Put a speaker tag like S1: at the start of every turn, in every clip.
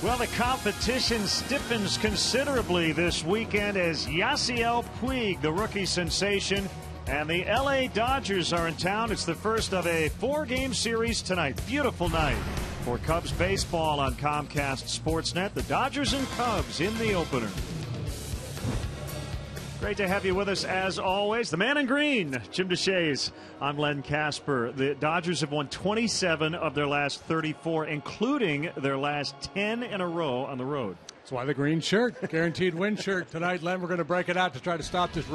S1: Well, the competition stiffens considerably this weekend as Yasiel Puig, the rookie sensation, and the LA Dodgers are in town. It's the first of a 4-game series tonight. Beautiful night for Cubs baseball on Comcast Sportsnet. The Dodgers and Cubs in the opener. Great to have you with us as always. The man in green, Jim DeShays. I'm Len Casper. The Dodgers have won 27 of their last 34, including their last 10 in a row on the road.
S2: That's why the green shirt, guaranteed win shirt tonight. Len, we're going to break it out to try to stop this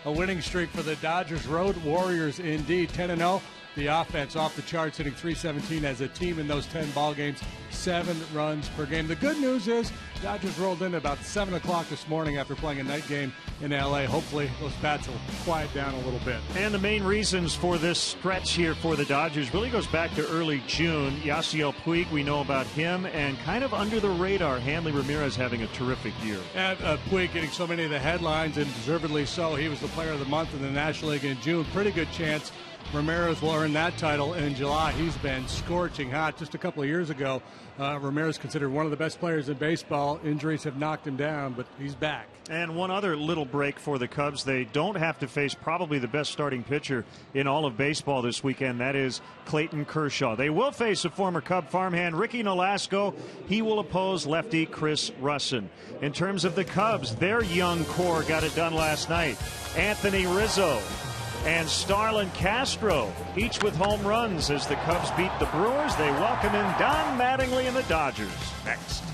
S2: a winning streak for the Dodgers. Road warriors indeed, 10-0. The offense off the charts, hitting .317 as a team in those 10 ball games, 7 runs per game. The good news is Dodgers rolled in about 7 o'clock this morning after playing a night game in L.A. Hopefully those bats will quiet down a little bit.
S1: And the main reasons for this stretch here for the Dodgers really goes back to early June. Yasiel Puig, we know about him, and kind of under the radar, Hanley Ramirez having a terrific year.
S2: And Puig getting so many of the headlines, and deservedly so. He was the player of the month in the National League in June. Pretty good chance Ramirez will earn that title in July. He's been scorching hot. Just a couple of years ago, Ramirez considered one of the best players in baseball. Injuries have knocked him down, but he's back.
S1: And one other little break for the Cubs. They don't have to face probably the best starting pitcher in all of baseball this weekend. That is Clayton Kershaw. They will face a former Cub farmhand, Ricky Nolasco. He will oppose lefty Chris Russin. In terms of the Cubs, their young core got it done last night. Anthony Rizzo and Starlin Castro, each with home runs as the Cubs beat the Brewers. They welcome in Don Mattingly and the Dodgers next.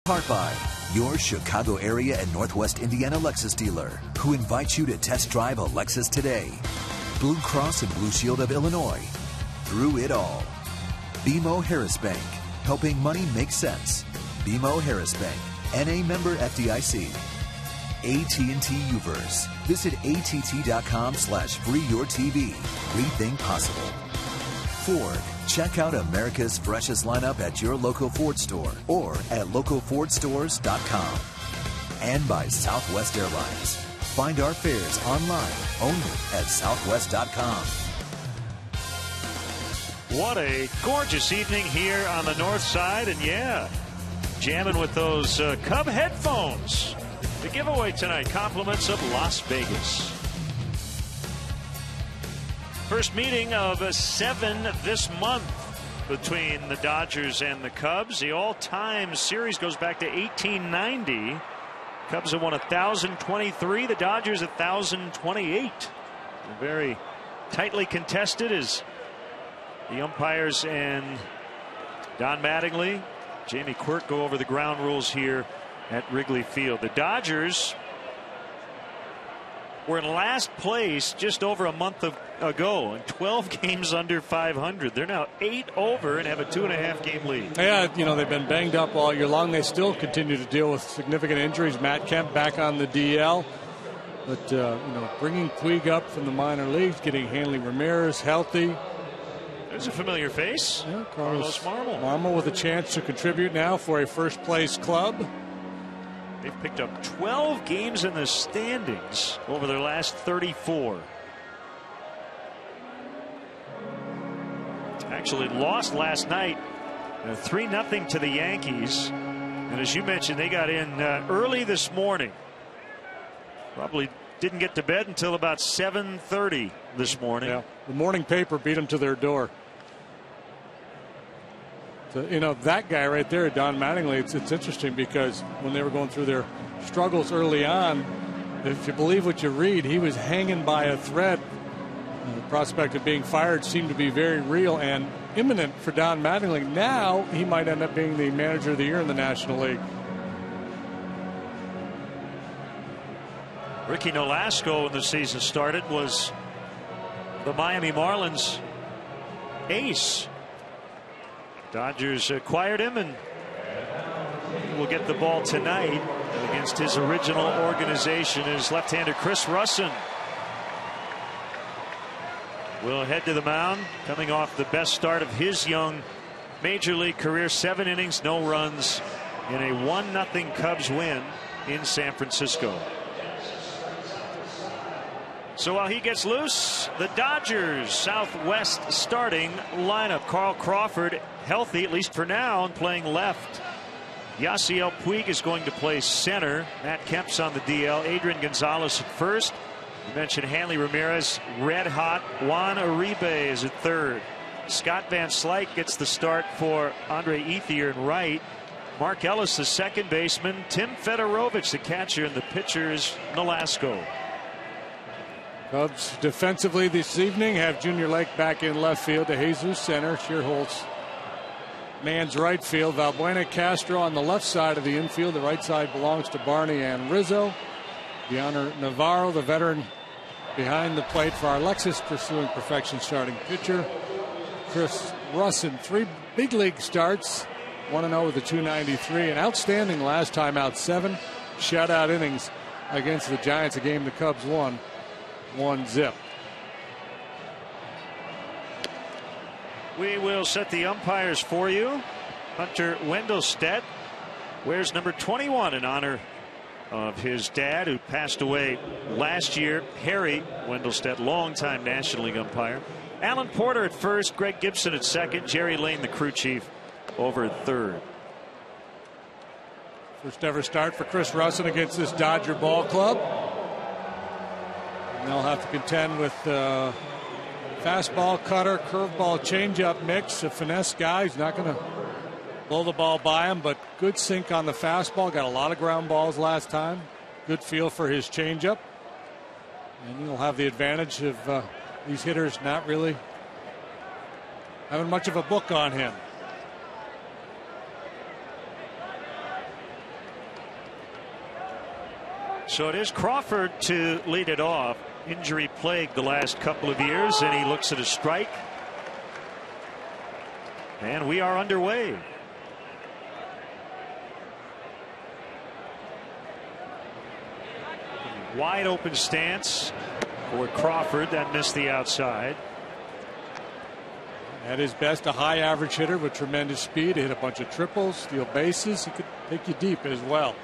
S3: Part by your Chicago area and Northwest Indiana Lexus dealer, who invites you to test drive a Lexus today. Blue Cross and Blue Shield of Illinois. Through it all. BMO Harris Bank, helping money make sense. BMO Harris Bank, NA member FDIC. AT&T Uverse. Visit att.com/freeyourtv. Rethink possible. Ford. Check out America's freshest lineup at your local Ford store or at localfordstores.com. And by Southwest Airlines. Find our fares online only at southwest.com.
S1: What a gorgeous evening here on the north side. And yeah, jamming with those Cub headphones. The giveaway tonight, compliments of Las Vegas. First meeting of 7 this month between the Dodgers and the Cubs. The all-time series goes back to 1890. Cubs have won 1,023. The Dodgers 1,028. Very tightly contested as the umpires and Don Mattingly, Jamie Quirk go over the ground rules here at Wrigley Field. The Dodgers were in last place just over a month ago and 12 games under 500. They're now 8 over and have a 2.5 game lead.
S2: Yeah, you know, they've been banged up all year long. They still continue to deal with significant injuries. Matt Kemp back on the DL. But, bringing Puig up from the minor leagues, getting Hanley Ramirez healthy.
S1: There's a familiar face.
S2: Yeah,
S1: Carlos Marmol.
S2: Marmol with a chance to contribute now for a first-place club.
S1: They've picked up 12 games in the standings over their last 34. Actually lost last night 3-0 to the Yankees. And as you mentioned, they got in early this morning. Probably didn't get to bed until about 7:30 this morning.
S2: Yeah, the morning paper beat them to their door. So, that guy right there, Don Mattingly, it's interesting because when they were going through their struggles early on, if you believe what you read, he was hanging by a thread. The prospect of being fired seemed to be very real and imminent for Don Mattingly. Now he might end up being the manager of the year in the National League.
S1: Ricky Nolasco, when the season started, was the Miami Marlins ace. Dodgers acquired him and will get the ball tonight against his original organization. Is left-hander Chris Russin will head to the mound, coming off the best start of his young major league career. 7 innings, no runs in a 1-0 Cubs win in San Francisco. So while he gets loose, the Dodgers Southwest starting lineup. Carl Crawford healthy, at least for now, and playing left. Yasiel Puig is going to play center. Matt Kemp's on the DL. Adrian Gonzalez at first. You mentioned Hanley Ramirez, red hot. Juan Uribe is at third. Scott Van Slyke gets the start for Andre Ethier in right. Mark Ellis, the second baseman. Tim Fedorovich, the catcher, and the pitcher is Nolasco.
S2: Cubs defensively this evening have Junior Lake back in left field. De Jesus center. Shearholtz man's right field. Valbuena Castro on the left side of the infield. The right side belongs to Barney and Rizzo. Deoner Navarro, the veteran, behind the plate for our Lexus pursuing perfection starting pitcher. Chris Russin, 3 big league starts. 1-0 with a 293. An outstanding last time out, 7 shutout innings against the Giants, a game the Cubs won 1-0.
S1: We will set the umpires for you. Hunter Wendelstedt wears number 21 in honor of his dad, who passed away last year. Harry Wendelstedt, longtime National League umpire. Alan Porter at first, Greg Gibson at second, Jerry Lane, the crew chief, over at third.
S2: First ever start for Chris Russin against this Dodger ball club. And they'll have to contend with fastball, cutter, curveball, changeup mix. A finesse guy. He's not going to blow the ball by him, but good sink on the fastball. Got a lot of ground balls last time. Good feel for his changeup. And he'll have the advantage of these hitters not really having much of a book on him.
S1: So it is Crawford to lead it off. Injury plagued the last couple of years, and he looks at a strike. And we are underway. Wide open stance for Crawford. That missed the outside.
S2: At his best, a high average hitter with tremendous speed. He hit a bunch of triples, steal bases. He could take you deep as well.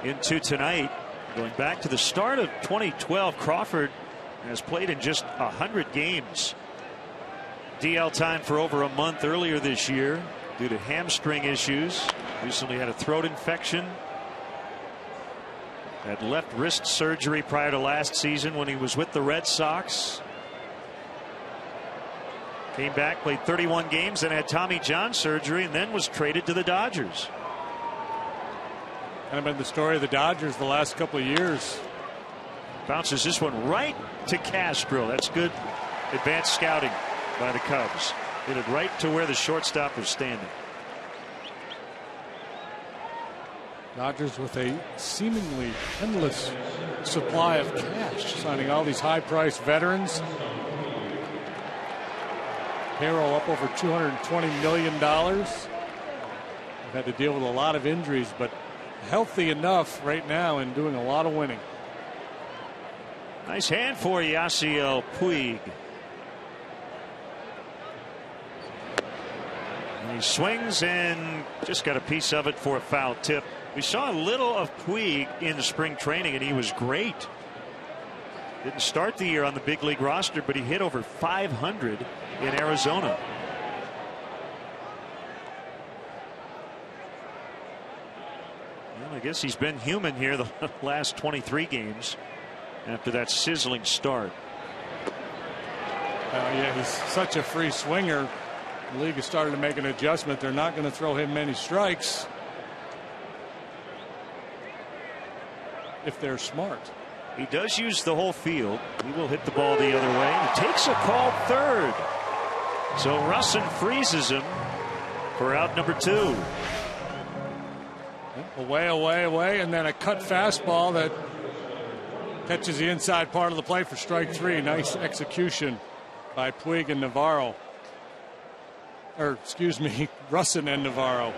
S1: Into tonight, going back to the start of 2012, Crawford has played in just 100 games. DL time for over a month earlier this year due to hamstring issues. Recently had a throat infection. Had left wrist surgery prior to last season when he was with the Red Sox. Came back, played 31 games, then had Tommy John surgery, and then was traded to the Dodgers.
S2: Kind of been the story of the Dodgers the last couple of years.
S1: Bounces this one right to Castro. That's good advanced scouting by the Cubs. Hit it right to where the shortstop was standing.
S2: Dodgers with a seemingly endless supply of cash, signing all these high-priced veterans. Payroll up over $220 million. They've had to deal with a lot of injuries, but healthy enough right now and doing a lot of winning.
S1: Nice hand for Yasiel Puig. He swings and just got a piece of it for a foul tip. We saw a little of Puig in the spring training, and he was great. Didn't start the year on the big league roster, but he hit over 500 in Arizona. Well, I guess he's been human here the last 23 games after that sizzling start.
S2: Yeah, he's such a free swinger. The league has started to make an adjustment. They're not going to throw him many strikes if they're smart.
S1: He does use the whole field. He will hit the ball the other way. He takes a called third. So Russin freezes him for out number 2.
S2: Away, away, away, and then a cut fastball that catches the inside part of the plate for strike 3. Nice execution by Puig and Navarro. Or, excuse me, Russin and Navarro.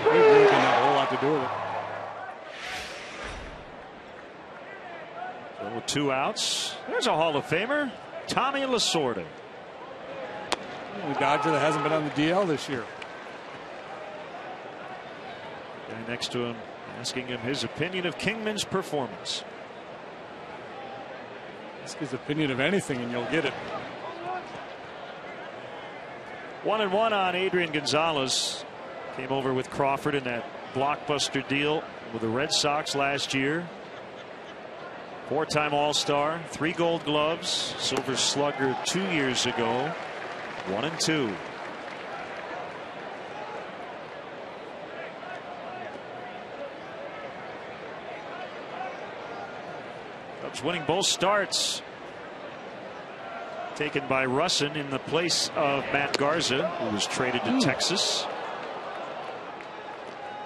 S2: Puig really didn't have a whole lot to do with it.
S1: So with 2 outs, there's a Hall of Famer, Tommy Lasorda.
S2: The Dodger that hasn't been on the DL this year.
S1: Guy next to him asking him his opinion of Kingman's performance.
S2: Ask his opinion of anything and you'll get it.
S1: 1-1 on Adrian Gonzalez. Came over with Crawford in that blockbuster deal with the Red Sox last year. 4-time All-Star, 3 Gold Gloves, Silver Slugger 2 years ago. 1-2. Cubs winning both starts. Taken by Russin in the place of Matt Garza, who was traded to Texas.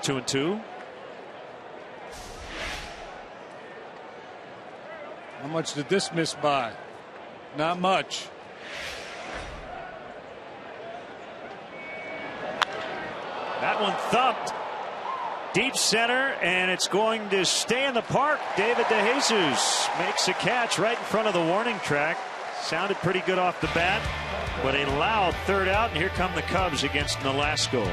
S1: 2-2.
S2: How much did this miss by? Not much.
S1: That one thumped deep center, and it's going to stay in the park. David DeJesus makes a catch right in front of the warning track. Sounded pretty good off the bat, but a loud third out, and here come the Cubs against Nolasco.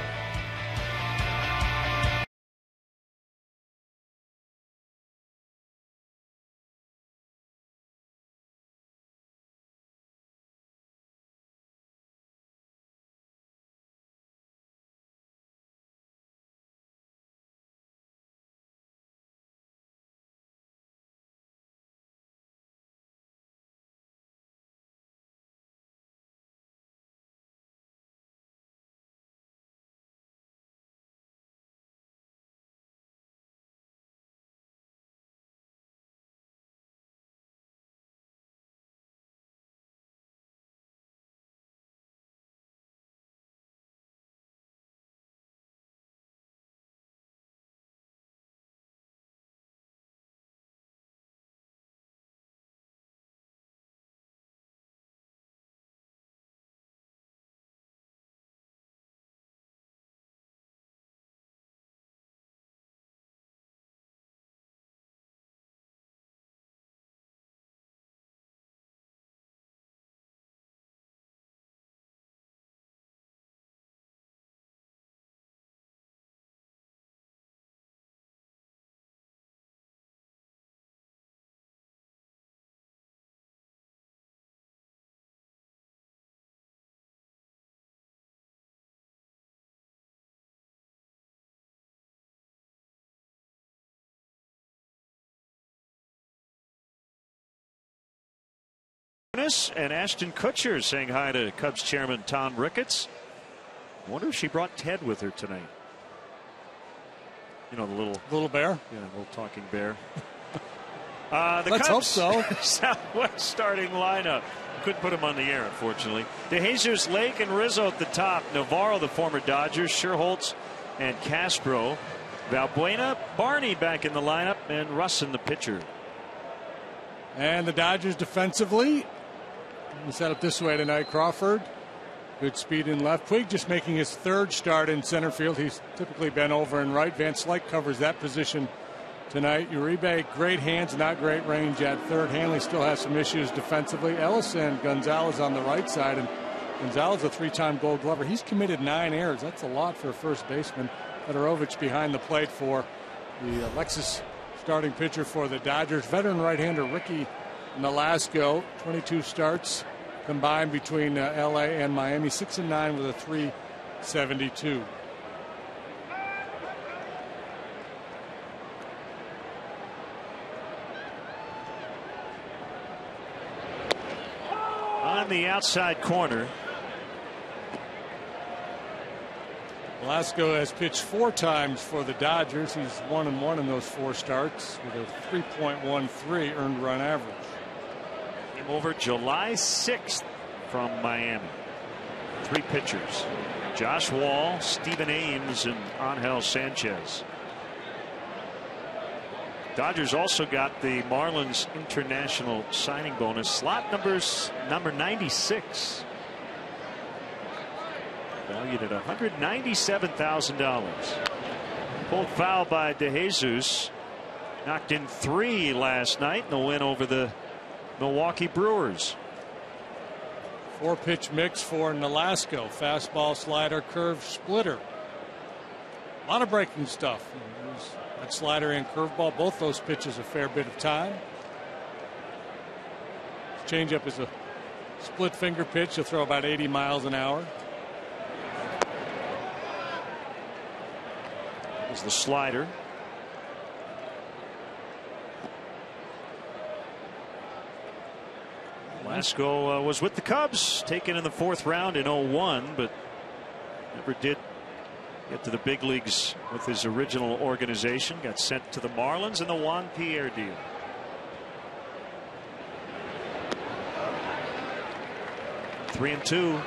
S1: And Ashton Kutcher saying hi to Cubs chairman Tom Ricketts. I wonder if she brought Ted with her tonight. You know, the
S2: little bear.
S1: Yeah, little talking bear. The
S2: Let's
S1: Cubs
S2: hope so.
S1: Southwest starting lineup. Couldn't put him on the air, unfortunately. DeJesus, Lake, and Rizzo at the top. Navarro, the former Dodgers, Scherholtz, and Castro. Valbuena, Barney back in the lineup, and Russin, the pitcher.
S2: And the Dodgers defensively. Set up this way tonight. Crawford, Good speed in left. Puig just making his third start in center field. He's typically been over in right. Van Slyke covers that position tonight. Uribe, great hands, not great range at third. Hanley still has some issues defensively. Ellis and Gonzalez on the right side. And Gonzalez, a 3-time Gold Glover. He's committed 9 errors. That's a lot for a first baseman. Fedorovich behind the plate for the Alexis starting pitcher for the Dodgers. Veteran right-hander Ricky Nolasco, 22 starts combined between LA and Miami, 6-9 with a 3.72.
S1: On the outside corner.
S2: Velasco has pitched 4 times for the Dodgers. He's 1-1 in those 4 starts with a 3.13 earned run average.
S1: Came over July 6th from Miami. 3 pitchers: Josh Wall, Stephen Ames, and Angel Sanchez. Dodgers also got the Marlins international signing bonus. Slot number 96. Valued at $197,000. Pulled foul by DeJesus. Knocked in 3 last night in the win over the Milwaukee Brewers.
S2: 4-pitch mix for Nolasco. Fastball, slider, curve, splitter. A lot of breaking stuff. That slider and curveball, both those pitches a fair bit of time. Changeup is a split finger pitch. He'll throw about 80 miles an hour.
S1: Is the slider. Nolasco was with the Cubs, taken in the 4th round in 2001, but never did get to the big leagues with his original organization. Got sent to the Marlins in the Juan Pierre deal. Three and two.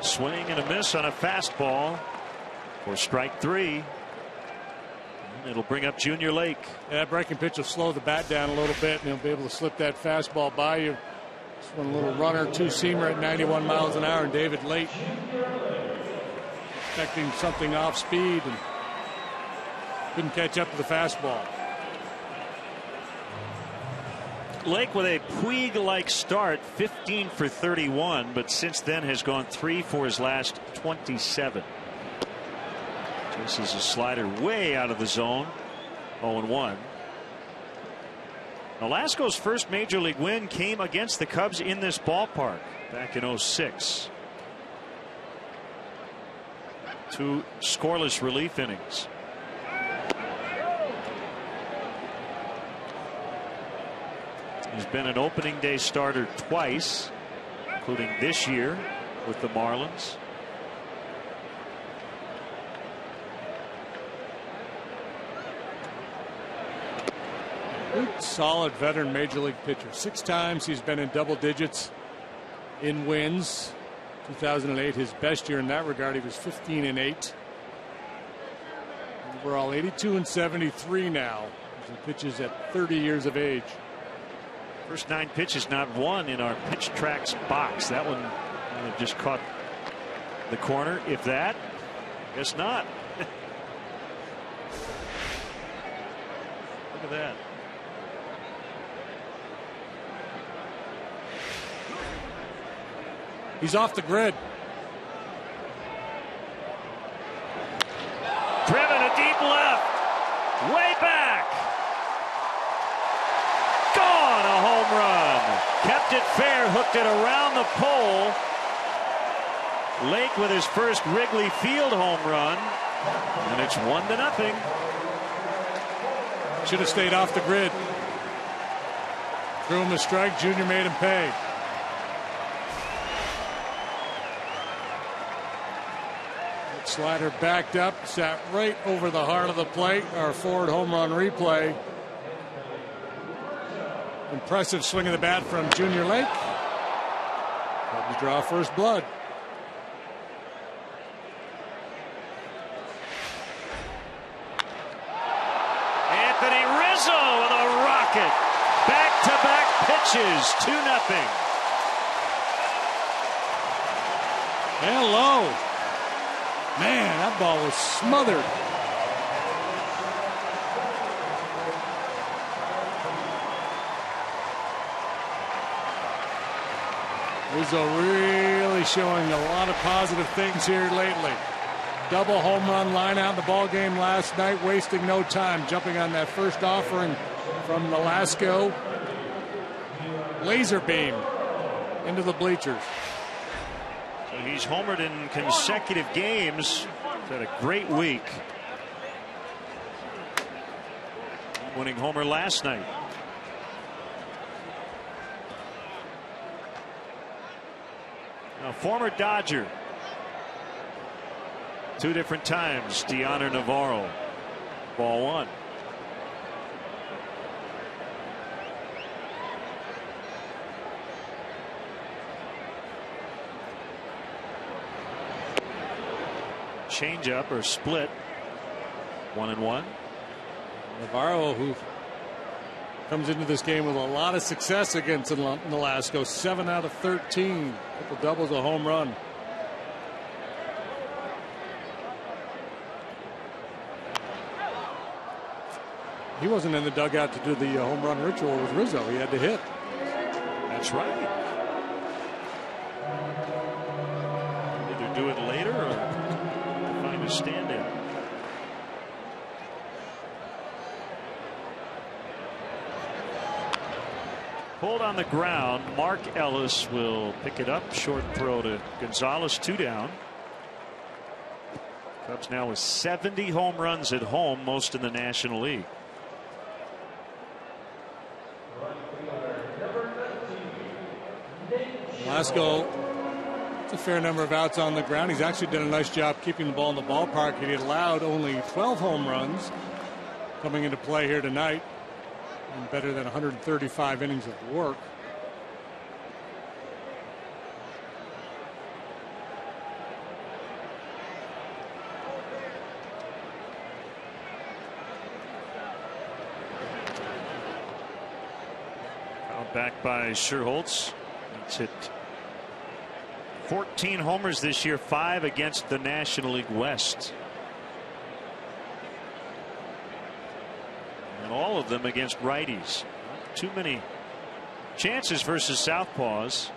S1: Swing and a miss on a fastball for strike 3. It'll bring up Junior Lake.
S2: Yeah, that breaking pitch will slow the bat down a little bit, and he'll be able to slip that fastball by you. Just one little runner, 2-seamer at 91 miles an hour, and David Lake expecting something off speed and couldn't catch up to the fastball.
S1: Lake with a Puig-like start, 15 for 31, but since then has gone 3 for his last 27. This is a slider way out of the zone. 0-1. Nolasco's first major league win came against the Cubs in this ballpark back in 2006. 2 scoreless relief innings. He's been an opening day starter twice, including this year with the Marlins.
S2: Good, solid veteran major league pitcher. 6 times he's been in double digits in wins. 2008, his best year in that regard. He was 15-8. Overall, 82-73 now. He pitches at 30 years of age.
S1: First 9 pitches, not one in our pitch tracks box. That one just caught the corner. If that, guess not. Look at that.
S2: He's off the grid.
S1: Driven a deep left. Way back. Gone, a home run. Kept it fair, hooked it around the pole. Lake with his first Wrigley Field home run. And it's 1-0.
S2: Should have stayed off the grid. Threw him a strike. Junior made him pay. Slider backed up, sat right over the heart of the plate. Our forward home run replay. And Impressive swing of the bat from Junior Lake. Cubs draw first blood.
S1: Anthony Rizzo with a rocket. Back-to-back pitches, 2-0.
S2: Hello. Man, that ball was smothered. Rizzo really showing a lot of positive things here lately. Double home run line out in the ball game last night, wasting no time, jumping on that first offering from Nolasco. Laser beam into the bleachers.
S1: So he's homered in consecutive games. He's had a great week. Winning homer last night. A former Dodger. 2 different times, Deoner Navarro. Ball 1. Changeup or split. 1-1.
S2: Navarro, who comes into this game with a lot of success against Nolasco, 7 out of 13, couple doubles, a home run. He wasn't in the dugout to do the home run ritual with Rizzo. He had to hit.
S1: That's right. Either do it later or find a stand-in. Pulled on the ground. Mark Ellis will pick it up. Short throw to Gonzalez. 2 down. Cubs now with 70 home runs at home, most in the National League.
S2: Nolasco, it's a fair number of outs on the ground. He's actually done a nice job keeping the ball in the ballpark. He allowed only 12 home runs coming into play here tonight, and better than 135 innings of work.
S1: Fouled back by Scherholz. He's hit 14 homers this year, 5 against the National League West. And all of them against righties. Too many chances versus southpaws.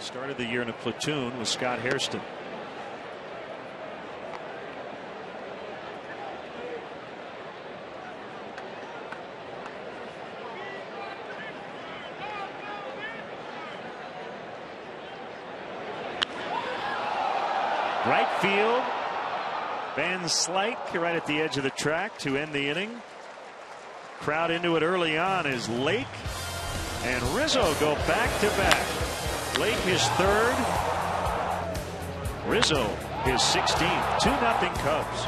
S1: Started the year in a platoon with Scott Hairston. Right field. Van Slyke right at the edge of the track to end the inning. Crowd into it early on as Lake and Rizzo go back to back. Lake his 3rd. Rizzo his 16th. 2-0 Cubs.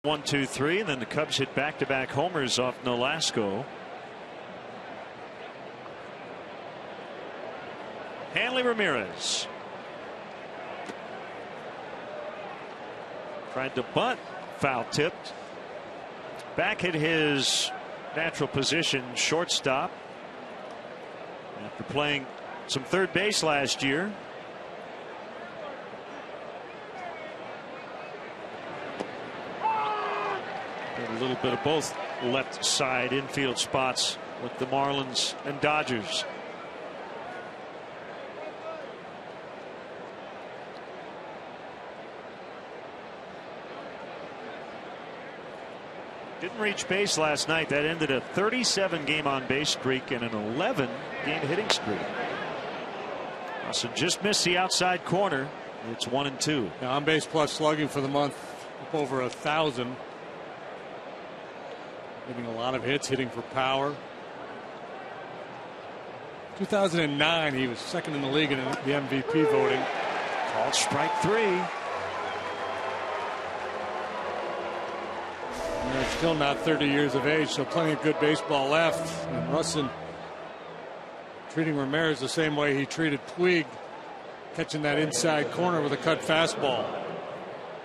S1: 1, 2, 3, and then the Cubs hit back-to-back homers off Nolasco. Hanley Ramirez tried to bunt, foul tipped. Back at his natural position, shortstop, after playing some third base last year. A little bit of both left side infield spots with the Marlins and Dodgers. Didn't reach base last night. That ended a 37 game on base streak and an 11 game hitting streak. Russell just missed the outside corner. It's 1 and 2.
S2: Now on base plus slugging for the month up over 1,000. Getting a lot of hits, hitting for power. 2009, he was second in the league in the MVP voting.
S1: Called strike 3.
S2: And they're still not 30 years of age, so plenty of good baseball left. And Russin treating Ramirez the same way he treated Puig, catching that inside corner with a cut fastball.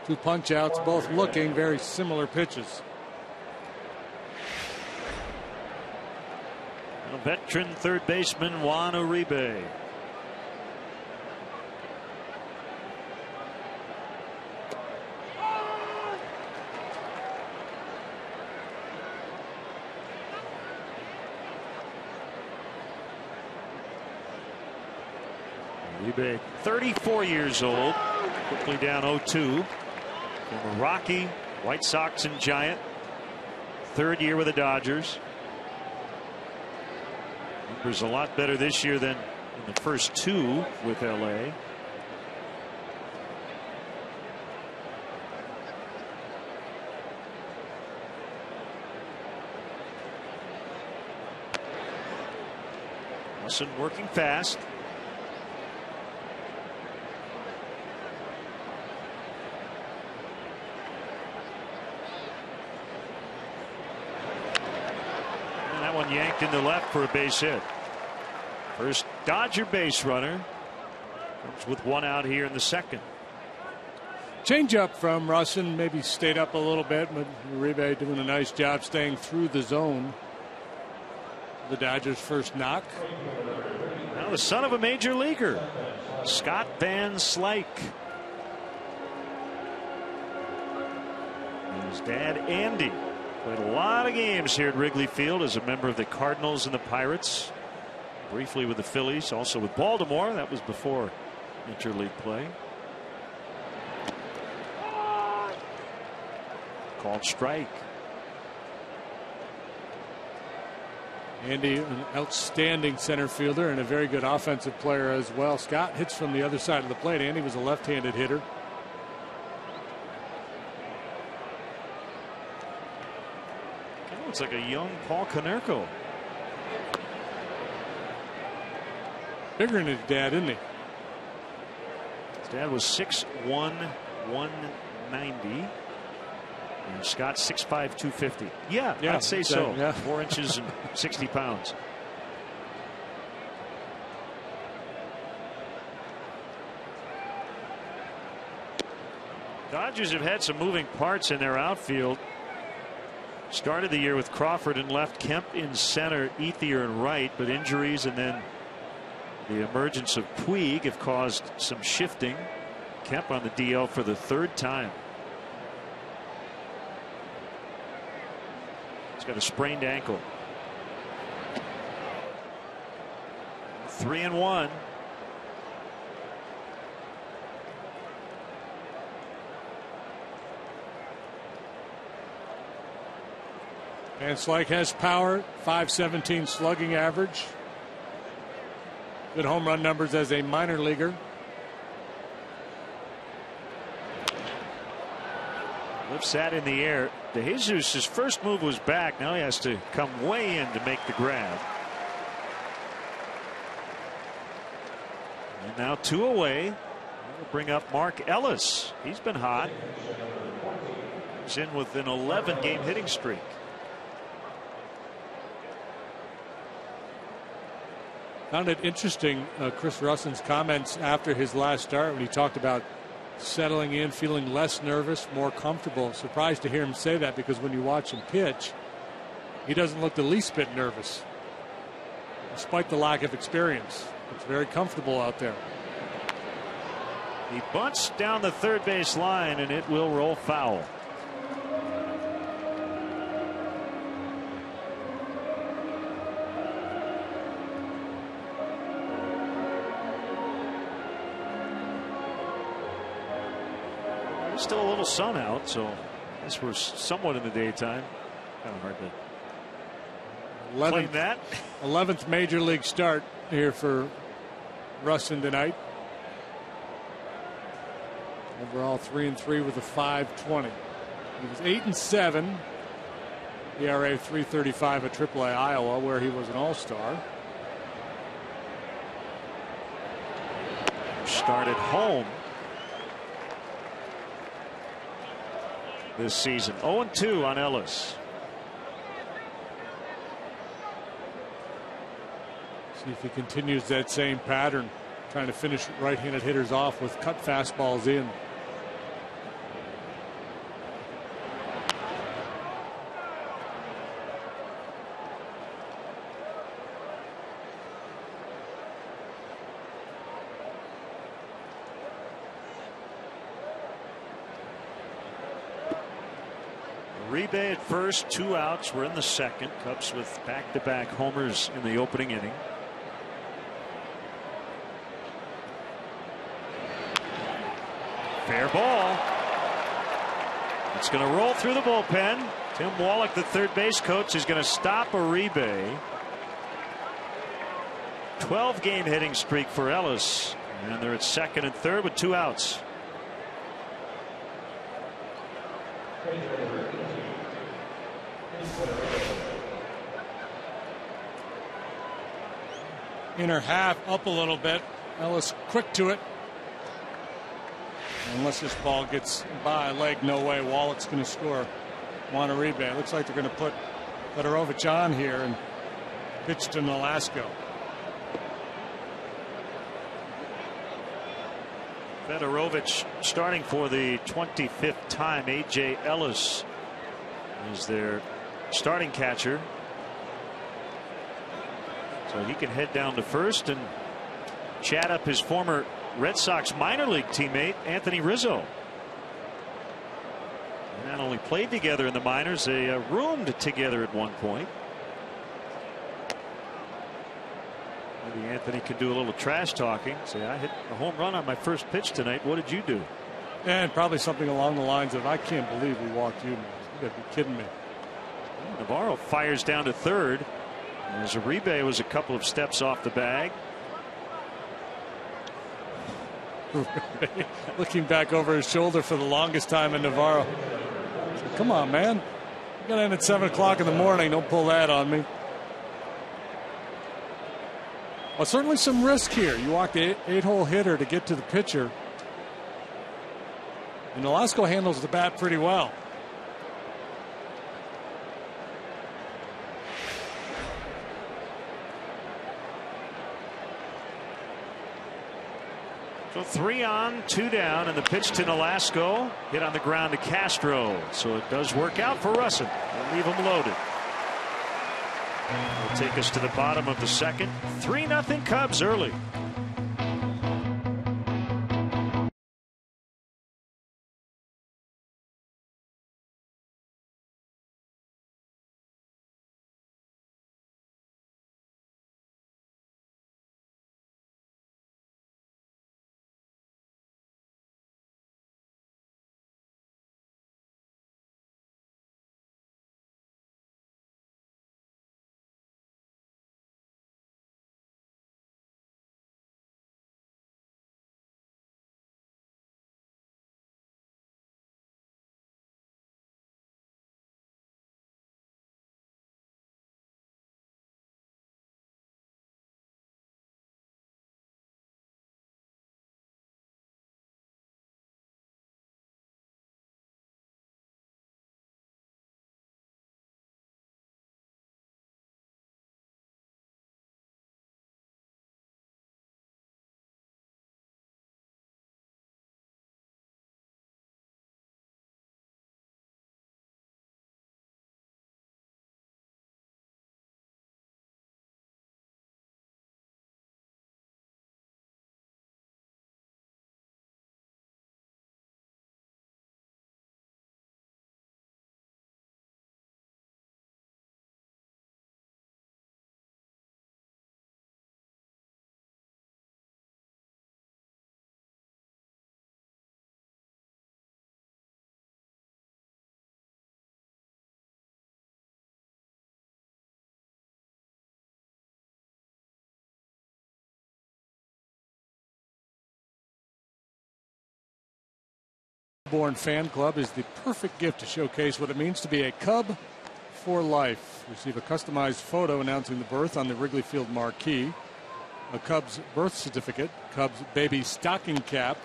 S2: 2 punch outs, both looking very similar pitches.
S1: A veteran third baseman Juan Uribe. Uribe, 34 years old, quickly down 0-2 from a rocky White Sox and Giant. Third year with the Dodgers. Numbers a lot better this year than in the first 2 with LA. Wilson working fast. One yanked into left for a base hit. First Dodger base runner comes with 1 out here in the second.
S2: Change up from Russin, maybe stayed up a little bit, but Uribe doing a nice job staying through the zone. The Dodgers' first knock.
S1: Now the son of a major leaguer, Scott Van Slyke. And his dad Andy played a lot of games here at Wrigley Field as a member of the Cardinals and the Pirates. Briefly with the Phillies, also with Baltimore. That was before Major League play. Called strike.
S2: Andy, an outstanding center fielder and a very good offensive player as well. Scott hits from the other side of the plate. Andy was a left-handed hitter.
S1: Looks like a young Paul Konerko.
S2: Bigger than his dad, isn't he?
S1: His dad was 6'1", 190. And Scott 6'5", 250. Yeah, I'd say so.
S2: Yeah.
S1: 4 inches and 60 pounds. Dodgers have had some moving parts in their outfield. Started the year with Crawford in left, Kemp in center, Ethier in right, but injuries and then the emergence of Puig have caused some shifting. Kemp on the DL for the 3rd time. He's got a sprained ankle. 3-1.
S2: And Slyke has power, .517 slugging average. Good home run numbers as a minor leaguer.
S1: Lifts that in the air. De Jesus, his first move was back. Now he has to come way in to make the grab. And now 2 away. We'll bring up Mark Ellis. He's been hot. Cubs in with an 11-game hitting streak.
S2: Found it interesting, Chris Russin's comments after his last start when he talked about settling in, feeling less nervous, more comfortable. Surprised to hear him say that, because when you watch him pitch, he doesn't look the least bit nervous, despite the lack of experience. It's very comfortable out there.
S1: He bunts down the third base line, and it will roll foul. There's still a little sun out, so I guess we're somewhat in the daytime. Kind of hard to claim that.
S2: 11th major league start here for Russin tonight. Overall 3-3 with a 5.20. He was 8-7. ERA 3.35 at AAA Iowa, where he was an all-star.
S1: Started home this season. 0-2 on Ellis.
S2: See if he continues that same pattern, trying to finish right-handed hitters off with cut fastballs in.
S1: Uribe at first, 2 outs. We're in the second. Cubs with back-to-back homers in the opening inning. Fair ball. It's going to roll through the bullpen. Tim Wallach, the third base coach, is going to stop Uribe. 12-game hitting streak for Ellis, and they're at second and third with 2 outs.
S2: Inner half up a little bit. Ellis quick to it. Unless this ball gets by a leg, no way Wallach's going to score. Juan Uribe. Looks like they're going to put Fedorovich on here and pitch to Nolasco.
S1: Fedorovich starting for the 25th time. A.J. Ellis is their starting catcher. So he can head down to first and chat up his former Red Sox minor league teammate Anthony Rizzo. They not only played together in the minors, they roomed together at one point. Maybe Anthony could do a little trash talking. Say, I hit a home run on my first pitch tonight. What did you do?
S2: And probably something along the lines of, I can't believe we walked you. You gotta be kidding me.
S1: Navarro fires down to third. As Uribe was a couple of steps off the bag.
S2: Looking back over his shoulder for the longest time in Navarro. Come on, man. You got in at 7 o'clock in the morning. Don't pull that on me. Well, certainly some risk here. You walk the 8-hole hitter to get to the pitcher. And Nolasco handles the bat pretty well.
S1: So 3 on, 2 down, and the pitch to Nolasco hit on the ground to Castro. So it does work out for Russin. They'll leave him loaded. Will take us to the bottom of the second. 3-0 Cubs early.
S2: Born Fan Club is the perfect gift to showcase what it means to be a Cub for life. Receive a customized photo announcing the birth on the Wrigley Field marquee, a Cubs birth certificate, Cubs baby stocking cap,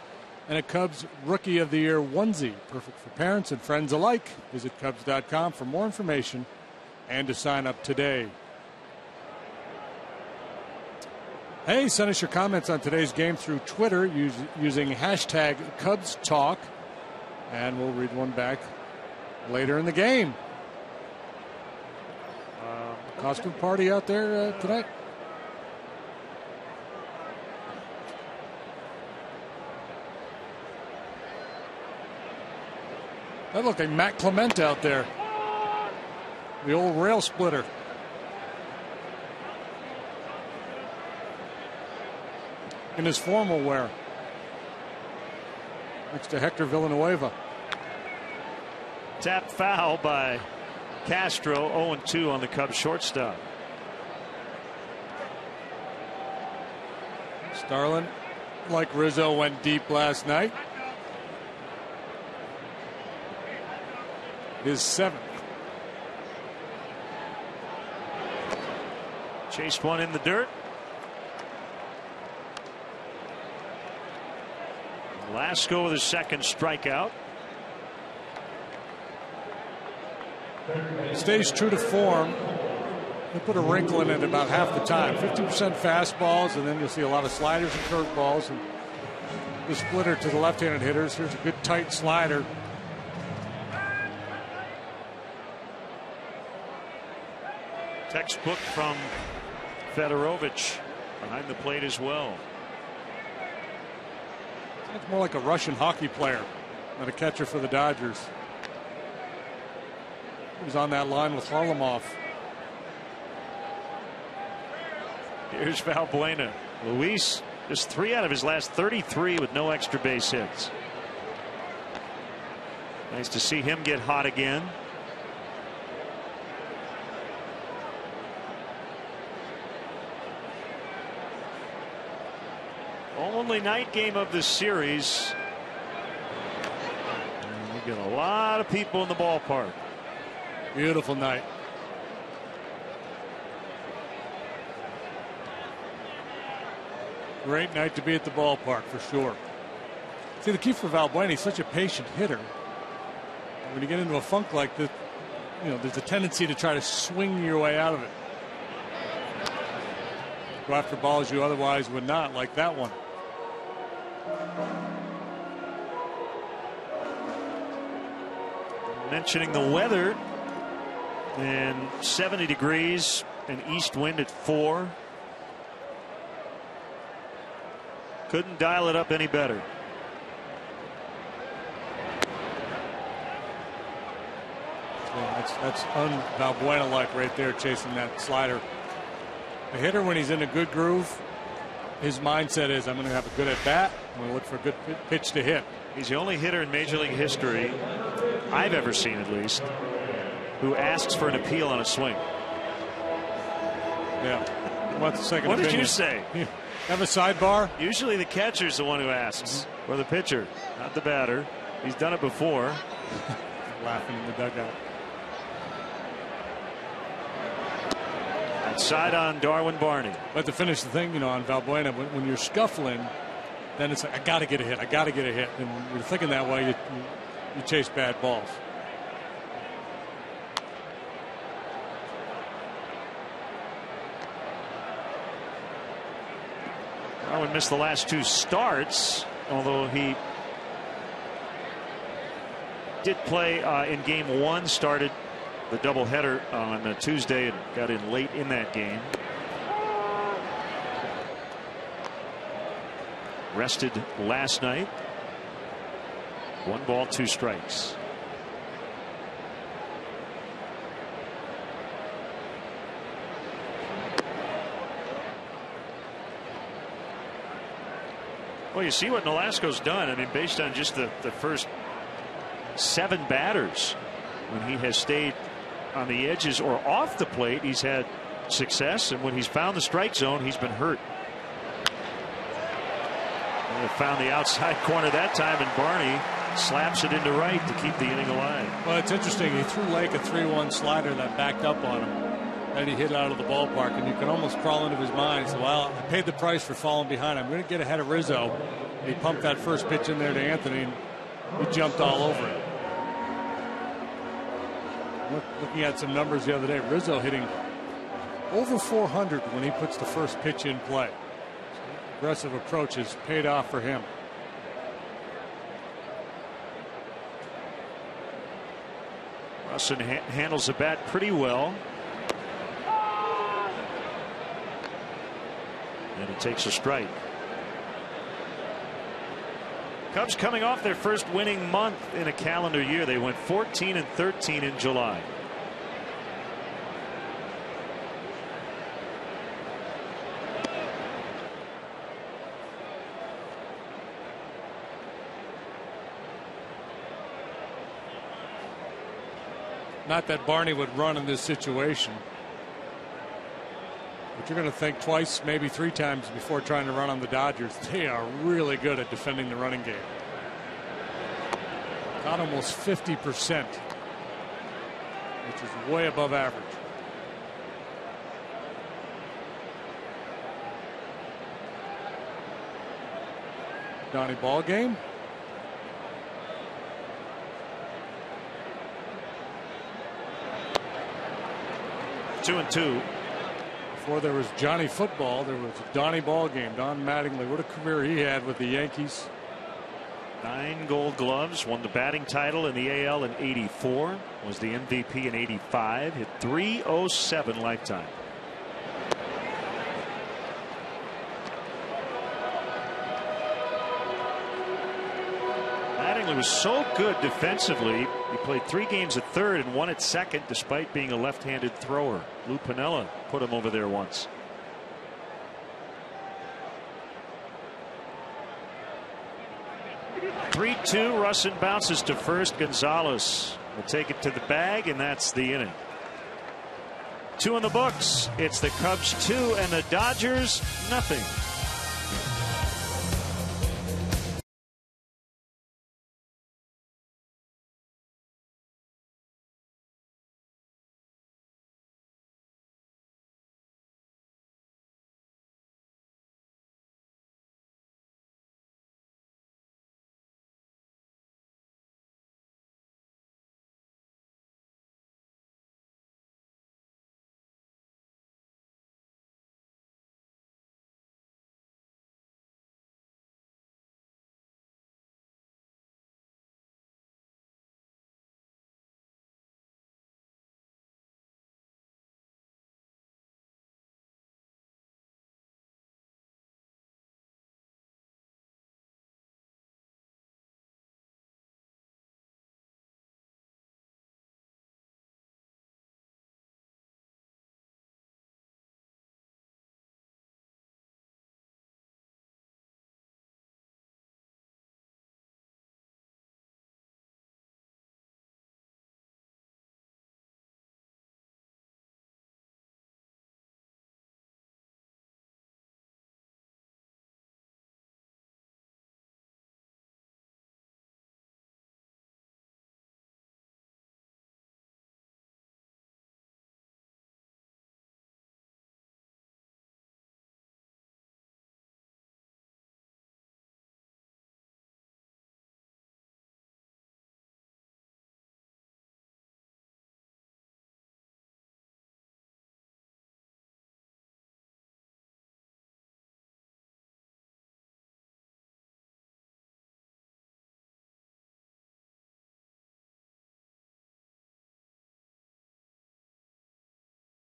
S2: and a Cubs Rookie of the Year onesie. Perfect for parents and friends alike. Visit Cubs.com for more information and to sign up today. Hey, send us your comments on today's game through Twitter using hashtag Cubs Talk, and we'll read one back later in the game. Costume party out there tonight? That looked like Matt Clement out there. The old rail splitter. In his formal wear. Next to Hector Villanueva.
S1: Tap foul by Castro. 0-2 on the Cubs shortstop.
S2: Starlin, like Rizzo, went deep last night. His 7th.
S1: Chased one in the dirt. Lasco with his second strikeout.
S2: Stays true to form. He'll put a wrinkle in it about half the time. 50% fastballs, and then you'll see a lot of sliders and curveballs. And the splitter to the left-handed hitters. Here's a good tight slider.
S1: Textbook from Fedorovich behind the plate as well.
S2: It's more like a Russian hockey player than a catcher for the Dodgers. He was on that line with Harlamov.
S1: Here's Valbuena. Luis just 3 out of his last 33 with no extra base hits. Nice to see him get hot again. Only night game of the series. And we get a lot of people in the ballpark.
S2: Beautiful night. Great night to be at the ballpark for sure. See, the key for Valbuena, he's such a patient hitter. When you get into a funk like this, you know, there's a tendency to try to swing your way out of it. Go after balls you otherwise would not, like that one.
S1: Mentioning the weather, and 70 degrees, an east wind at 4. Couldn't dial it up any better.
S2: That's un-Valbuena-like right there, chasing that slider. The hitter, when he's in a good groove, his mindset is, I'm going to have a good at bat. I'm going to look for a good pitch to hit.
S1: He's the only hitter in Major League history, I've ever seen at least, who asks for an appeal on a swing.
S2: Yeah. What's the second
S1: What
S2: opinion?
S1: did you say?
S2: Have a sidebar?
S1: Usually the catcher's the one who asks, or the pitcher, not the batter. He's done it before.
S2: Laughing in the dugout.
S1: Outside on Darwin Barney.
S2: But to finish the thing, you know, on Valbuena, when you're scuffling, then it's like, I got to get a hit. I got to get a hit. And when you're thinking that way, you chase bad balls.
S1: Darwin missed the last 2 starts, although he did play in game 1, started the doubleheader on Tuesday and got in late in that game. Rested last night. 1 ball, 2 strikes. Well, you see what Nolasco's done. I mean, based on just the first 7 batters, when he has stayed on the edges or off the plate, he's had success, and when he's found the strike zone, he's been hurt. And he found the outside corner that time, and Barney slaps it into right to keep the inning alive.
S2: Well, it's interesting. He threw Lake a 3-1 slider that backed up on him, that he hit out of the ballpark, and you can almost crawl into his mind. So, well, I paid the price for falling behind. I'm going to get ahead of Rizzo. And he pumped that first pitch in there to Anthony, and he jumped all over it. Looking at some numbers the other day, Rizzo hitting over 400 when he puts the first pitch in play. So aggressive approach has paid off for him.
S1: Russin handles the bat pretty well. And he takes a strike. Cubs coming off their first winning month in a calendar year. They went 14-13 in July.
S2: Not that Barney would run in this situation, but you're going to think twice, maybe 3 times before trying to run on the Dodgers. They are really good at defending the running game. Got almost 50%, which is way above average. Donnie ball game.
S1: Two and two.
S2: Before there was Johnny Football, there was a Donnie ball game. Don Mattingly, what a career he had with the Yankees.
S1: 9 Gold Gloves, won the batting title in the AL in '84, was the MVP in '85, hit .307 lifetime. Mattingly was so good defensively. He played 3 games at third and 1 at second, despite being a left-handed thrower. Lou Piniella put him over there once. (3-2). Russin bounces to first. Gonzalez will take it to the bag, and that's the inning. 2 in the books. It's the Cubs 2 and the Dodgers nothing.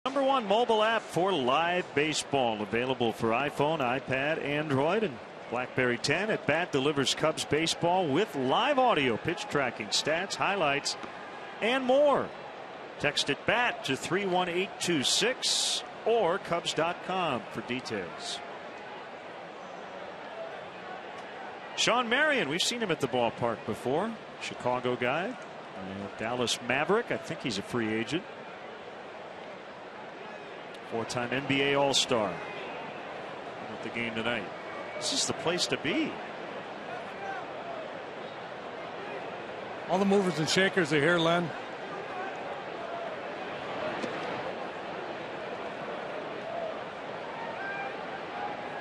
S1: #1 mobile app for live baseball, available for iPhone, iPad, Android, and BlackBerry 10. At Bat delivers Cubs baseball with live audio, pitch tracking, stats, highlights, and more. Text at Bat to 31826 or Cubs.com for details. Sean Marion, we've seen him at the ballpark before. Chicago guy, Dallas Maverick. I think he's a free agent. 4-time NBA All-Star at the game tonight. This is the place to be.
S2: All the movers and shakers are here, Len.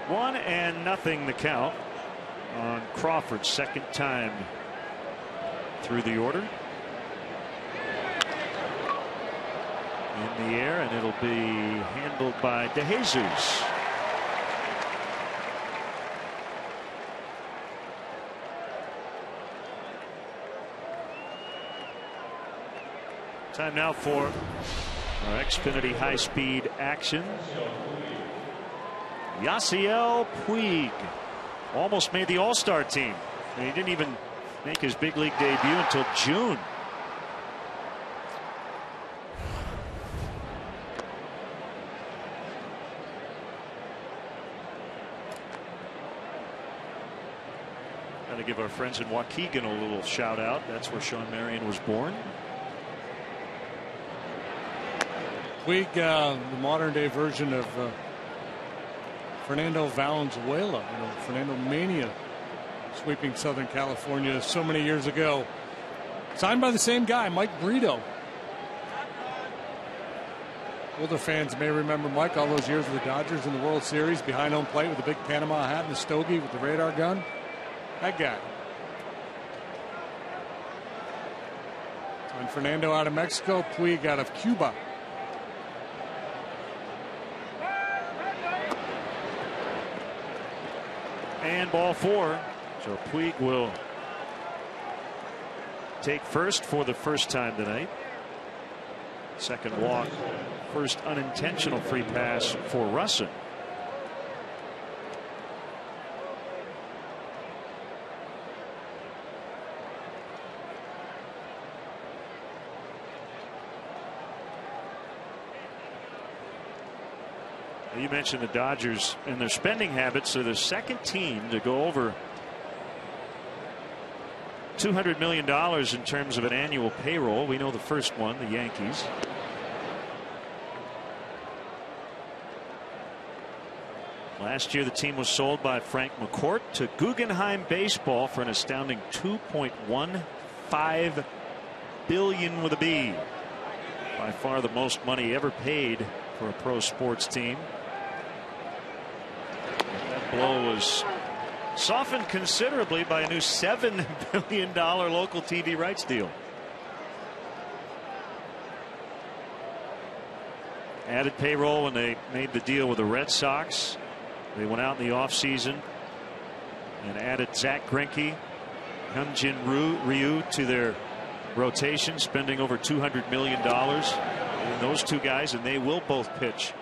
S1: 1-0 the count on Crawford's second time through the order. In the air, and it'll be handled by DeJesus. Time now for our Xfinity high-speed action. Yasiel Puig almost made the All-Star team. And he didn't even make his big league debut until June. Got to give our friends in Waukegan a little shout out. That's where Sean Marion was born.
S2: Puig, the modern day version of Fernando Valenzuela, Fernando Mania, sweeping Southern California so many years ago. Signed by the same guy, Mike Brito. Older fans may remember Mike all those years with the Dodgers in the World Series, behind home plate with the big Panama hat and the stogie with the radar gun. That guy. Signed Fernando out of Mexico, Puig out of Cuba.
S1: And ball 4. So Puig will take first for the first time tonight. Second walk. First unintentional free pass for Russin. You mentioned the Dodgers and their spending habits. They're the second team to go over $200 million in terms of an annual payroll. We know the first one, the Yankees. Last year the team was sold by Frank McCourt to Guggenheim Baseball for an astounding $2.15 billion with a B. By far the most money ever paid for a pro sports team. That blow was softened considerably by a new $7 billion local TV rights deal. Added payroll when they made the deal with the Red Sox. They went out in the offseason and added Zach Greinke, Hyunjin Ryu to their rotation, spending over $200 million. And those two guys, and they will both pitch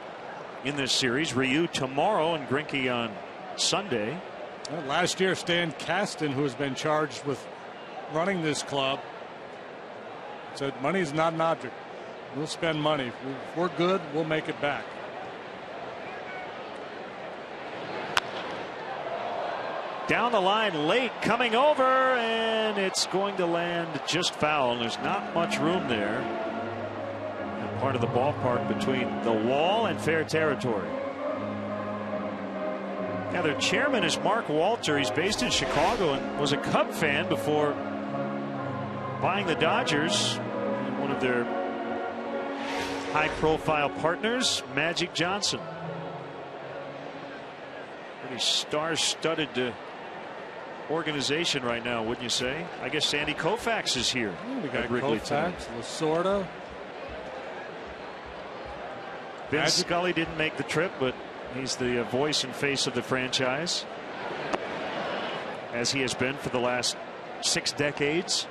S1: in this series. Ryu tomorrow and Greinke on Sunday.
S2: Well, last year, Stan Kasten, who has been charged with running this club, said money is not an object. We'll spend money. If we're good, we'll make it back.
S1: Down the line late, coming over, and it's going to land just foul. There's not much room there. Part of the ballpark between the wall and fair territory. Now their chairman is Mark Walter. He's based in Chicago and was a Cub fan before buying the Dodgers. And one of their high-profile partners, Magic Johnson. Pretty star-studded organization right now, wouldn't you say? I guess Sandy Koufax is here.
S2: We got Koufax, Lasorda.
S1: Vince Scully didn't make the trip, but he's the voice and face of the franchise, as he has been for the last 6 decades.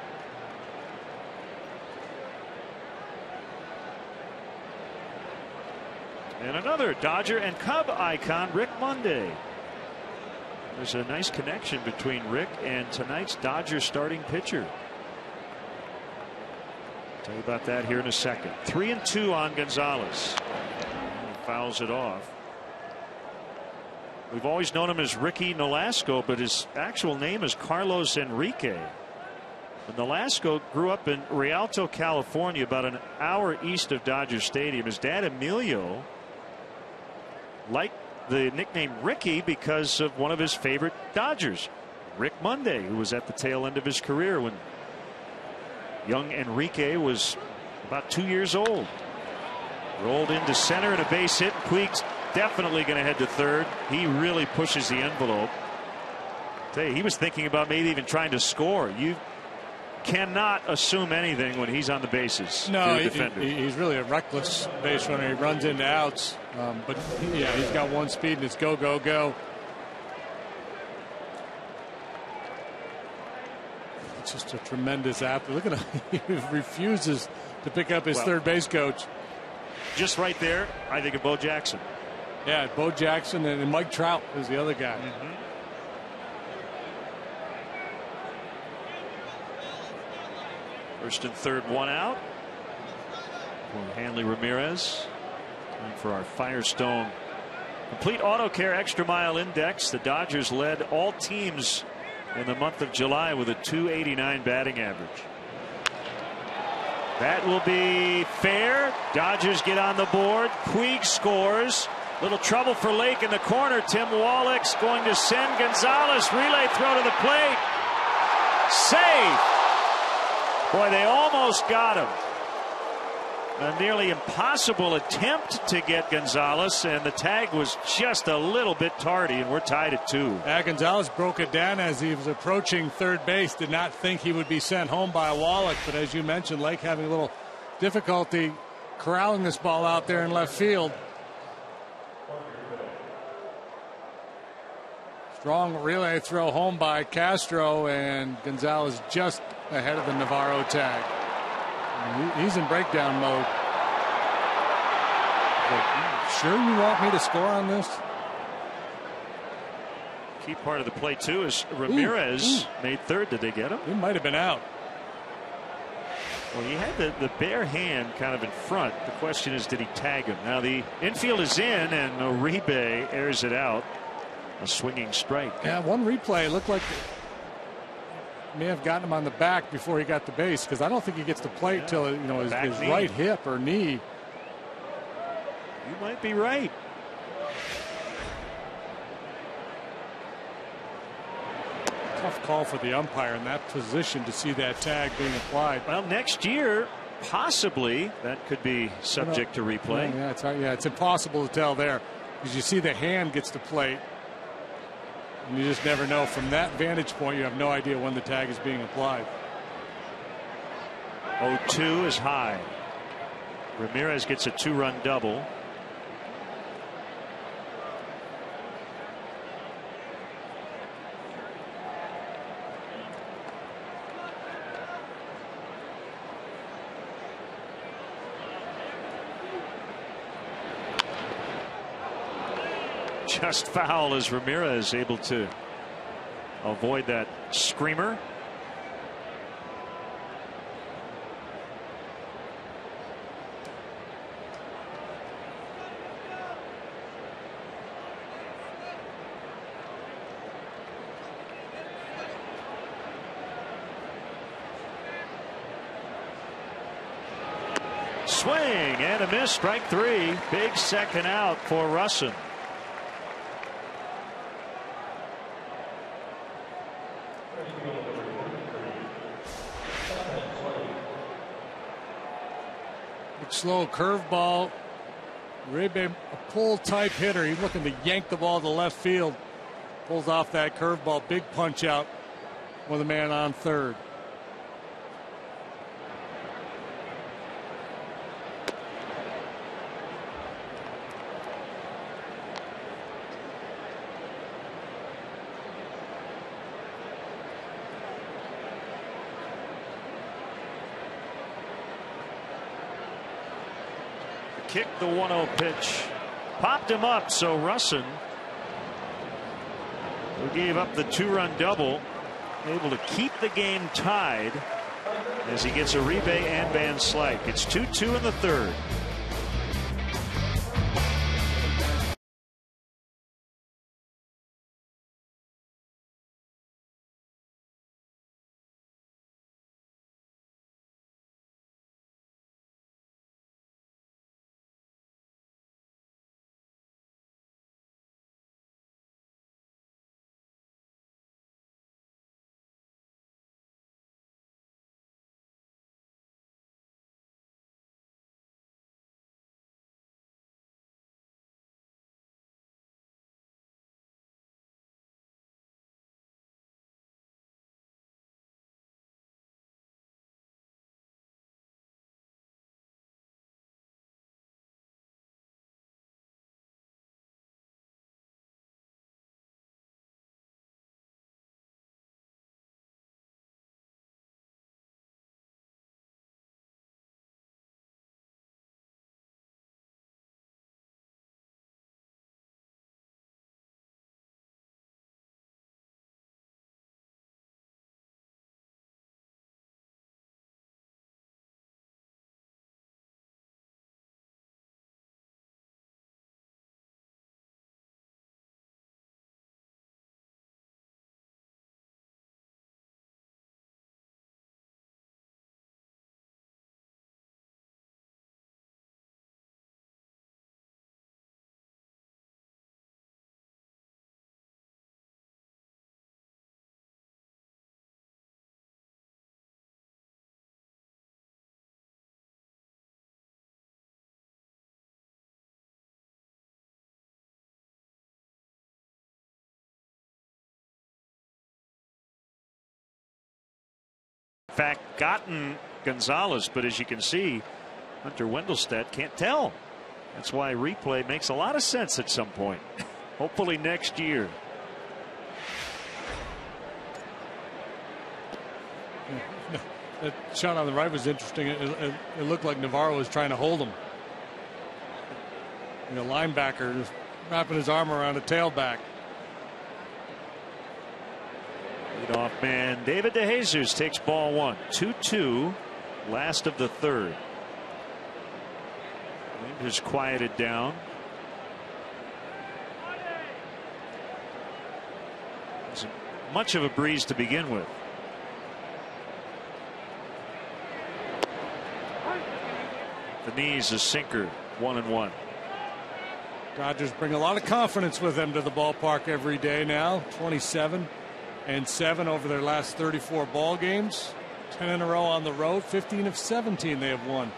S1: And another Dodger and Cub icon, Rick Monday. There's a nice connection between Rick and tonight's Dodger starting pitcher. Tell you about that here in a second. 3-2 on Gonzalez. Fouls it off. We've always known him as Ricky Nolasco, but his actual name is Carlos Enrique. And Nolasco grew up in Rialto, California, about an hour east of Dodger Stadium. His dad, Emilio, liked the nickname Ricky because of one of his favorite Dodgers, Rick Monday, who was at the tail end of his career when Young Enrique was about 2 years old. Rolled into center and a base hit. Puig's definitely going to head to third. He really pushes the envelope. Tell you, he was thinking about maybe even trying to score. You cannot assume anything when he's on the bases.
S2: No, he's really a reckless base runner. He runs into outs, but yeah, he's got one speed and it's go, go, go. It's just a tremendous athlete. Look at him. He refuses to pick up his third base coach.
S1: Just right there, I think of Bo Jackson.
S2: Yeah, Bo Jackson and Mike Trout is the other guy.
S1: First and third, one out for Hanley Ramirez. Time for our Firestone Complete Auto Care Extra Mile Index. The Dodgers led all teams in the month of July with a .289 batting average. That will be fair. Dodgers get on the board. Puig scores. Little trouble for Lake in the corner. Tim Wallach's going to send Gonzalez. Relay throw to the plate. Safe. Boy, they almost got him. A nearly impossible attempt to get Gonzalez, and the tag was just a little bit tardy, and we're tied at 2.
S2: Gonzalez broke it down as he was approaching third base. Did not think he would be sent home by Wallach, but as you mentioned, Lake having a little difficulty corralling this ball out there in left field. Strong relay throw home by Castro, and Gonzalez just ahead of the Navarro tag. He's in breakdown mode. Sure you want me to score on this?
S1: Key part of the play too is Ramirez made third. Did they get him?
S2: He might have been out.
S1: Well, he had the bare hand kind of in front. The question is, did he tag him? Now the infield is in, and Uribe airs it out. A swinging strike.
S2: Yeah, one replay looked like may have gotten him on the back before he got the base, because I don't think he gets the plate till his right hip or knee.
S1: You might be right.
S2: Tough call for the umpire in that position to see that tag being applied.
S1: Well, next year possibly that could be subject to replay.
S2: It's impossible to tell there, because you see the hand gets the plate. And you just never know. From that vantage point, you have no idea when the tag is being applied.
S1: 0-2 is high. Ramirez gets a 2-run double. Just foul as Ramirez able to avoid that screamer. Swing and a miss, strike 3. Big second out for Russin.
S2: Slow curveball. Uribe, a pull type hitter. He's looking to yank the ball to left field. Pulls off that curveball. Big punch out with a man on third.
S1: Kicked the 1-0 pitch. Popped him up, so Russin, who gave up the 2-run double, able to keep the game tied as he gets Uribe and Van Slyke. It's 2-2 in the third. fact, gotten Gonzalez, but as you can see, Hunter Wendelstedt can't tell. That's why replay makes a lot of sense at some point. Hopefully next year.
S2: That shot on the right was interesting. It looked like Navarro was trying to hold him. The linebacker just wrapping his arm around a tailback.
S1: Leadoff man David DeJesus takes ball one. 2-2, last of the third. Wind has quieted down. Wasn't much of a breeze to begin with. The knees a sinker. 1-1.
S2: Dodgers bring a lot of confidence with them to the ballpark every day now. 27-7 over their last 34 ball games. 10 in a row on the road. 15 of 17 they have won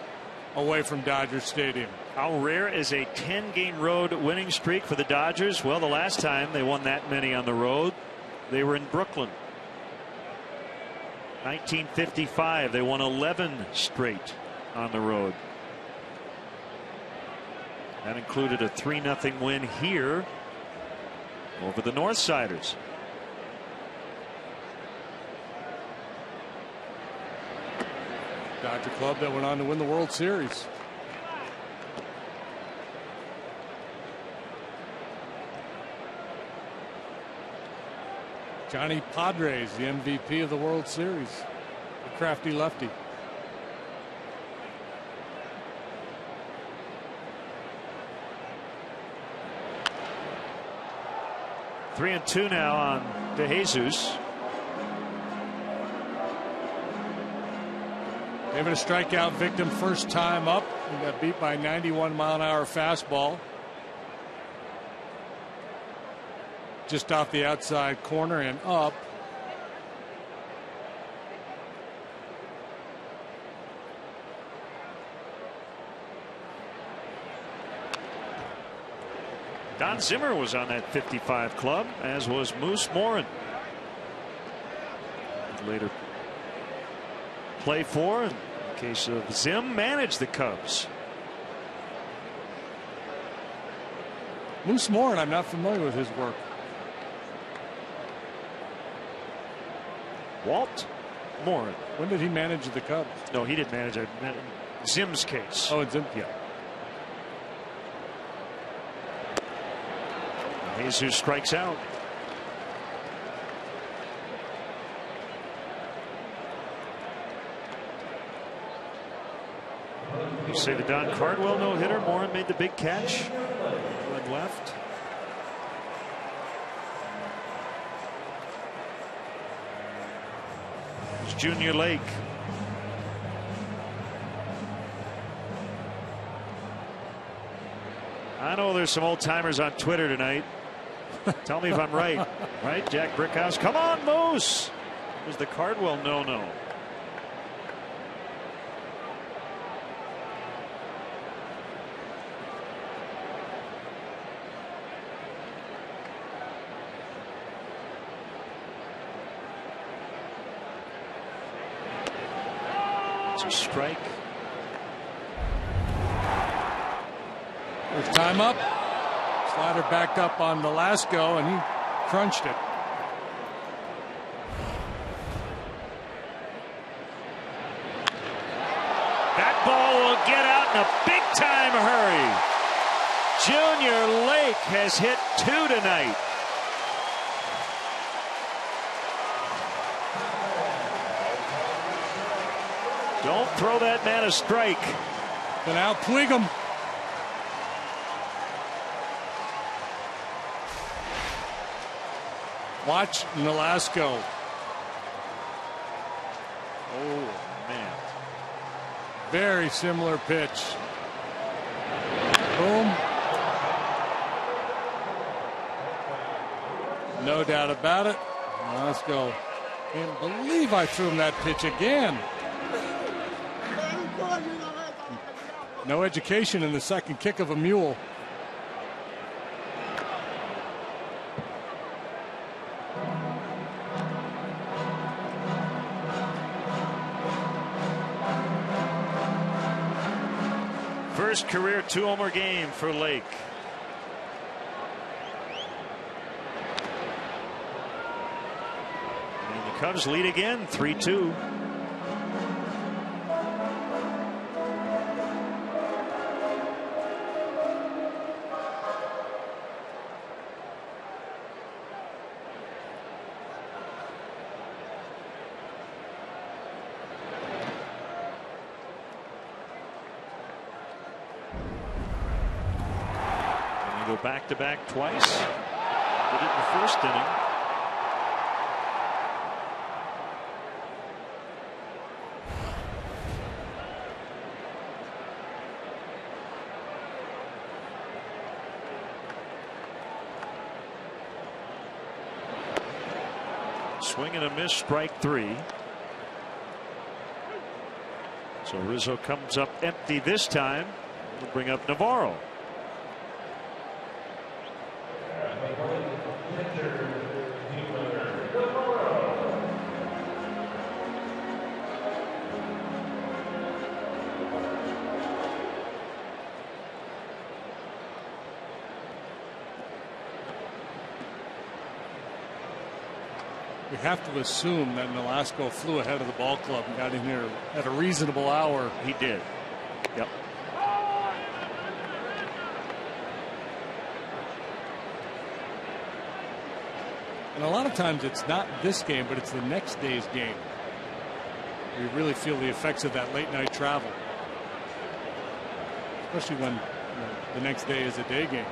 S2: away from Dodger Stadium.
S1: How rare is a 10-game road winning streak for the Dodgers? Well, the last time they won that many on the road, they were in Brooklyn. 1955, they won 11 straight on the road. That included a 3-0 win here over the Northsiders.
S2: Dodger club that went on to win the World Series. Johnny Padres, the MVP of the World Series. A crafty lefty.
S1: Three and two now on DeJesus.
S2: David, a strikeout victim first time up. He got beat by a 91-mile-an-hour fastball. Just off the outside corner and up.
S1: Don Zimmer was on that 55 club, as was Moose Morin. Later play for, in case of Zim, managed the Cubs.
S2: Moose Morin, I'm not familiar with his work.
S1: Walt Morin.
S2: When did he manage the Cubs?
S1: No, he didn't manage it. Zim's case.
S2: Oh, Zim.
S1: Yeah. Jesus strikes out. You say the Don Cardwell no-hitter. Morin made the big catch. Went left. It's Junior Lake. I know there's some old timers on Twitter tonight. Tell me if I'm right. Right? Jack Brickhouse. Come on, Moose. It was the Cardwell no-no. It's a strike.
S2: First time up. Slider backed up on Velasco, and he crunched it.
S1: That ball will get out in a big-time hurry. Junior Lake has hit 2 tonight. Don't throw that man a strike.
S2: And now Puigam. Watch Velasco.
S1: Oh, man.
S2: Very similar pitch. Boom. No doubt about it. Velasco. Can't believe I threw him that pitch again. No education in the second kick of a mule.
S1: first career 2-homer game for Lake. And the Cubs lead again, 3-2. Go back-to-back twice. Did it in the first inning. Swing and a miss, strike 3. So Rizzo comes up empty this time. We'll bring up Navarro.
S2: We have to assume that Nolasco flew ahead of the ball club and got in here at a reasonable hour.
S1: He did. Yep.
S2: And a lot of times it's not this game, but it's the next day's game. We really feel the effects of that late night travel, especially when the next day is a day game.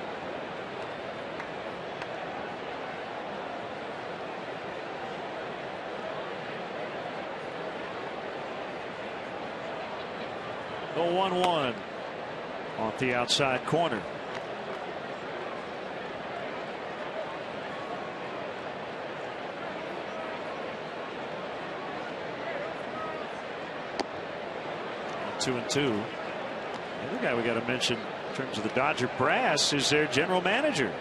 S1: The 1-1 off the outside corner. Two and two. The other guy we got to mention in terms of the Dodger brass is their general manager.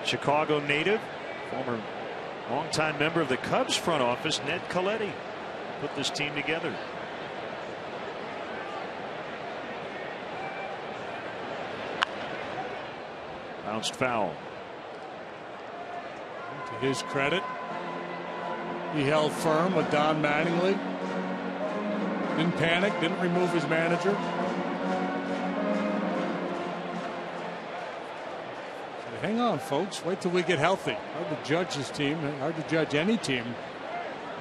S1: Chicago native, former longtime member of the Cubs front office, Ned Colletti, put this team together. Bounced foul.
S2: To his credit, he held firm with Don Mattingly. Didn't panic, didn't remove his manager. So hang on, folks. Wait till we get healthy. Hard to judge this team. Hard to judge any team.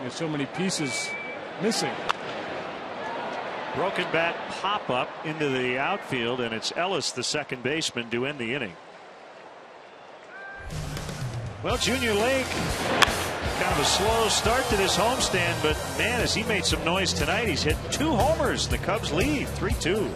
S2: There's so many pieces missing.
S1: Broken bat pop up into the outfield, and it's Ellis, the second baseman, to end the inning. Well, Junior Lake, kind of a slow start to this homestand, but man, has he made some noise tonight. He's hit 2 homers. The Cubs lead 3-2.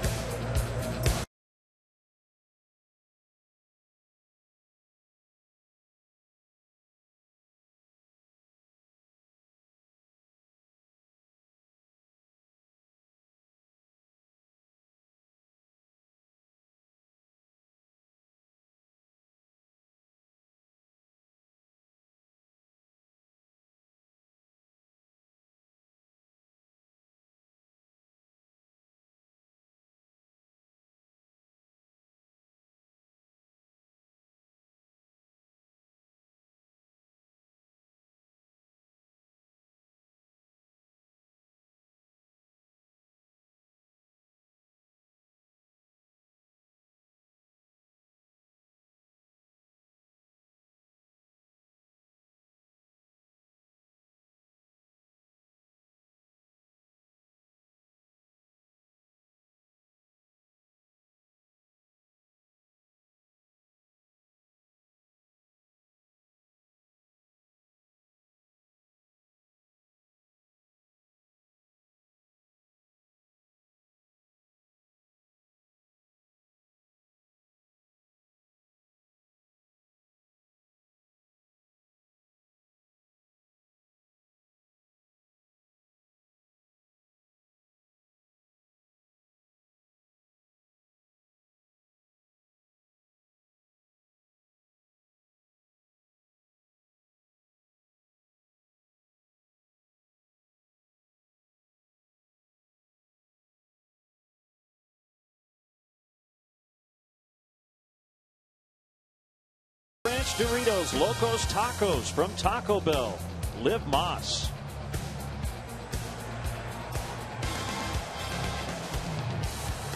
S4: Ranch Doritos Locos Tacos from Taco Bell. Liv Moss.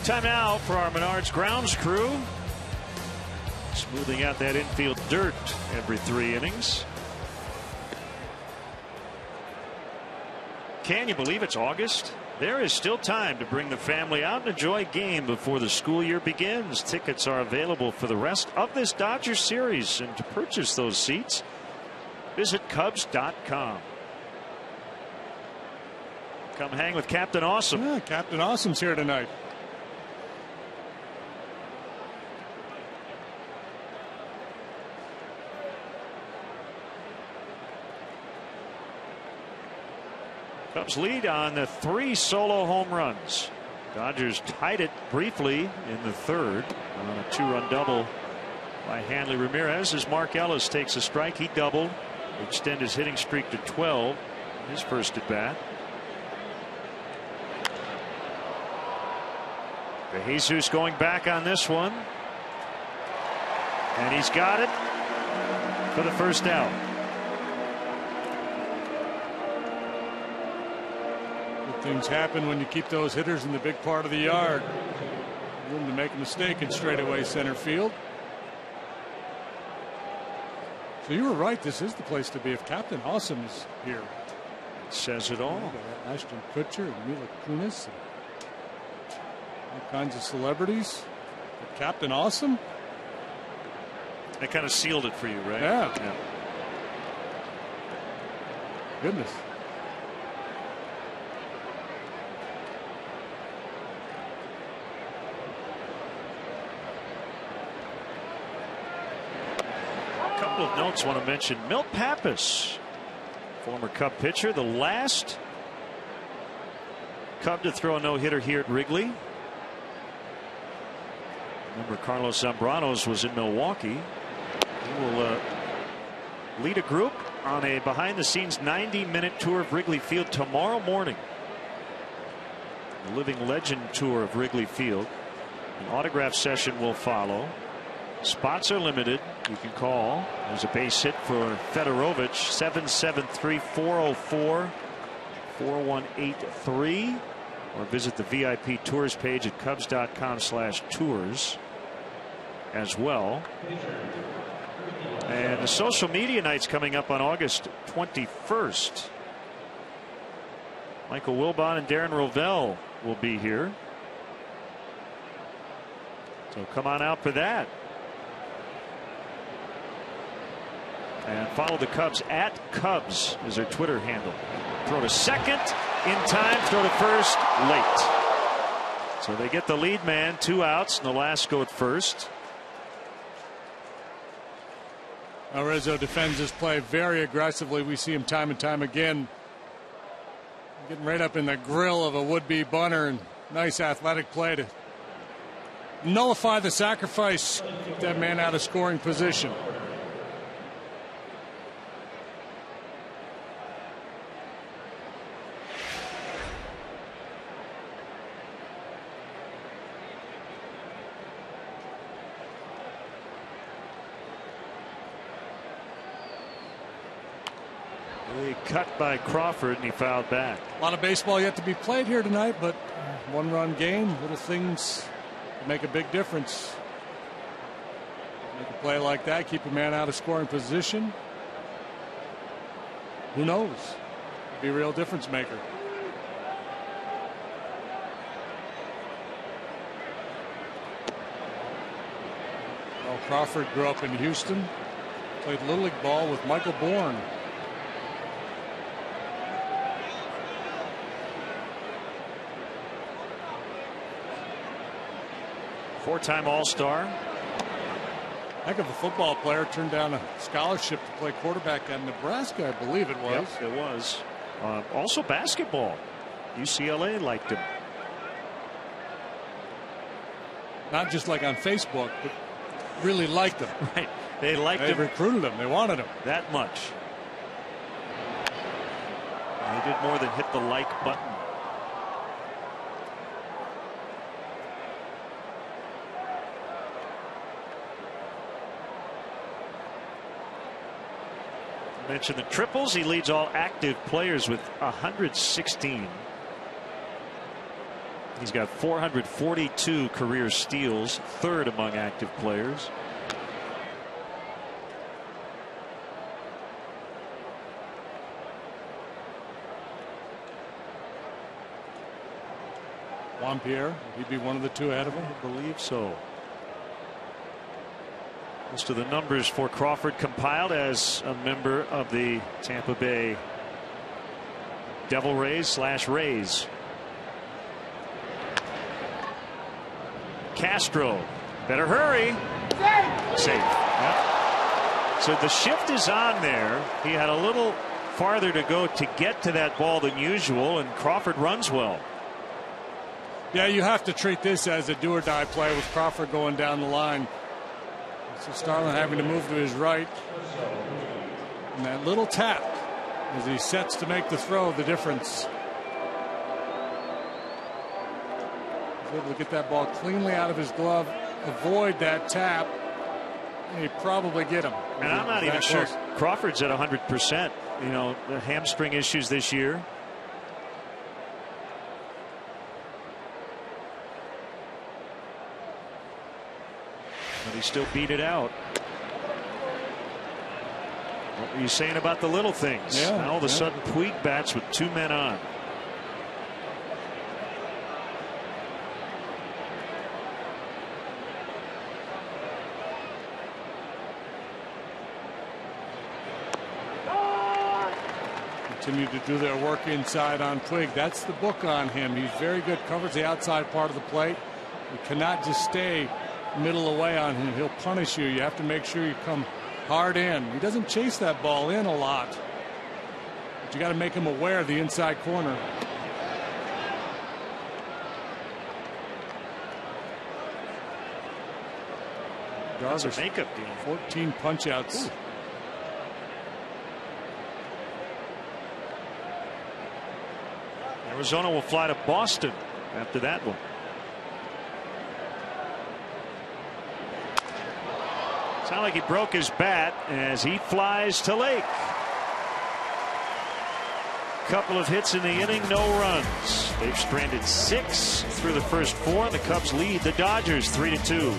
S1: Time now for our Menards grounds crew. Smoothing out that infield dirt every 3 innings. Can you believe it's August? There is still time to bring the family out and enjoy a game before the school year begins. Tickets are available for the rest of this Dodgers series, and to purchase those seats, visit Cubs.com. Come hang with Captain Awesome.
S2: Yeah, Captain Awesome's here tonight.
S1: Cubs lead on the 3 solo home runs. Dodgers tied it briefly in the 3rd on a 2-run double by Hanley Ramirez as Mark Ellis takes a strike. He doubled to extend his hitting streak to 12. His first at bat. De Jesus going back on this one. And he's got it for the first out.
S2: Things happen when you keep those hitters in the big part of the yard. Room to make a mistake in straightaway center field. So you were right. This is the place to be if Captain Awesome is here.
S1: Says it all.
S2: Ashton Kutcher and Mila Kunis and all kinds of celebrities. But Captain Awesome.
S1: That kind of sealed it for you, right?
S2: Yeah. Goodness.
S1: Of notes want to mention Milt Pappas, former Cub pitcher, the last Cub to throw a no-hitter here at Wrigley. Remember, Carlos Zambranos was in Milwaukee. He will lead a group on a behind-the-scenes 90-minute tour of Wrigley Field tomorrow morning. The Living Legend tour of Wrigley Field. An autograph session will follow. Spots are limited. You can call. There's a base hit for Fedorovich. 773-404-4183. Or visit the VIP tours page at Cubs.com/tours as well. And the social media night's coming up on August 21st. Michael Wilbon and Darren Rovell will be here. So come on out for that. And follow the Cubs at Cubs is their Twitter handle. Throw to second in time, throw to first late. So they get the lead man, 2 outs. Nolasco at first.
S2: Rizzo defends his play very aggressively. We see him time and time again. Getting right up in the grill of a would-be bunter, and nice athletic play to nullify the sacrifice, keep that man out of scoring position.
S1: Cut by Crawford, and he fouled back.
S2: A lot of baseball yet to be played here tonight, but 1-run game, little things make a big difference. Make a play like that, keep a man out of scoring position. Who knows? Be a real difference maker. Well, Crawford grew up in Houston, played Little League ball with Michael Bourne.
S1: Four-time All-Star.
S2: Heck of a football player. Turned down a scholarship to play quarterback at Nebraska, I believe it was.
S1: Yep, it was. Also basketball. UCLA liked him.
S2: Not just like on Facebook, but really liked him.
S1: Right. They liked him.
S2: They recruited him. They wanted him.
S1: That much. He did more than hit the like button. Mentioned the triples. He leads all active players with 116. He's got 442 career steals, third among active players.
S2: Juan Pierre, he'd be one of the two ahead of him.
S1: I believe so. Most of the numbers for Crawford compiled as a member of the Tampa Bay Devil Rays / Rays. Castro, better hurry. Safe. Yep. So the shift is on there. He had a little farther to go to get to that ball than usual, and Crawford runs well.
S2: Yeah, you have to treat this as a do-or-die play with Crawford going down the line. So Starlin having to move to his right. And that little tap as he sets to make the throw, the difference. He's able to get that ball cleanly out of his glove, avoid that tap, and he'd probably get him.
S1: And I'm not even sure Crawford's at 100%. You know, the hamstring issues this year. But he still beat it out. What were you saying about the little things?
S2: Yeah,
S1: Now all of a sudden Puig bats with 2 men on.
S2: Continue to do their work inside on Puig. That's the book on him. He's very good, covers the outside part of the plate. You cannot just stay middle away on him. He'll punish you. You have to make sure you come hard in. He doesn't chase that ball in a lot, but you got to make him aware of the inside corner.
S1: That's a makeup deal.
S2: 14 punch outs. Ooh.
S1: Arizona will fly to Boston after that one. Sound like he broke his bat as he flies to Lake. Couple of hits in the inning, no runs. They've stranded 6 through the first 4. The Cubs lead the Dodgers 3-2.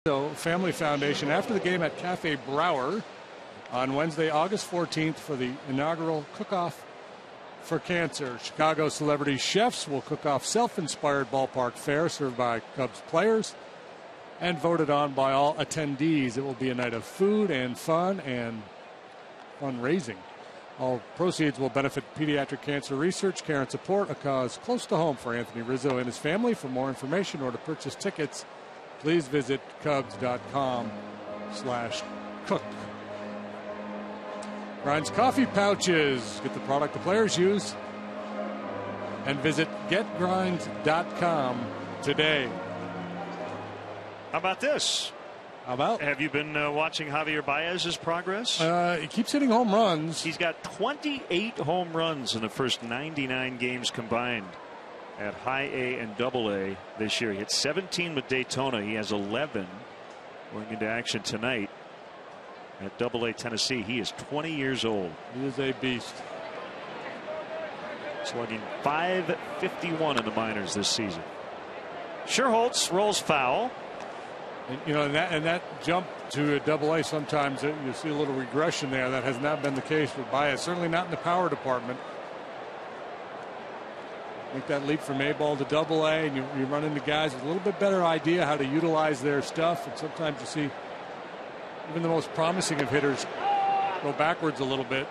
S2: So Family Foundation after the game at Cafe Brower on Wednesday, August 14th for the inaugural cook-off for cancer. Chicago celebrity chefs will cook off self-inspired ballpark fare served by Cubs players and voted on by all attendees. It will be a night of food and fun and fundraising. All proceeds will benefit pediatric cancer research, care, and support, a cause close to home for Anthony Rizzo and his family. For more information or to purchase tickets, please visit Cubs.com/cook. Grind's coffee pouches. Get the product the players use. And visit getgrinds.com today.
S1: How about this?
S2: How about?
S1: Have you been watching Javier Baez's progress?
S2: He keeps hitting home runs.
S1: He's got 28 home runs in the first 99 games combined at high A and double A this year. He hit 17 with Daytona. He has 11 going into action tonight at double A Tennessee. He is 20 years old.
S2: He is a beast.
S1: Slugging .551 in the minors this season. Scherholtz rolls foul.
S2: And, you know, and that jump to a double A, sometimes you see a little regression there. That has not been the case with Baez. Certainly not in the power department. Make that leap from A ball to double A, and you run into guys with a little bit better idea how to utilize their stuff. And sometimes you see even the most promising of hitters go backwards a little bit.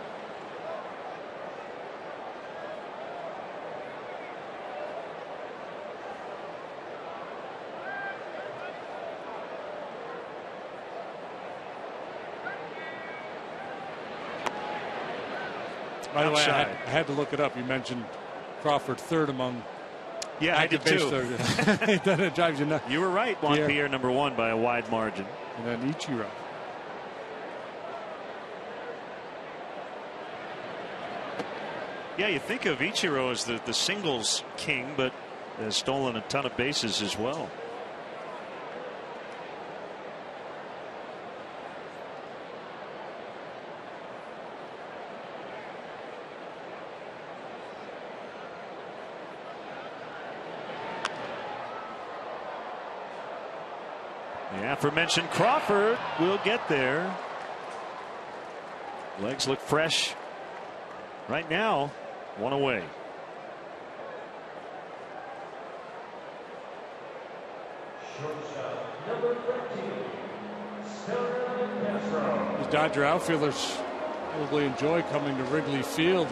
S2: By the way, I had to look it up. You mentioned Crawford third among.
S1: Yeah, I did too.
S2: That drives you nuts.
S1: You were right. Juan Pierre number one by a wide margin.
S2: And then Ichiro.
S1: Yeah, you think of Ichiro as the singles king, but has stolen a ton of bases as well. The aforementioned Crawford will get there. Legs look fresh right now. One away.
S2: The Dodger outfielders probably enjoy coming to Wrigley Field.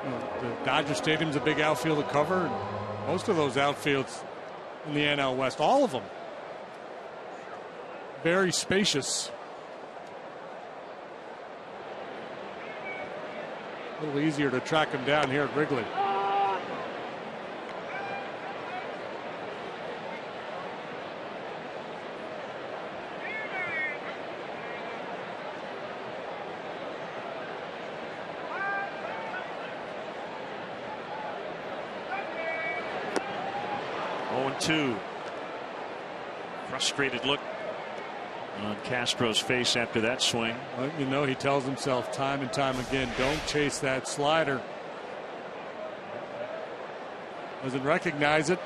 S2: You know, the Dodger Stadium's a big outfield to cover. And most of those outfields in the NL West, all of them, very spacious. A little easier to track him down here at Wrigley.
S1: Two. Frustrated look on Castro's face after that swing.
S2: Well, you know, he tells himself time and time again, don't chase that slider. Doesn't recognize it.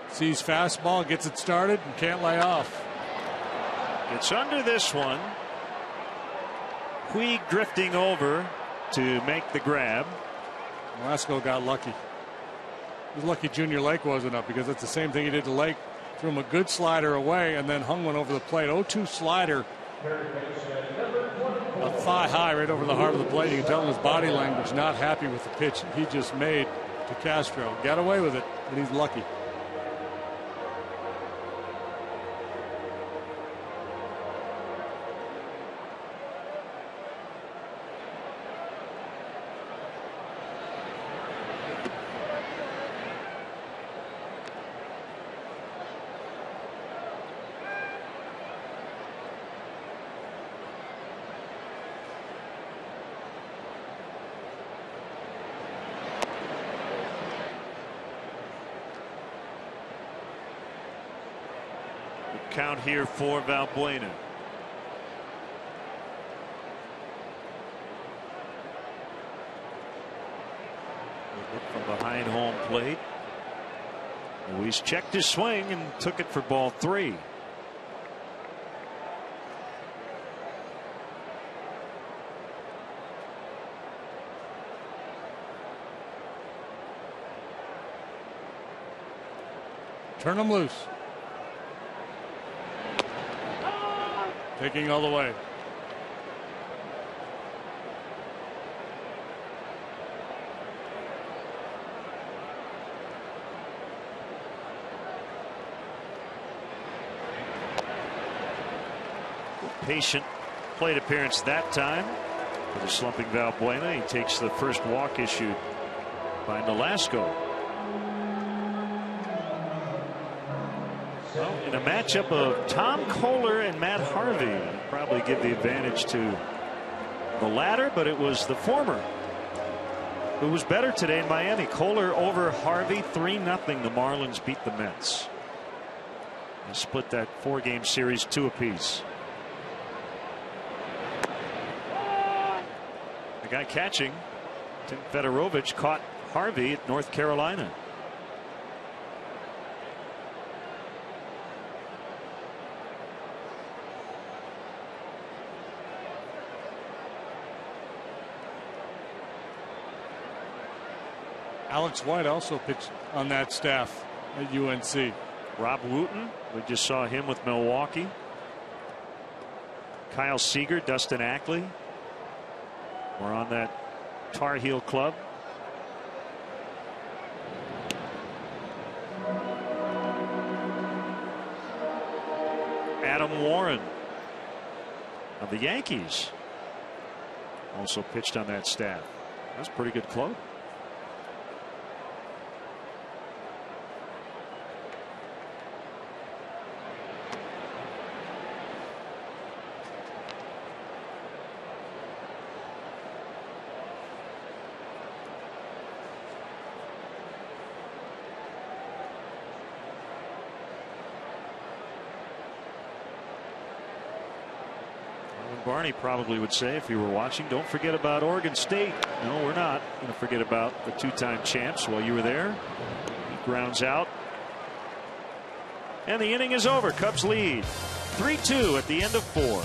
S2: Sees fastball, gets it started, and can't lay off.
S1: It's under this one. Puig drifting over to make the grab.
S2: Velasco got lucky. He was lucky Junior Lake wasn't up, because it's the same thing he did to Lake. Threw him a good slider away and then hung one over the plate. 0-2 slider. A thigh high right over the heart of the plate. You can tell in his body language not happy with the pitch he just made to Castro. Got away with it, but he's lucky.
S1: Count here for Valbuena. Look from behind home plate. Luis checked his swing and took it for ball 3.
S2: Turn him loose. Taking all the way.
S1: Patient plate appearance that time for the slumping Valbuena. He takes the first walk issued by Nolasco. Well, in a matchup of Tom Kohler and Matt Harvey, I'd probably give the advantage to the latter, but it was the former who was better today in Miami. Kohler over Harvey 3-0. The Marlins beat the Mets. They split that 4-game series 2 apiece. The guy catching, Tim Fedorovich, caught Harvey at North Carolina.
S2: Alex White also pitched on that staff at UNC.
S1: Rob Wooten, we just saw him with Milwaukee. Kyle Seager, Dustin Ackley were on that Tar Heel club. Adam Warren of the Yankees also pitched on that staff. That's a pretty good club. Barney probably would say if he were watching, don't forget about Oregon State. No, we're not going to forget about the 2-time champs while you were there. He grounds out. And the inning is over. Cubs lead 3-2 at the end of 4.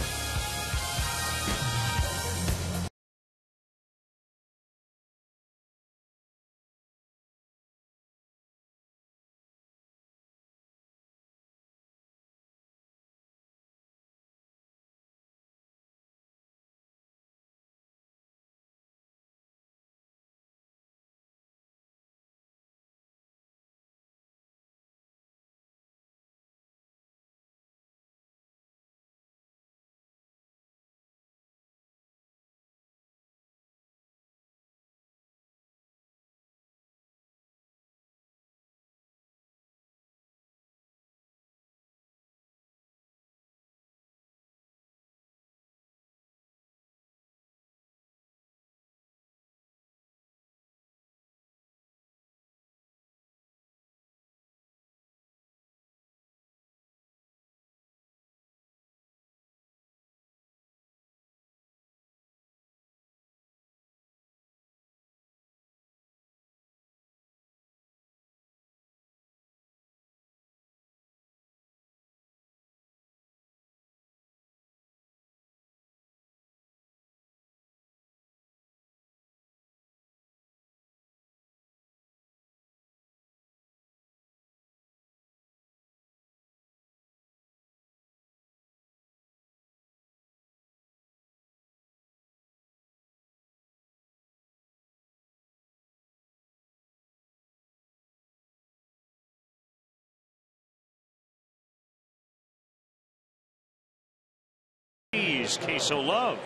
S1: Queso Love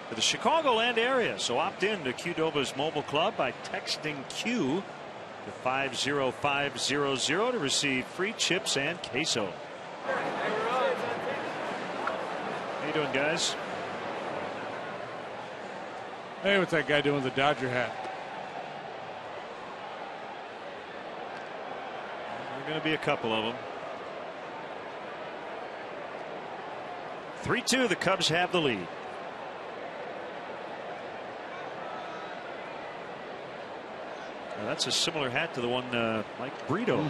S1: for the Chicagoland area. So opt in to Qdoba's mobile club by texting Q to 50500 to receive free chips and queso. How you doing, guys?
S2: Hey, what's that guy doing with the Dodger hat?
S1: There are going to be a couple of them. 3-2, the Cubs have the lead. Now that's a similar hat to the one Mike Brito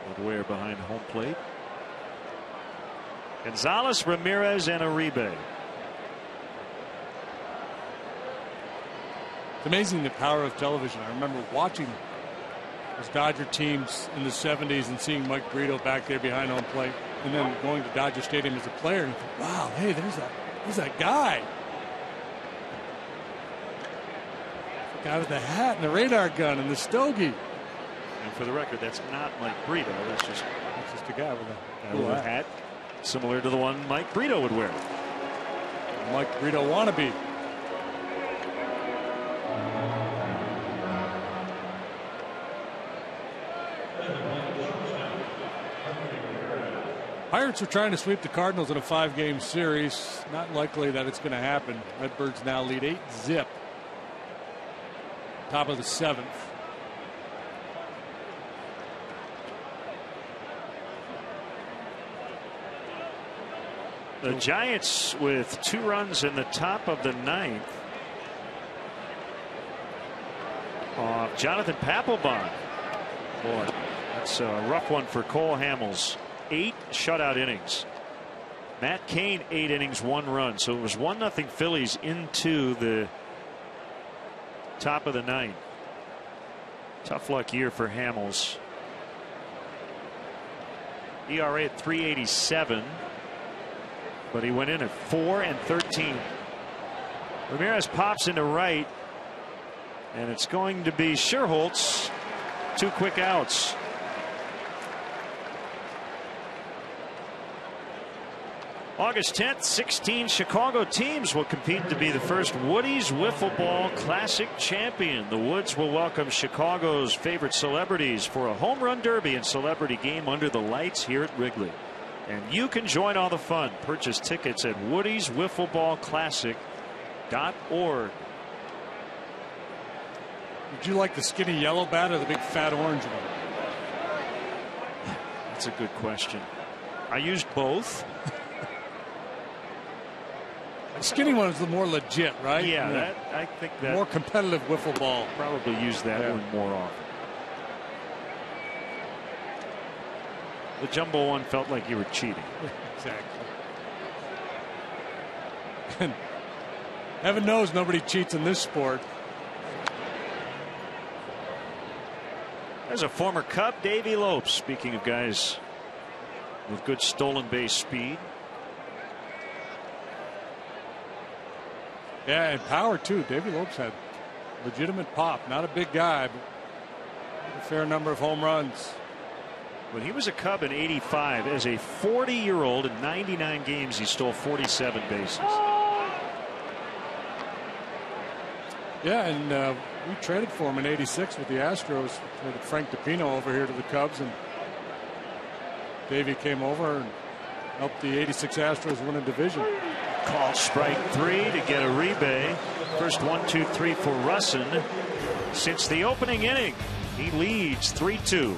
S1: would wear behind home plate. Gonzalez, Ramirez, and Uribe.
S2: It's amazing the power of television. I remember watching those Dodger teams in the 70s and seeing Mike Brito back there behind home plate, and then going to Dodger Stadium as a player and think, wow, hey, there's that guy. The guy with the hat and the radar gun and the stogie.
S1: And for the record, that's not Mike Brito. That's just
S2: a guy with a
S1: cool hat, similar to the one Mike Brito would wear.
S2: Mike Brito wannabe. Pirates are trying to sweep the Cardinals in a 5-game series. Not likely that it's going to happen. Redbirds now lead 8-zip. Top of the 7th.
S4: The Giants with 2 runs in the top of the 9th. Jonathan Papelbon. Boy, that's a rough one for Cole Hamels. 8 shutout innings. Matt Cain 8 innings 1 run. So it was 1-0 Phillies into the top of the 9th. Tough luck year for Hamels. ERA at 3.87. But he went in at 4-13. Ramirez pops into right. And it's going to be Scherholtz. 2 quick outs. August 10th, 16 Chicago teams will compete to be the first Woody's Wiffle Ball Classic champion. The Woods will welcome Chicago's favorite celebrities for a home run derby and celebrity game under the lights here at Wrigley. And you can join all the fun. Purchase tickets at woodyswiffleballclassic.org.
S2: Would you like the skinny yellow bat or the big fat orange one?
S4: That's a good question. I used both.
S2: The skinny one is the more legit, right?
S4: Yeah, I think that
S2: more competitive wiffle ball.
S4: Probably use that one more often. The jumbo one felt like you were cheating.
S2: Exactly. And heaven knows nobody cheats in this sport.
S4: There's a former Cub, Davey Lopes. Speaking of guys with good stolen base speed.
S2: Yeah, and power too. Davey Lopes had legitimate pop. Not a big guy, but a fair number of home runs.
S4: When he was a Cub in '85, as a 40-year-old in 99 games, he stole 47 bases.
S2: Yeah, and we traded for him in '86 with the Astros. Traded Frank DiPino over here to the Cubs, and Davey came over and helped the '86 Astros win a division.
S4: Call strike 3 to get Uribe. First 1-2-3 for Russin. Since the opening inning, he leads 3-2.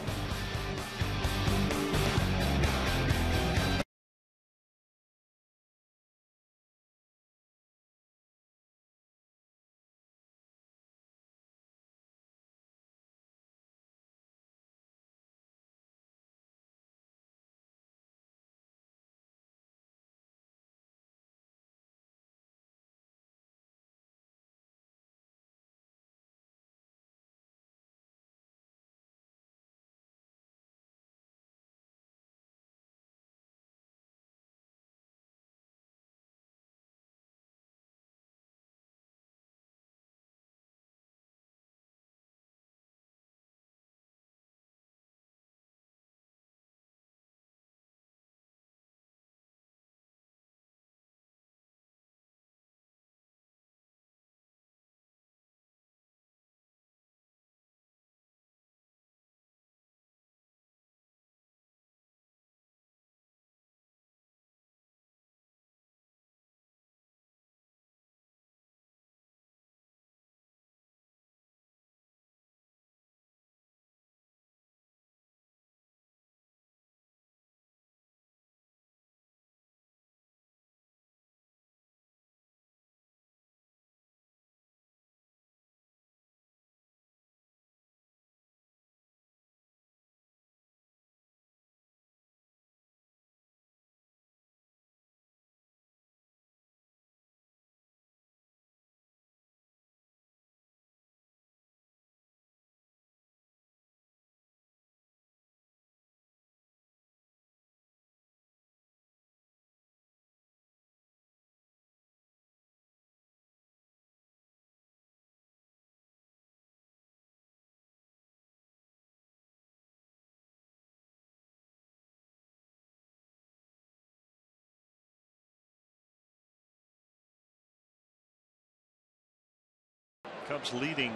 S4: Cubs leading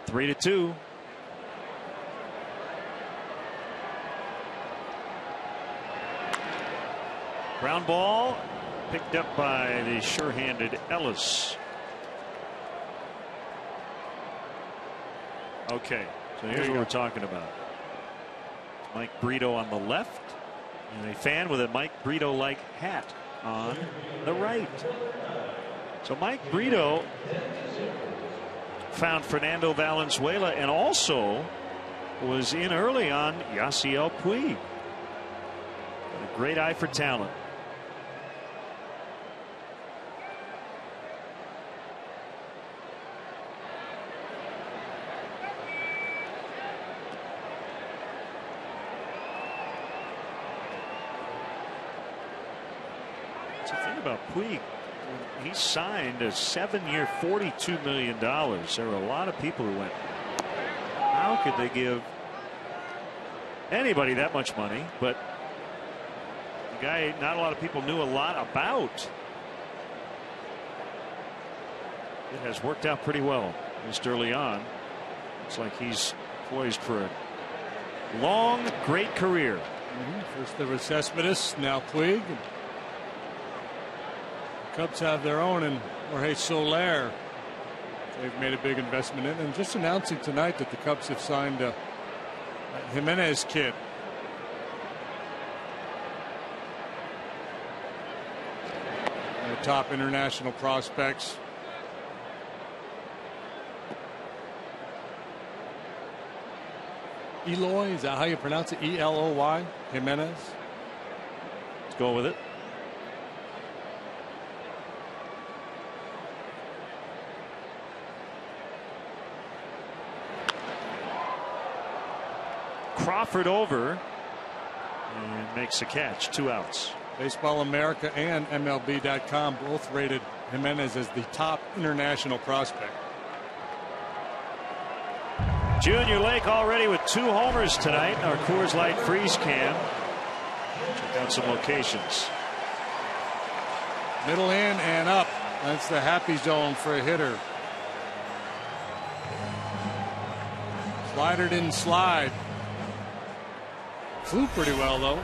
S4: 3-2. Ground ball picked up by the sure-handed Ellis. Okay, so here's what we're talking about. Mike Brito on the left, and a fan with a Mike Brito-like hat on the right. So Mike Brito found Fernando Valenzuela and also was in early on Yasiel Puig. A great eye for talent. The thing about Puig, he signed a 7-year, $42 million. There were a lot of people who went, how could they give anybody that much money? But the guy not a lot of people knew a lot about. It has worked out pretty well just early on. Looks like he's poised for a long, great career.
S2: First there was Cespedes, now Puig. Cubs have their own, and Jorge Soler they've made a big investment in, and just announcing tonight that the Cubs have signed a Jimenez kid. Their top international prospects. Eloy, is that how you pronounce it? E-L-O-Y? Jimenez?
S4: Let's go with it. Crawford over and makes a catch. 2 outs.
S2: Baseball America and MLB.com both rated Jimenez as the top international prospect.
S4: Junior Lake already with 2 homers tonight. Our Coors Light freeze can. Check out some locations.
S2: Middle in and up. That's the happy zone for a hitter. Slider didn't slide. Flew pretty well, though.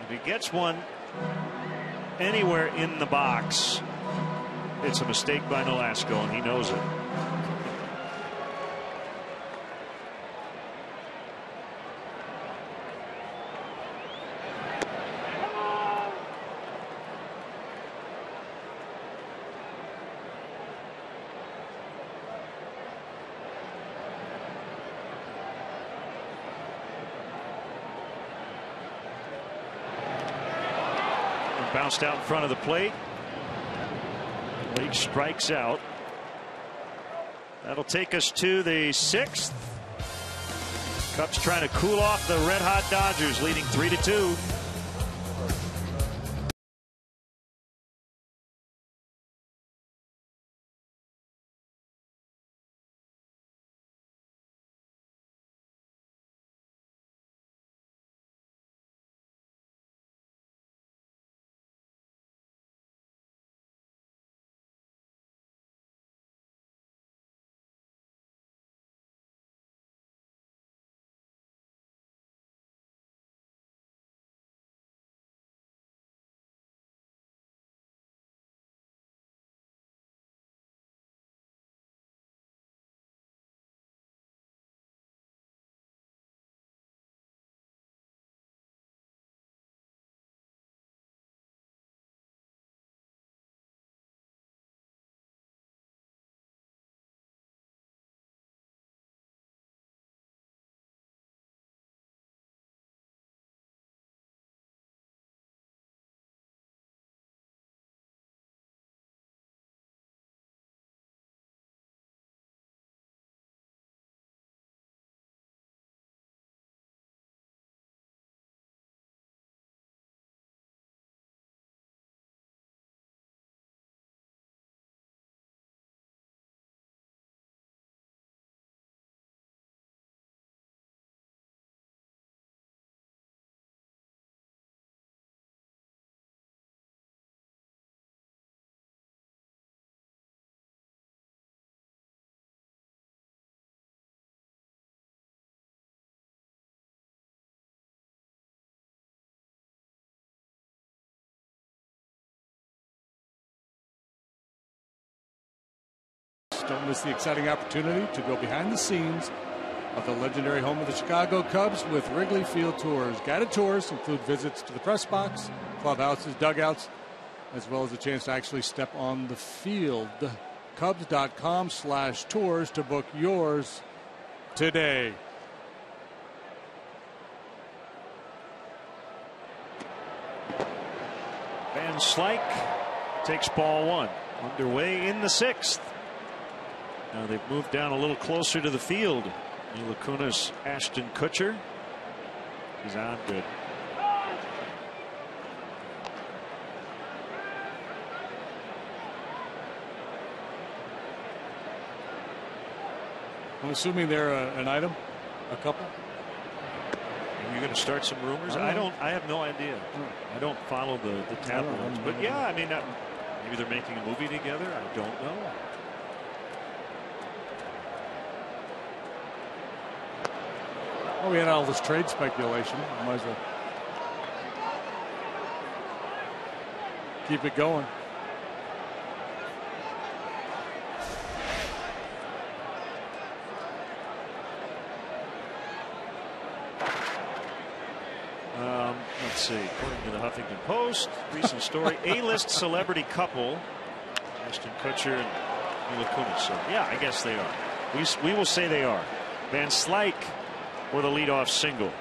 S4: If he gets one anywhere in the box, it's a mistake by Nolasco, and he knows it. Bounced out in front of the plate. League strikes out. That'll take us to the 6th. Cubs trying to cool off the red hot Dodgers, leading 3-2.
S2: Cubs. Don't miss the exciting opportunity to go behind the scenes of the legendary home of the Chicago Cubs with Wrigley Field tours. Guided tours include visits to the press box, clubhouses, dugouts, as well as a chance to actually step on the field. Cubs.com/tours to book yours today.
S4: Van Slyke takes ball one. Underway in the 6th. Now they've moved down a little closer to the field. Mila Kunis, Ashton Kutcher. He's on good.
S2: I'm assuming they're an item, a couple.
S4: You're going to start some rumors? I have no idea. I don't follow the tabloids. But yeah, I mean, maybe they're making a movie together. I don't know.
S2: Oh, we had all this trade speculation. Might as well keep it going.
S4: Let's see. According to the Huffington Post, recent story: A-list celebrity couple, Ashton Kutcher and Mila Kunis. So yeah, I guess they are. We will say they are. Van Slyke for the leadoff single.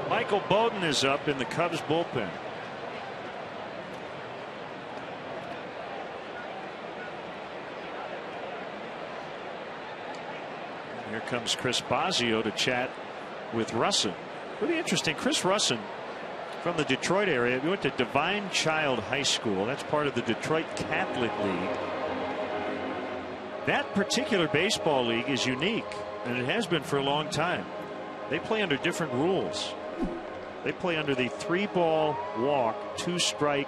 S4: Michael Bowden is up in the Cubs bullpen. Here comes Chris Bosio to chat with Russin. Pretty interesting. Chris Russin from the Detroit area. We went to Divine Child High School. That's part of the Detroit Catholic League. That particular baseball league is unique, and it has been for a long time. They play under different rules. They play under the 3-ball walk, 2-strike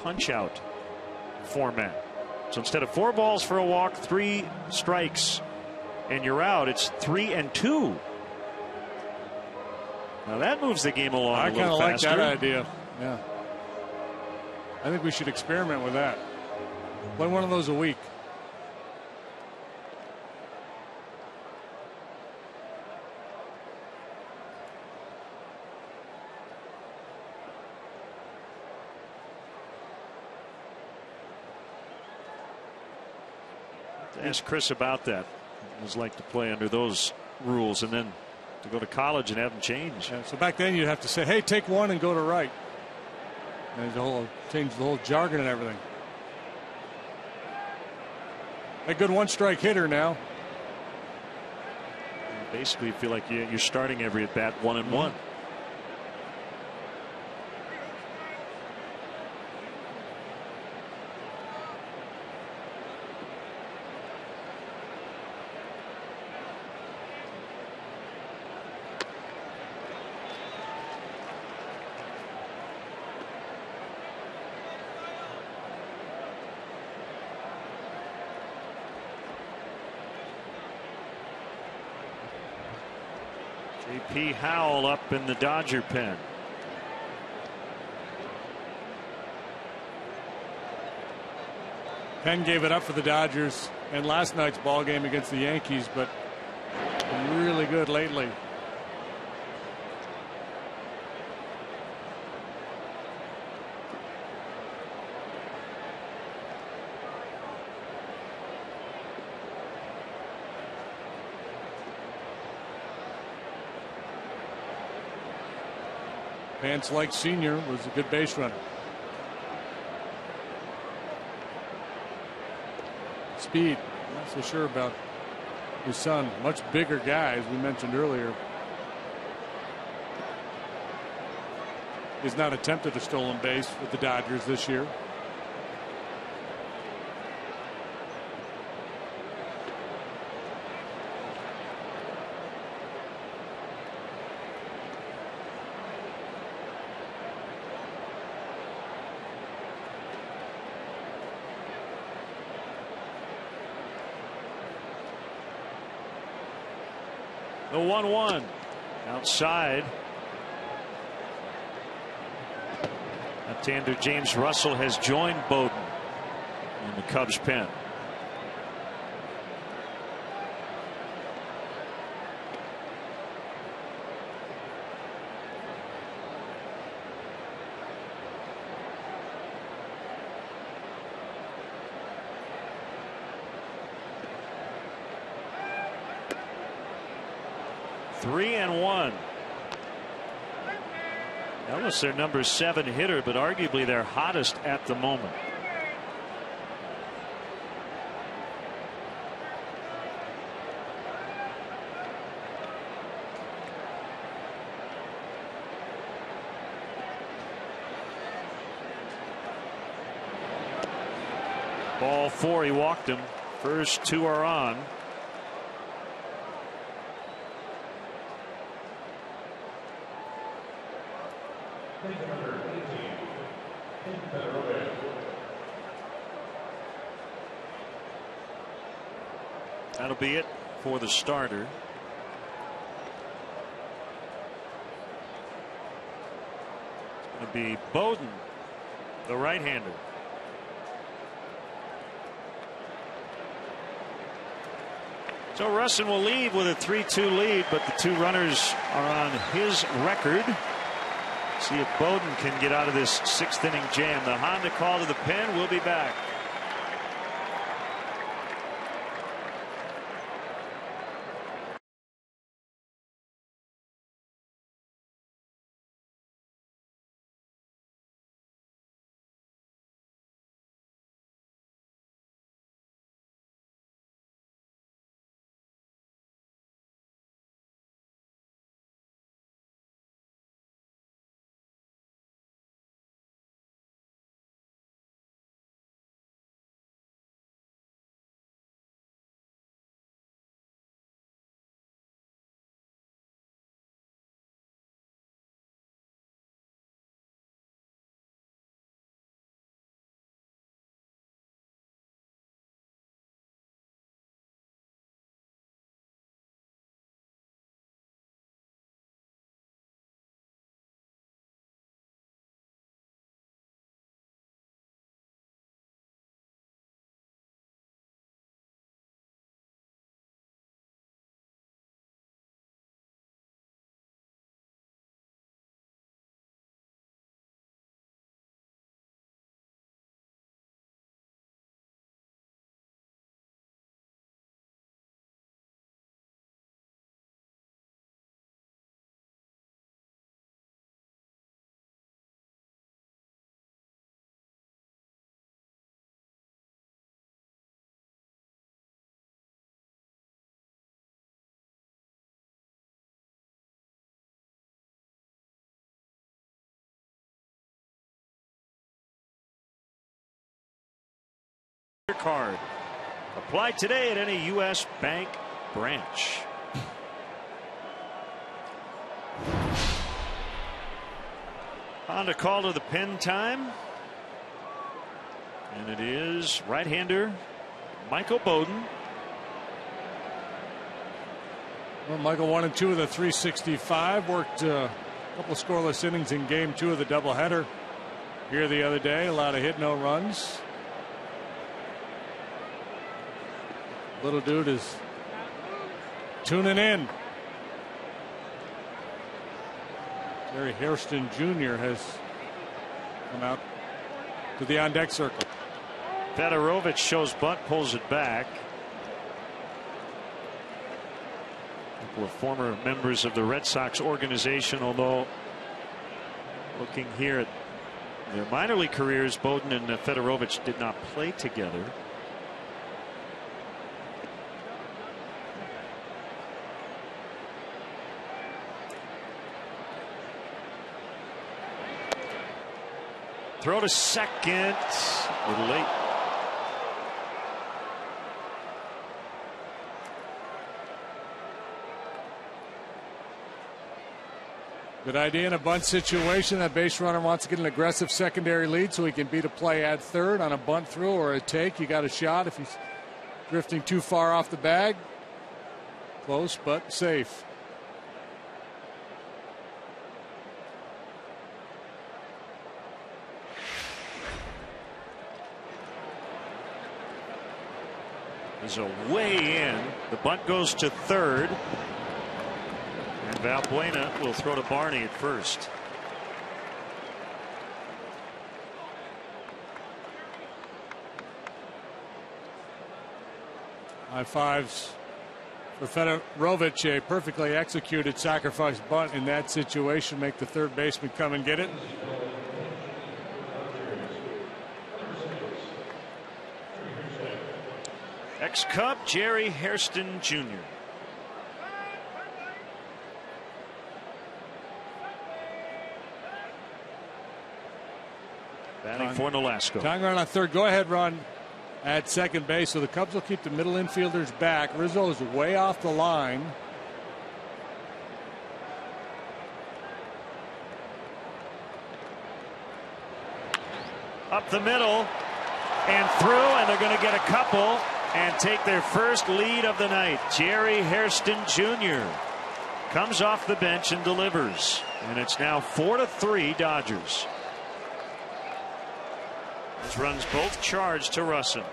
S4: punch out format. So instead of 4 balls for a walk, 3 strikes and you're out, it's 3 and 2. Now that moves the game along a little faster.
S2: I kind of like that idea. Yeah. I think we should experiment with that. Play one of those a week.
S4: Ask Chris about that. It was like to play under those rules and then to go to college and have them change.
S2: Yeah, so back then you'd have to say, hey, take one and go to right. And change the whole jargon and everything. A good 1-strike hitter now.
S4: Basically, you feel like you're starting every at bat 1-1. J.P. Howell up in the Dodger pen.
S2: Penn gave it up for the Dodgers in last night's ball game against the Yankees, but been really good lately. Van Slyke Sr. was a good base runner. Speed, not so sure about his son. Much bigger guy, as we mentioned earlier. He's not attempted a stolen base with the Dodgers this year.
S4: The 1-1 outside. Left-hander James Russell has joined Bowden in the Cubs pen. Three and one. Ellis, their number 7 hitter, but arguably their hottest at the moment. Ball 4, he walked him. First 2 are on. That'll be it for the starter. It's going to be Bowden, the right-hander. So Russin will leave with a 3-2 lead, but the 2 runners are on his record. See if Bowden can get out of this 6th inning jam. The Honda call to the pen. We'll be back. Card applied today at any U.S. bank branch. Honda call to the pen time, and it is right-hander Michael Bowden.
S2: Well, Michael 1 and 2 of the 365. Worked a couple of scoreless innings in game 2 of the doubleheader here the other day. A lot of hit, no runs. Little dude is tuning in. Jerry Hairston Jr. has come out to the on-deck circle.
S4: Fedorovich shows bunt, pulls it back. A couple of former members of the Red Sox organization, although looking here at their minor league careers, Bowden and Fedorovich did not play together. Throw to second. A little late.
S2: Good idea in a bunt situation. That base runner wants to get an aggressive secondary lead so he can beat a play at third on a bunt throw or a take. You got a shot if he's drifting too far off the bag. Close but safe.
S4: is a way in. The bunt goes to third. And Valbuena will throw to Barney at first.
S2: High fives for Federovic. A perfectly executed sacrifice bunt in that situation. Make the third baseman come and get it.
S4: Ex-Cub Jerry Hairston Jr. Batting for Nolasco.
S2: Tying run on third. Go ahead run at second base. So the Cubs will keep the middle infielders back. Rizzo is way off the line.
S4: Up the middle and through, and they're going to get a couple and take their first lead of the night. Jerry Hairston Jr. comes off the bench and delivers, and it's now 4-3 Dodgers. These runs both charged to Russin.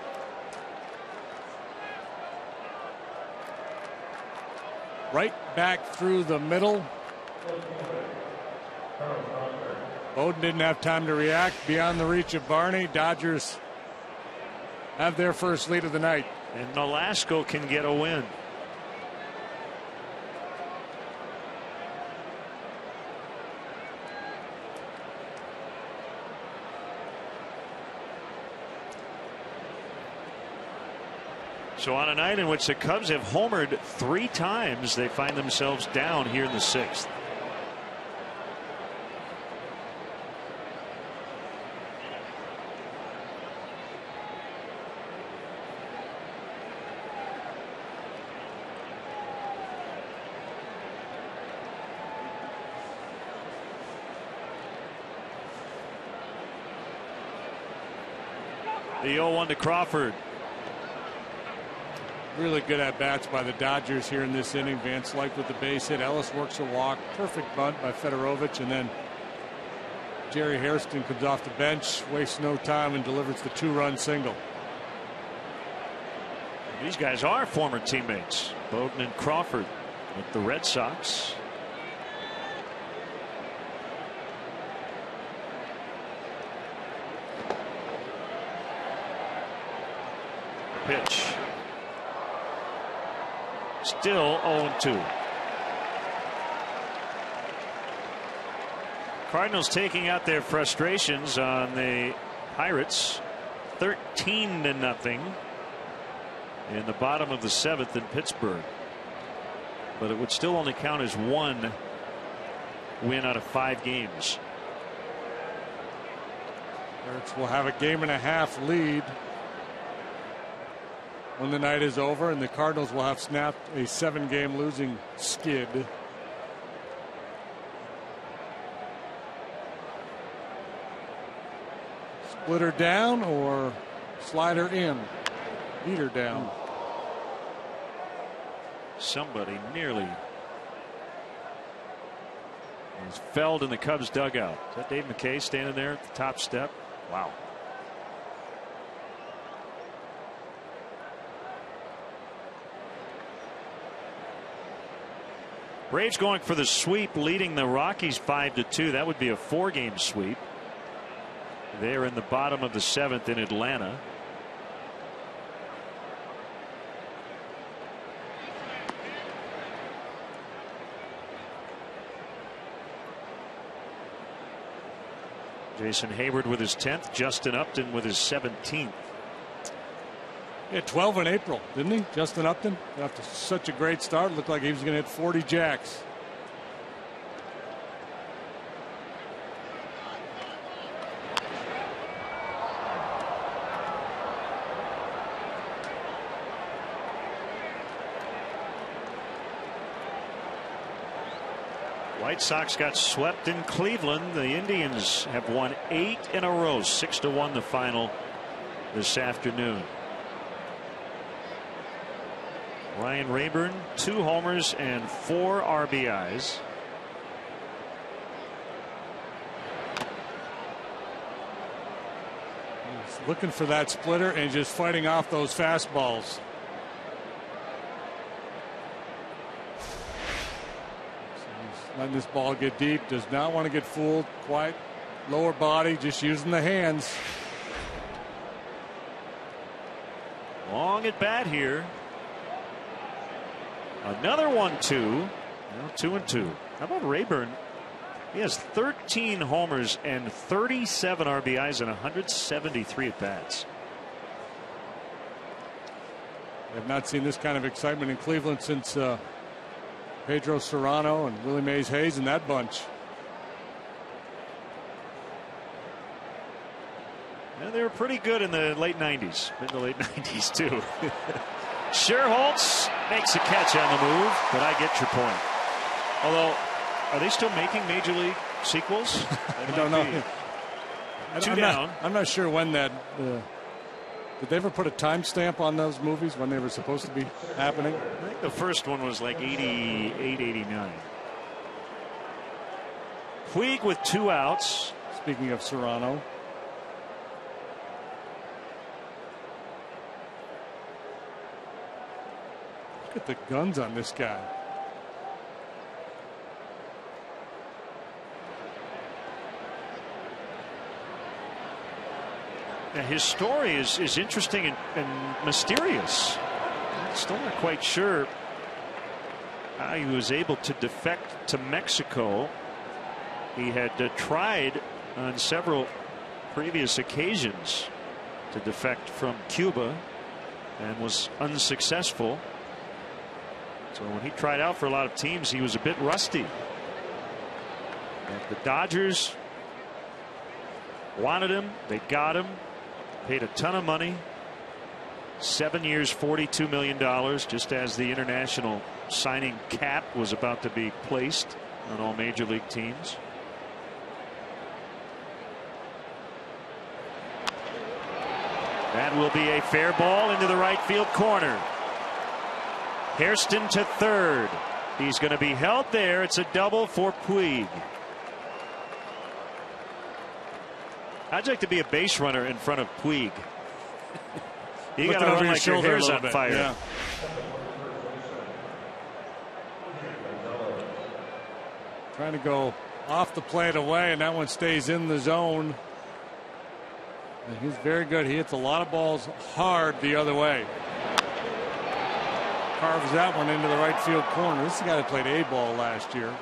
S2: Right back through the middle. Bowden didn't have time to react. Beyond the reach of Barney. Dodgers have their first lead of the night.
S4: And Nolasco can get a win. So on a night in which the Cubs have homered 3 times, they find themselves down here in the 6th. The 0-1 to Crawford.
S2: Really good at bats by the Dodgers here in this inning. Van Slyke with the base hit. Ellis works a walk. Perfect bunt by Federovic, and then Jerry Hairston comes off the bench, wastes no time, and delivers the 2-run single.
S4: These guys are former teammates, Bowden and Crawford, with the Red Sox. Pitch. Still 0-2. Cardinals taking out their frustrations on the Pirates, 13-0 in the bottom of the 7th in Pittsburgh. But it would still only count as 1 win out of 5 games.
S2: Pirates will have a 1.5 game lead when the night is over, and the Cardinals will have snapped a 7-game losing skid. Splitter down or slider in? Beater down.
S4: Somebody nearly was felled in the Cubs dugout. Is that Dave McKay standing there at the top step? Wow. Braves going for the sweep, leading the Rockies 5-2. That would be a 4-game sweep. They're in the bottom of the 7th in Atlanta. Jason Hayward with his 10th, Justin Upton with his 17th.
S2: He had 12 in April, didn't he? Justin Upton, after such a great start, looked like he was going to hit 40 jacks.
S4: White Sox got swept in Cleveland. The Indians have won 8 in a row, 6-1 the final this afternoon. Ryan Rayburn, 2 homers and 4 RBIs.
S2: He's looking for that splitter and just fighting off those fastballs. letting this ball get deep. Does not want to get fooled. Quite lower body, just using the hands.
S4: Long at bat here. Another 1-2. Now 2-2. How about Rayburn? He has 13 homers and 37 RBIs and 173 at bats.
S2: I've not seen this kind of excitement in Cleveland since Pedro Serrano and Willie Mays Hayes and that bunch.
S4: Yeah, they were pretty good in the late 90s. In the late 90s, too. Scherholtz makes a catch on the move, but I get your point. Although, are they still making Major League sequels?
S2: I don't know.
S4: Two down.
S2: I'm not sure when that. Did they ever put a timestamp on those movies when they were supposed to be happening?
S4: I think the first one was like 88, 89. Puig with 2 outs.
S2: Speaking of Serrano. Look at the guns on this guy.
S4: Now his story is interesting and mysterious. I'm still not quite sure how he was able to defect to Mexico. He had tried on several previous occasions to defect from Cuba and was unsuccessful. So when he tried out for a lot of teams, he was a bit rusty. And the Dodgers wanted him. They got him. Paid a ton of money. 7 years, $42 million, just as the international signing cap was about to be placed on all major league teams. That will be a fair ball into the right field corner. Hairston to third. He's going to be held there. It's a double for Puig. I'd like to be a base runner in front of Puig. You got to run like your hair's on fire.
S2: Yeah. Trying to go off the plate away, and that one stays in the zone. And he's very good. He hits a lot of balls hard the other way. Carves that one into the right field corner. This is a guy that played A-ball last year.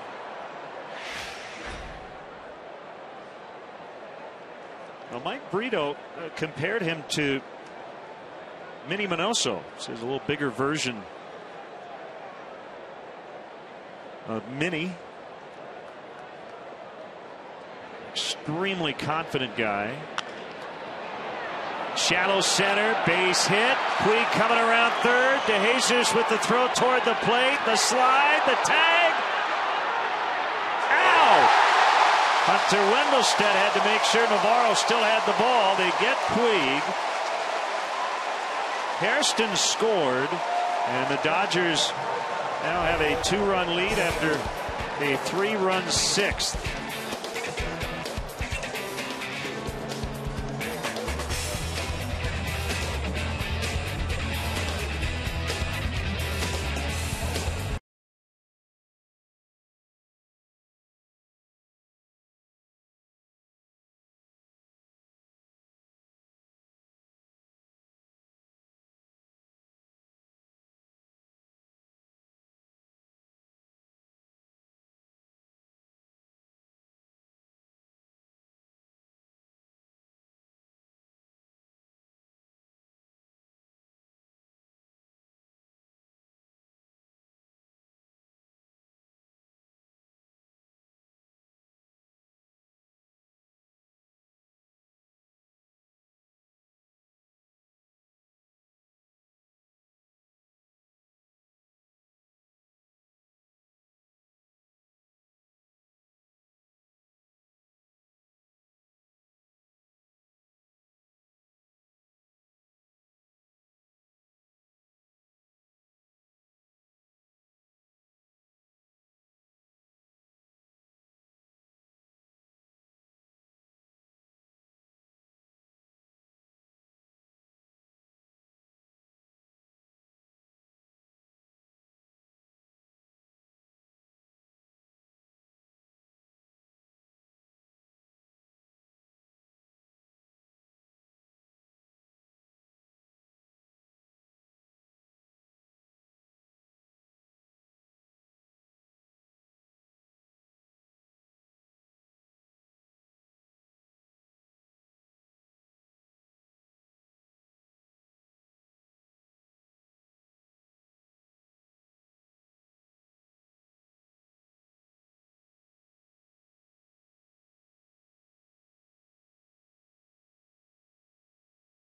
S4: Well, Mike Brito compared him to Minnie Minoso. So he's a little bigger version of Minnie. Extremely confident guy. Shallow center, base hit. Puig coming around third. DeJesus with the throw toward the plate. The slide, the tag. Ow! Hunter Wendelstedt had to make sure Navarro still had the ball. They get Puig. Hairston scored, and the Dodgers now have a 2-run lead after a 3-run 6th.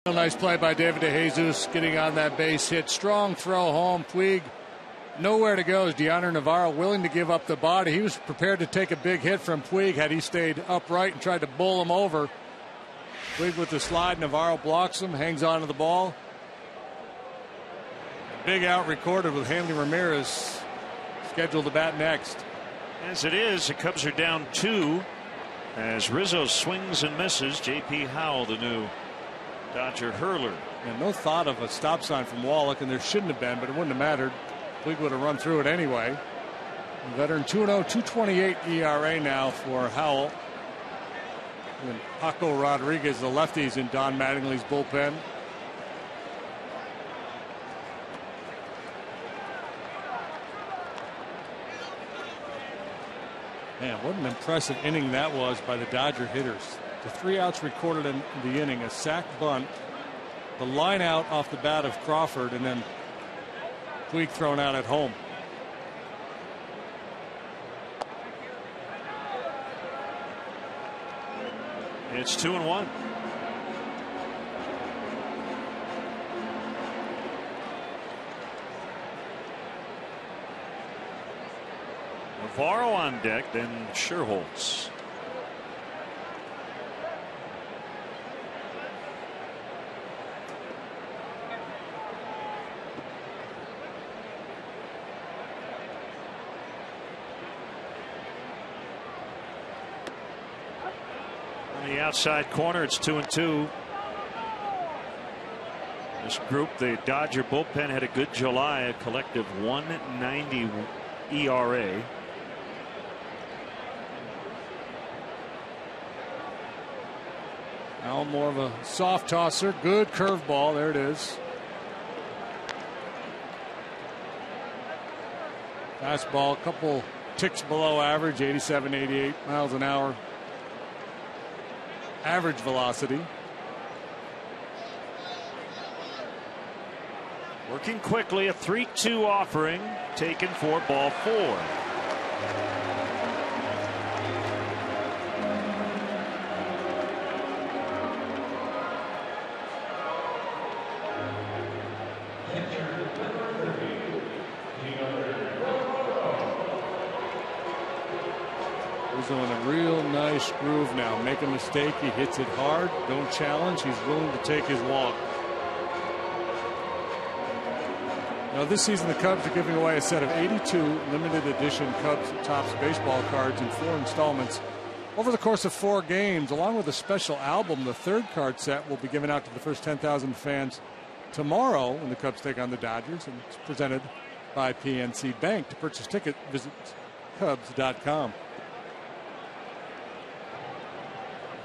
S2: Real nice play by David DeJesus, getting on that base hit. Strong throw home. Puig nowhere to go. Is Deoner Navarro willing to give up the body? He was prepared to take a big hit from Puig had he stayed upright and tried to bull him over. Puig with the slide. Navarro blocks him, hangs on to the ball. Big out recorded with Hanley Ramirez scheduled to bat next.
S4: As it is, the Cubs are down 2 as Rizzo swings and misses. J.P. Howell, the new Dodger hurler.
S2: And no thought of a stop sign from Wallach, and there shouldn't have been, but it wouldn't have mattered. Puig would have run through it anyway. The veteran 2-0, 2.28 ERA now for Howell. And Paco Rodriguez, the lefties in Don Mattingly's bullpen. Man, what an impressive inning that was by the Dodger hitters. The 3 outs recorded in the inning, a sac bunt, the line out off the bat of Crawford, and then Puig thrown out at home.
S4: It's 2-1. Navarro on deck, then Sherholtz. On the outside corner, it's 2-2. This group, the Dodger bullpen, had a good July, a collective 1.90 ERA.
S2: Now more of a soft tosser. Good curveball. There it is. Fastball, a couple ticks below average, 87, 88 miles an hour. Average velocity.
S4: Working quickly, a 3-2 offering taken for ball 4.
S2: Rizzo in a real nice groove now. Make a mistake, he hits it hard. Don't challenge, he's willing to take his walk. Now this season the Cubs are giving away a set of 82 limited edition Cubs Topps baseball cards in 4 installments over the course of 4 games, along with a special album. The 3rd card set will be given out to the first 10,000 fans tomorrow when the Cubs take on the Dodgers, and it's presented by PNC Bank. To purchase ticket, visit Cubs.com.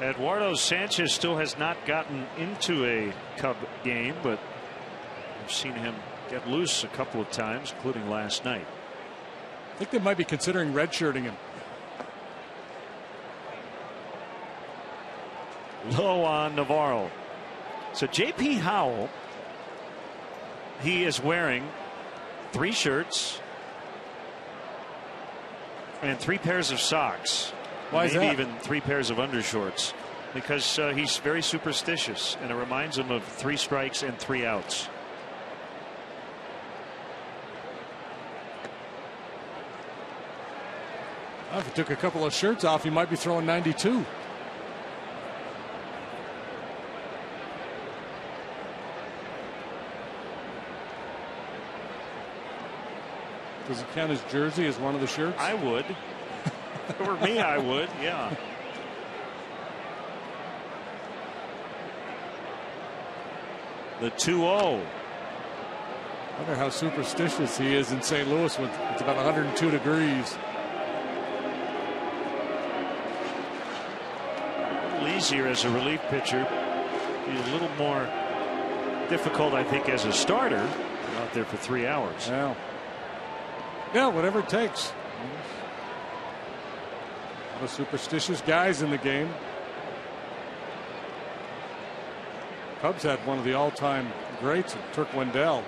S4: Eduardo Sanchez still has not gotten into a Cub game, but I've seen him get loose a couple of times, including last night.
S2: I think they might be considering redshirting him.
S4: Low on Navarro. So J.P. Howell, he is wearing 3 shirts and 3 pairs of socks.
S2: Why is
S4: maybe
S2: that?
S4: even 3 pairs of undershorts, because he's very superstitious, and it reminds him of 3 strikes and 3 outs.
S2: Well, if he took a couple of shirts off, he might be throwing 92. Does it count his jersey as one of the shirts?
S4: I would. If it were me, I would, yeah. The 2-0.
S2: I wonder how superstitious he is in St. Louis when it's about 102 degrees.
S4: A little easier as a relief pitcher. He's a little more difficult, I think, as a starter. Out there for 3 hours.
S2: Yeah, whatever it takes. A lot of superstitious guys in the game. Cubs had one of the all-time greats, Turk Wendell.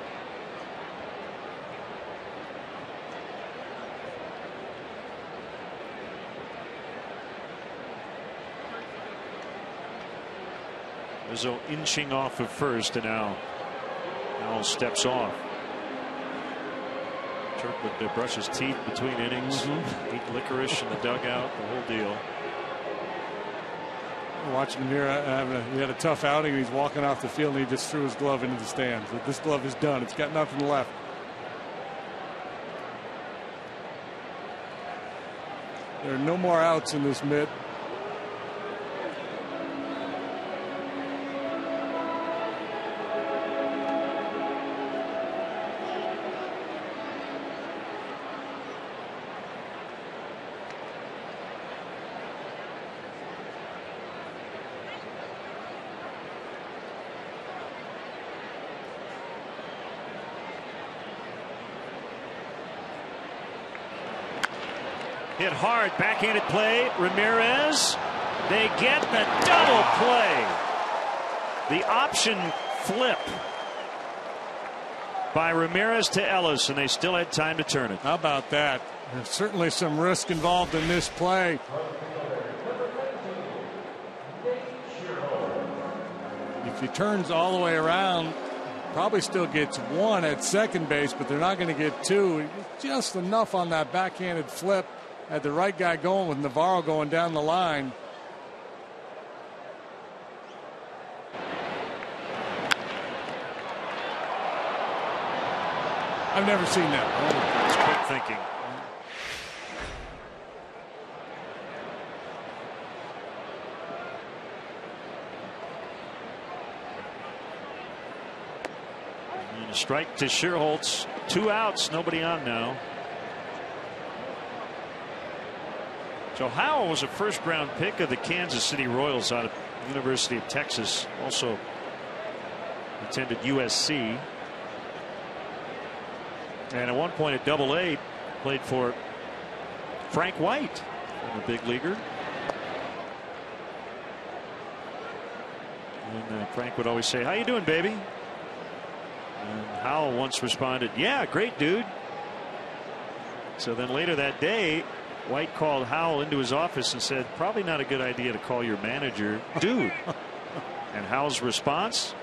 S4: Rizzo inching off of first, and now Howell steps off. Turk would brush his teeth between innings, eat licorice in the dugout, the whole deal.
S2: Watching him here, he had a tough outing. He's walking off the field and he just threw his glove into the stands. This glove is done. It's got nothing left. There are no more outs in this mitt.
S4: Hit hard, backhanded play. Ramirez. They get the double play. The option flip by Ramirez to Ellis, and they still had time to turn it.
S2: How about that? There's certainly some risk involved in this play. If he turns all the way around, probably still gets one at second base, but they're not going to get two. Just enough on that backhanded flip. Had the right guy going with Navarro going down the line. I've never seen that.
S4: It's quick thinking. And a strike to Sherholtz. 2 outs, nobody on now. So Howell was a first-round pick of the Kansas City Royals out of the University of Texas. Also attended USC. And at one point at Double-A, played for Frank White, a big leaguer. And Frank would always say, "How you doing, baby?" And Howell once responded, "Yeah, great, dude." So then later that day, White called Howell into his office and said, "Probably not a good idea to call your manager dude." And Howell's response,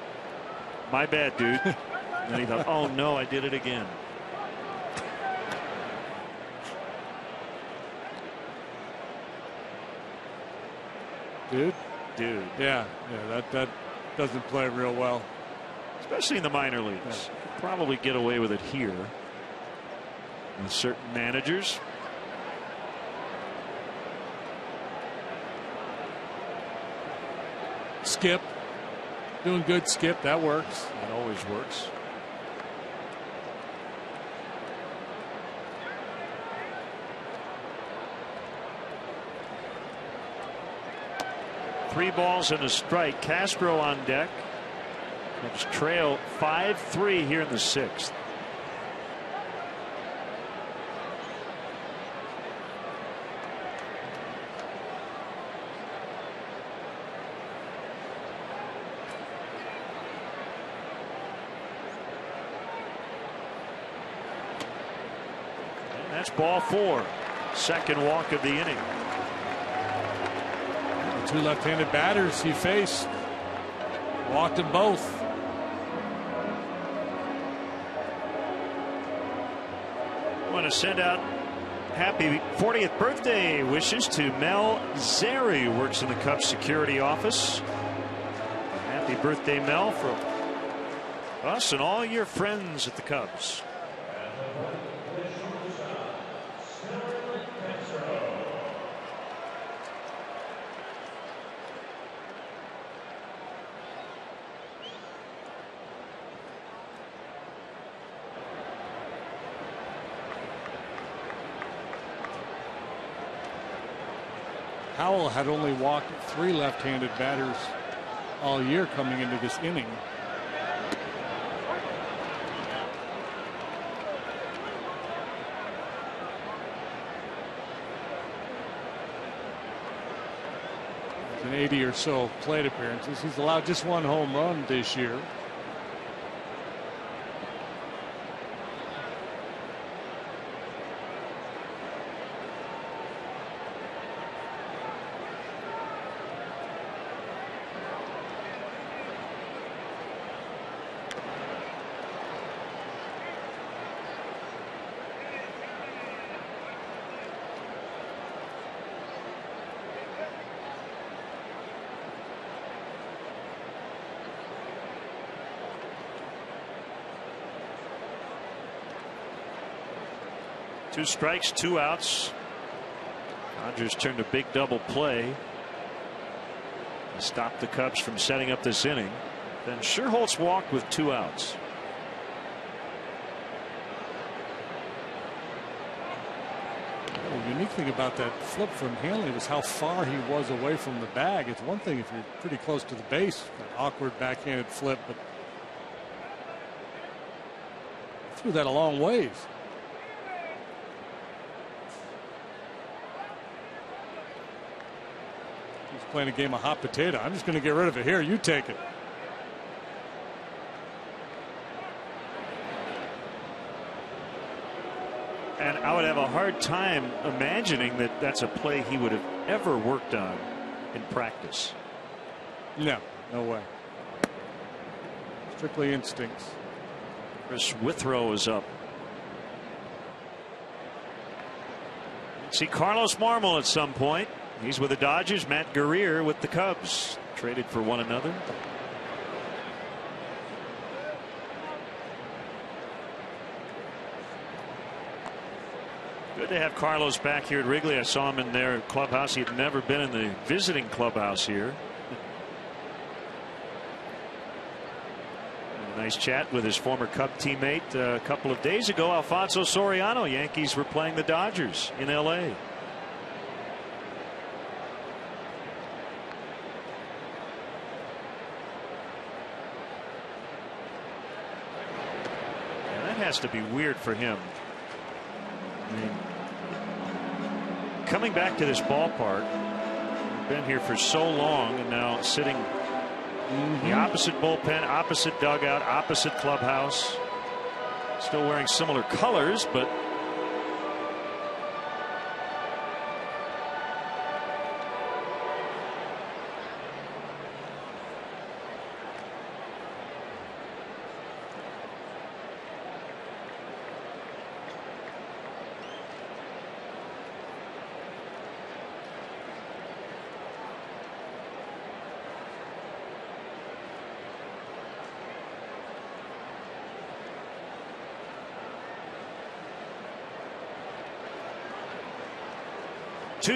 S4: "My bad, dude." And then he thought, "Oh no, I did it again."
S2: Dude?
S4: Dude.
S2: Yeah, that doesn't play real well.
S4: Especially in the minor leagues.
S2: Yeah.
S4: Could probably get away with it here with certain managers.
S2: Skip. Doing good, Skip. That works.
S4: That always works. Three balls and a strike. Castro on deck. Cubs trail 5-3 here in the 6th. That's ball 4. Second walk of the inning.
S2: The two left-handed batters he faced walked them both.
S4: I want to send out happy 40th birthday wishes to Mel Zeri, who works in the Cubs security office. Happy birthday, Mel, from us and all your friends at the Cubs.
S2: Howell had only walked 3 left-handed batters all year coming into this inning. In 80 or so plate appearances, he's allowed just 1 home run this year.
S4: 2 strikes, 2 outs. Dodgers turned a big double play to stop the Cubs from setting up this inning. Then Scherholtz walked with 2 outs.
S2: The unique thing about that flip from Hanley was how far he was away from the bag. It's one thing if you're pretty close to the base, that awkward backhanded flip, but threw that a long ways. He's playing a game of hot potato. I'm just going to get rid of it. Here, you take it.
S1: And I would have a hard time imagining that that's a play he would have ever worked on in practice.
S2: No, no way. Strictly instincts.
S4: Chris Withrow is up.
S1: See Carlos Marmol at some point. He's with the Dodgers. Matt Guerrier with the Cubs. Traded for one another. Good to have Carlos back here at Wrigley. I saw him in their clubhouse. He had never been in the visiting clubhouse here. A nice chat with his former Cub teammate a couple of days ago, Alfonso Soriano. Yankees were playing the Dodgers in LA. And that has to be weird for him. I mean, coming back to this ballpark, been here for so long, and now sitting the opposite bullpen, opposite dugout, opposite clubhouse, still wearing similar colors, but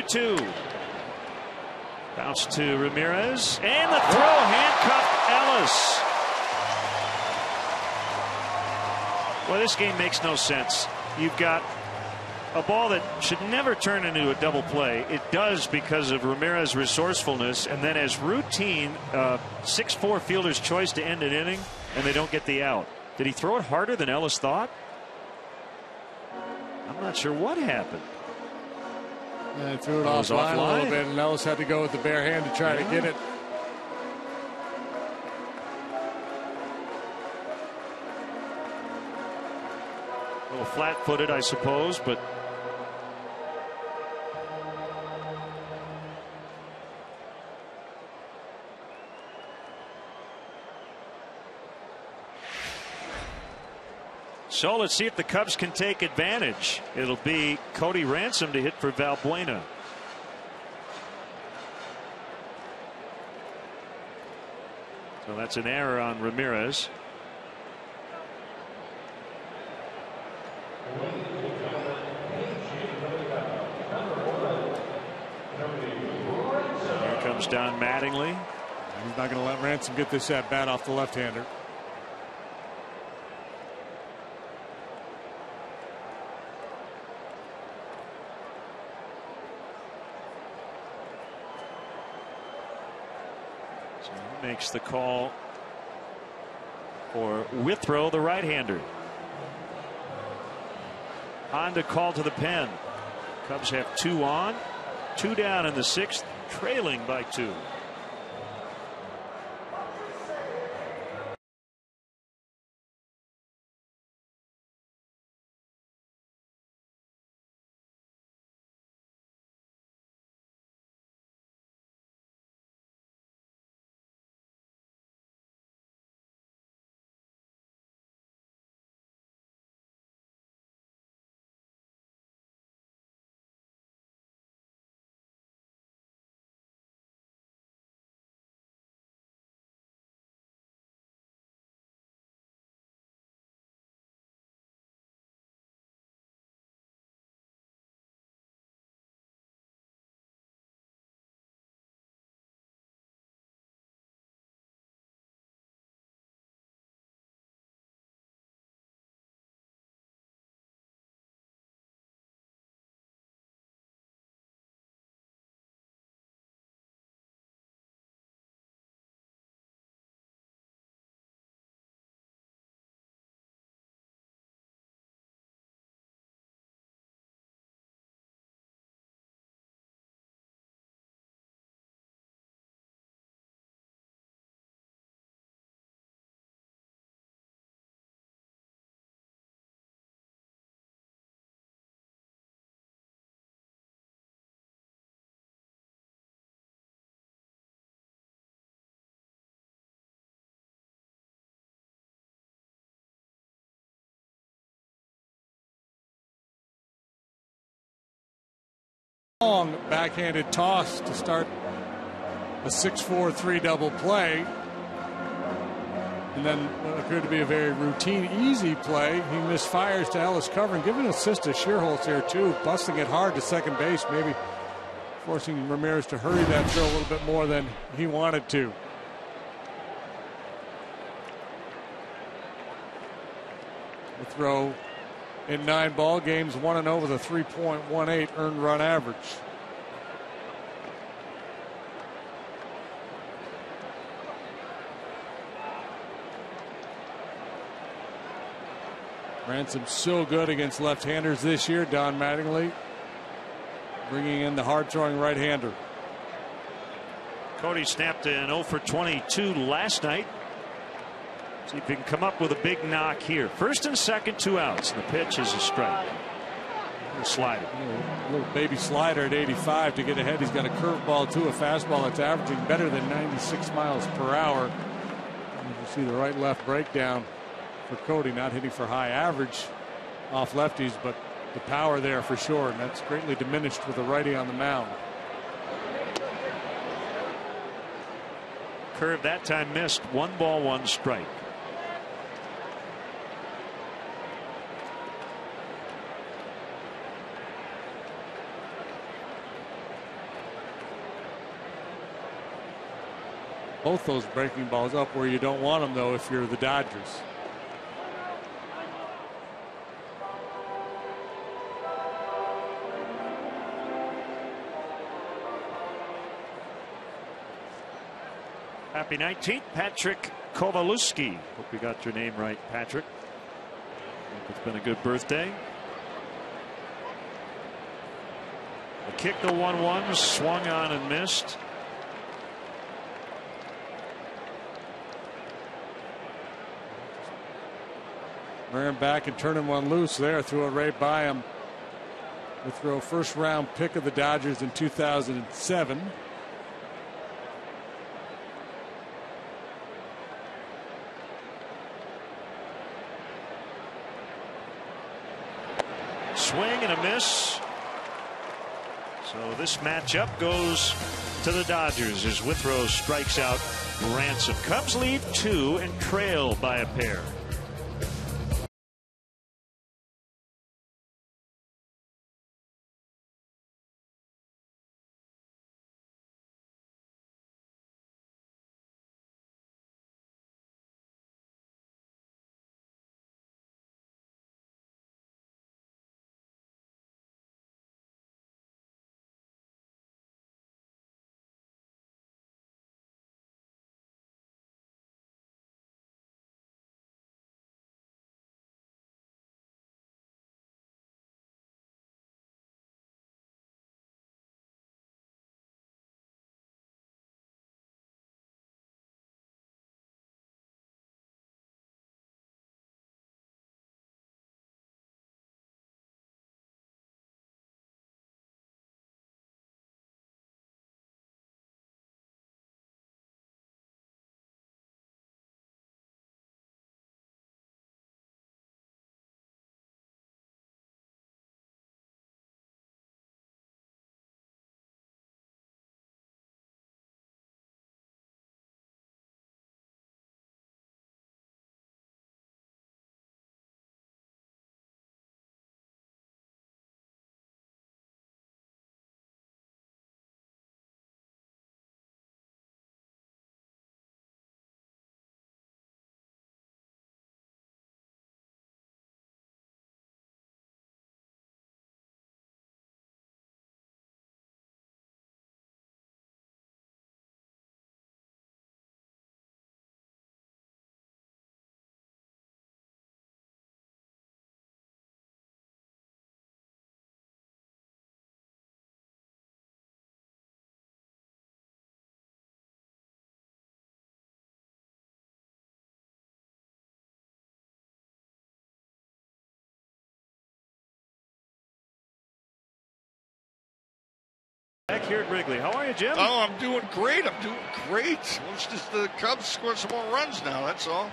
S1: two. Bounce to Ramirez, and the throw handcuffed Ellis. Well, this game makes no sense. You've got a ball that should never turn into a double play. It does because of Ramirez's resourcefulness, and then as routine 6-4 fielder's choice to end an inning, and they don't get the out. Did he throw it harder than Ellis thought? I'm not sure what happened.
S2: And threw it offline a little bit, and Ellis had to go with the bare hand to try to get it.
S1: A little flat-footed, I suppose, but so let's see if the Cubs can take advantage. It'll be Cody Ransom to hit for Valbuena. So that's an error on Ramirez. Here comes Don Mattingly.
S2: He's not going to let Ransom get this at bat off the left-hander.
S1: Makes the call for Withrow, the right-hander. Honda call to the pen. Cubs have 2 on, 2 down in the 6th, trailing by 2.
S2: Long backhanded toss to start a 6-4-3 double play. And then what appeared to be a very routine, easy play. He misfires to Ellis covering, giving an assist to Shearholtz there too, busting it hard to second base, maybe forcing Ramirez to hurry that throw a little bit more than he wanted to. The throw in 9 ball games, 1-0 with a 3.18 earned run average. Ransom's so good against left-handers this year. Don Mattingly bringing in the hard-throwing right-hander.
S4: Cody snapped an 0 for 22 last night. See if he can come up with a big knock here. First and second, 2 outs. And the pitch is a strike. A slider.
S2: A little baby slider at 85 to get ahead. He's got a curveball too, a fastball that's averaging better than 96 miles per hour. And you see the right-left breakdown for Cody, not hitting for high average off lefties, but the power there for sure, and that's greatly diminished with the righty on the mound.
S4: Curve that time missed. 1 ball, 1 strike.
S2: Both those breaking balls up where you don't want them, though, if you're the Dodgers.
S4: Happy 19th, Patrick Kowalewski. Hope you got your name right, Patrick. Hope it's been a good birthday. The kick, the 1-1, swung on and missed.
S2: Ran back and turning one loose there, threw it right by him. The throw, first round pick of the Dodgers in 2007.
S4: Swing and a miss. So this matchup goes to the Dodgers as Withrow strikes out Ransom. Cubs lead 2 and trail by a pair. Back here at Wrigley. How are you, Jim?
S5: Oh, I'm doing great. It's just the Cubs score some more runs now, that's all.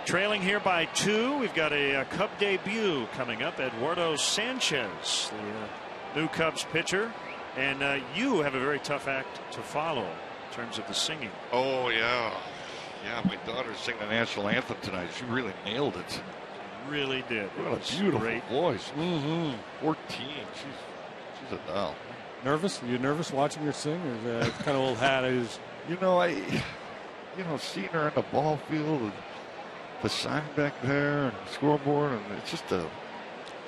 S4: Trailing here by 2. We've got a Cub debut coming up. Eduardo Sanchez, the new Cubs pitcher. And you have a very tough act to follow in terms of the singing.
S5: Oh, yeah. Yeah, my daughter sang the national anthem tonight. She really nailed it.
S4: She really did.
S5: What a beautiful voice. 14. She's a doll.
S2: Nervous? Are you nervous watching her sing? Or is that kind of old hat?
S5: Seeing her on the ball field, and the sign back there, and the scoreboard, and it's just it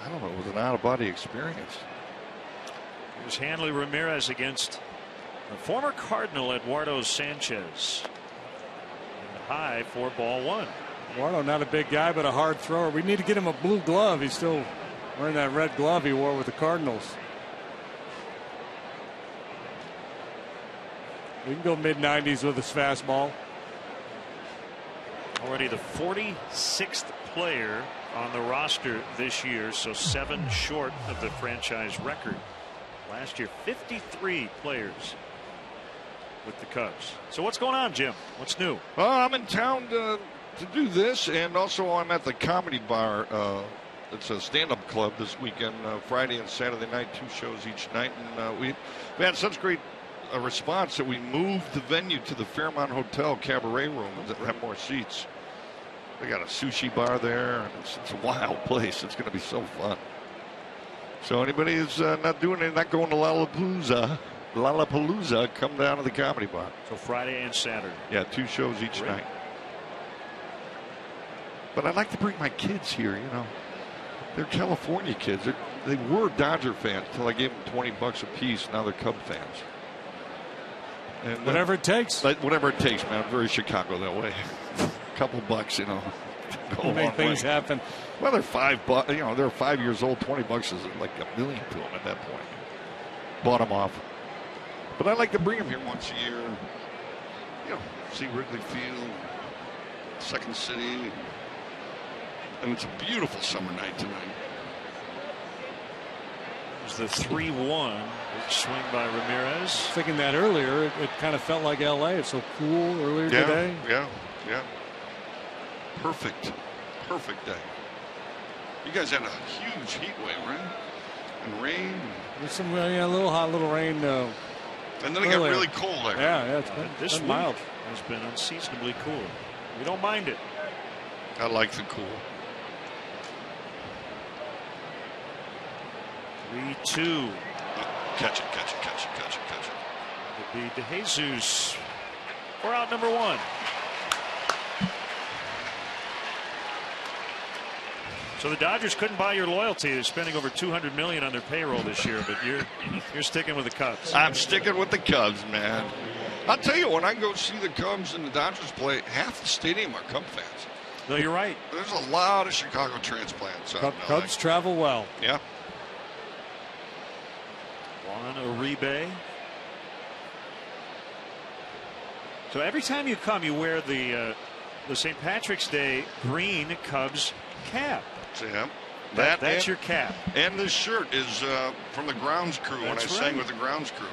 S5: was an out-of-body experience.
S4: Here's Hanley Ramirez against the former Cardinal Eduardo Sanchez. High for ball one.
S2: Eduardo, not a big guy, but a hard thrower. We need to get him a blue glove. He's still wearing that red glove he wore with the Cardinals. We can go mid-90s with his fastball.
S4: Already the 46th player on the roster this year, so 7 short of the franchise record. Last year, 53 players with the Cubs. So what's going on, Jim? What's new?
S5: Well, I'm in town to do this, and also I'm at the Comedy Bar. It's a stand-up club this weekend, Friday and Saturday night, 2 shows each night. And we had such great response that we moved the venue to the Fairmont Hotel Cabaret Room to have more seats. They got a sushi bar there, and it's a wild place. It's going to be so fun. So anybody who's not going to Lollapalooza, come down to the Comedy Bar.
S4: So Friday and Saturday.
S5: Yeah, 2 shows each night. But I'd like to bring my kids here, They're California kids. They were Dodger fans until I gave them $20 a piece. Now they're Cub fans. And
S2: whatever it takes.
S5: Whatever it takes, man. I'm very Chicago that way. A couple bucks, go
S2: make things happen.
S5: Well, they're $5. They're 5 years old. $20 is like $1 million to them at that point. Bought them off. But I like to bring them here once a year. See Wrigley Field, Second City, and it's a beautiful summer night tonight.
S4: It was the 3-1 swing by Ramirez.
S2: Thinking that earlier, it kind of felt like L.A. It's so cool earlier today.
S5: Yeah. Perfect day. You guys had a huge heat wave, right? And rain.
S2: There's some little rain.
S5: And then it got really cold there.
S2: Yeah, it's
S4: this
S2: been mild.
S4: Has been unseasonably cool. We don't mind it.
S5: I like the cool.
S4: 3-2.
S5: Catch it.
S4: It'll be DeJesus for out number 1. So the Dodgers couldn't buy your loyalty. They're spending over $200 million on their payroll this year, but you're sticking with the Cubs.
S5: I'm sticking with the Cubs, man. I'll tell you, when I go see the Cubs and the Dodgers play, half the stadium are Cub fans.
S4: No, you're right.
S5: There's a lot of Chicago transplants.
S2: Cubs travel well.
S5: Yeah.
S4: Juan Uribe. So every time you come, you wear the St. Patrick's Day green Cubs cap.
S5: Yeah.
S4: That's your cap.
S5: And this shirt is from the grounds crew. When I sang with the grounds crew.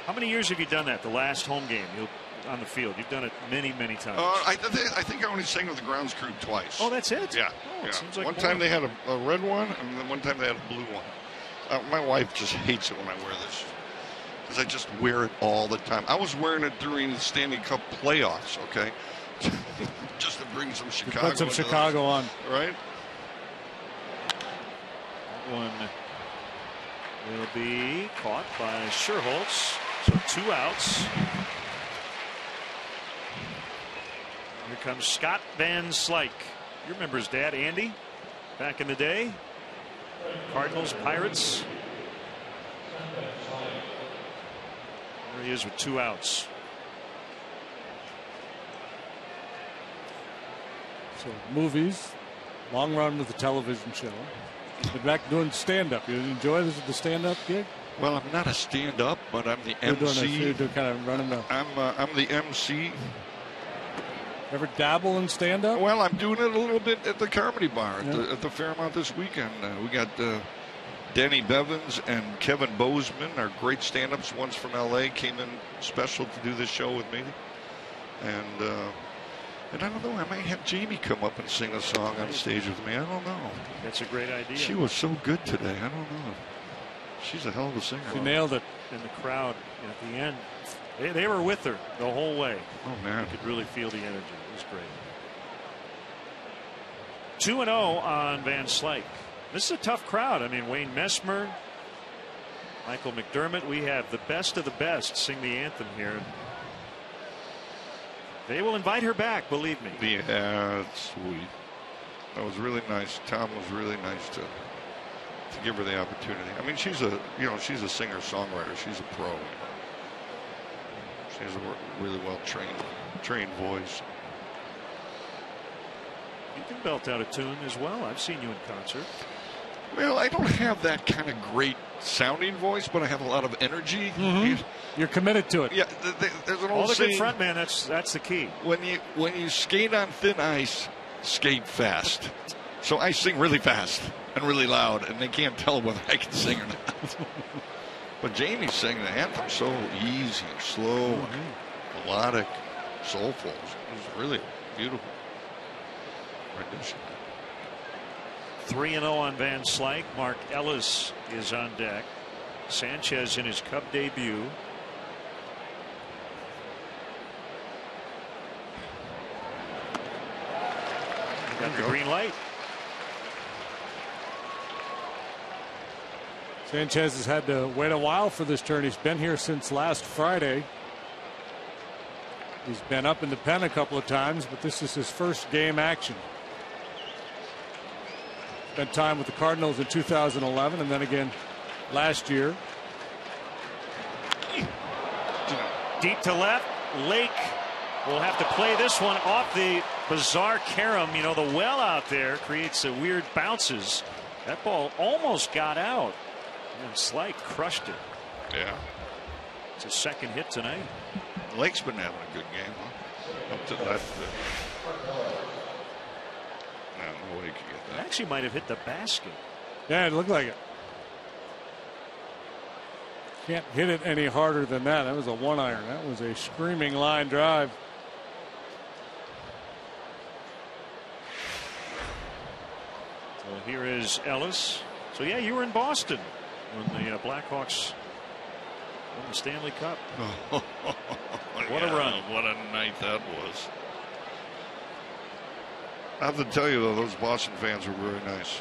S4: How many years have you done that? The last home game on the field. You've done it many times.
S5: I think I only sang with the grounds crew twice.
S4: Oh, that's it?
S5: Yeah.
S4: Seems like
S5: one time they had a red one, and then one time they had a blue one. My wife just hates it when I wear this, because I just wear it all the time. I was wearing it during the Stanley Cup playoffs, okay? Just to bring some Chicago.
S2: Put some Chicago on.
S5: Right?
S4: That one will be caught by Scherholtz. So 2 outs. Here comes Scott Van Slyke. You remember his dad, Andy, back in the day? Cardinals, Pirates. There he is with 2 outs.
S2: So movies, long run with the television show. Been back doing stand-up. You enjoy the stand-up gig?
S5: Well, I'm not a stand-up, but I'm the MC.
S2: You're kind of running the.
S5: I'm the MC.
S2: Ever dabble in stand-up?
S5: Well, I'm doing it a little bit at the Comedy Bar at the Fairmont this weekend. We got Danny Bevins and Kevin Bozeman, our great stand-ups. One's from L.A. came in special to do this show with me, and I don't know. I might have Jamie come up and sing a song on stage with me. I don't know.
S4: That's a great idea.
S5: She was so good today. I don't know. She's a hell of a singer.
S2: She nailed it.
S4: And the crowd at the end, they were with her the whole way.
S5: Oh, man.
S4: You could really feel the energy. It was great. 2-0 on Van Slyke. This is a tough crowd. I mean, Wayne Messmer, Michael McDermott. We have the best of the best sing the anthem here. They will invite her back, believe me.
S5: Yeah, that's sweet. That was really nice. Tom was really nice to give her the opportunity. I mean, she's a singer-songwriter. She's a pro. She has a really well trained voice.
S4: You can belt out a tune as well. I've seen you in concert.
S5: Well, I don't have that kind of great sounding voice, but I have a lot of energy.
S2: Mm-hmm. You're committed to it.
S5: Yeah, there's an old
S4: All the
S5: saying,
S4: good frontman. That's the key.
S5: When you skate on thin ice, skate fast. So I sing really fast and really loud, and they can't tell whether I can sing or not. But Jamie's singing the anthem so easy, slow, melodic, soulful. It's really beautiful rendition.
S4: 3-0 on Van Slyke. Mark Ellis is on deck. Sanchez in his Cub debut. Got the green light.
S2: Sanchez has had to wait a while for this turn. He's been here since last Friday. He's been up in the pen a couple of times, but this is his first game action. Spent time with the Cardinals in 2011 and then again last year.
S4: Deep to left. Lake will have to play this one off the bizarre carom. You know, the well out there creates a weird bounces. That ball almost got out. And Slyke crushed it.
S5: Yeah.
S4: It's his second hit tonight.
S5: Lake's been having a good game, huh? Up to left. No way he could get that.
S4: Actually might have hit the basket.
S2: Yeah, it looked like it. Can't hit it any harder than that. That was a 1-iron. That was a screaming line drive.
S4: So here is Ellis. So yeah, you were in Boston when the Blackhawks won the Stanley Cup. What a run.
S5: What a night that was. I have to tell you, though, those Boston fans were very nice.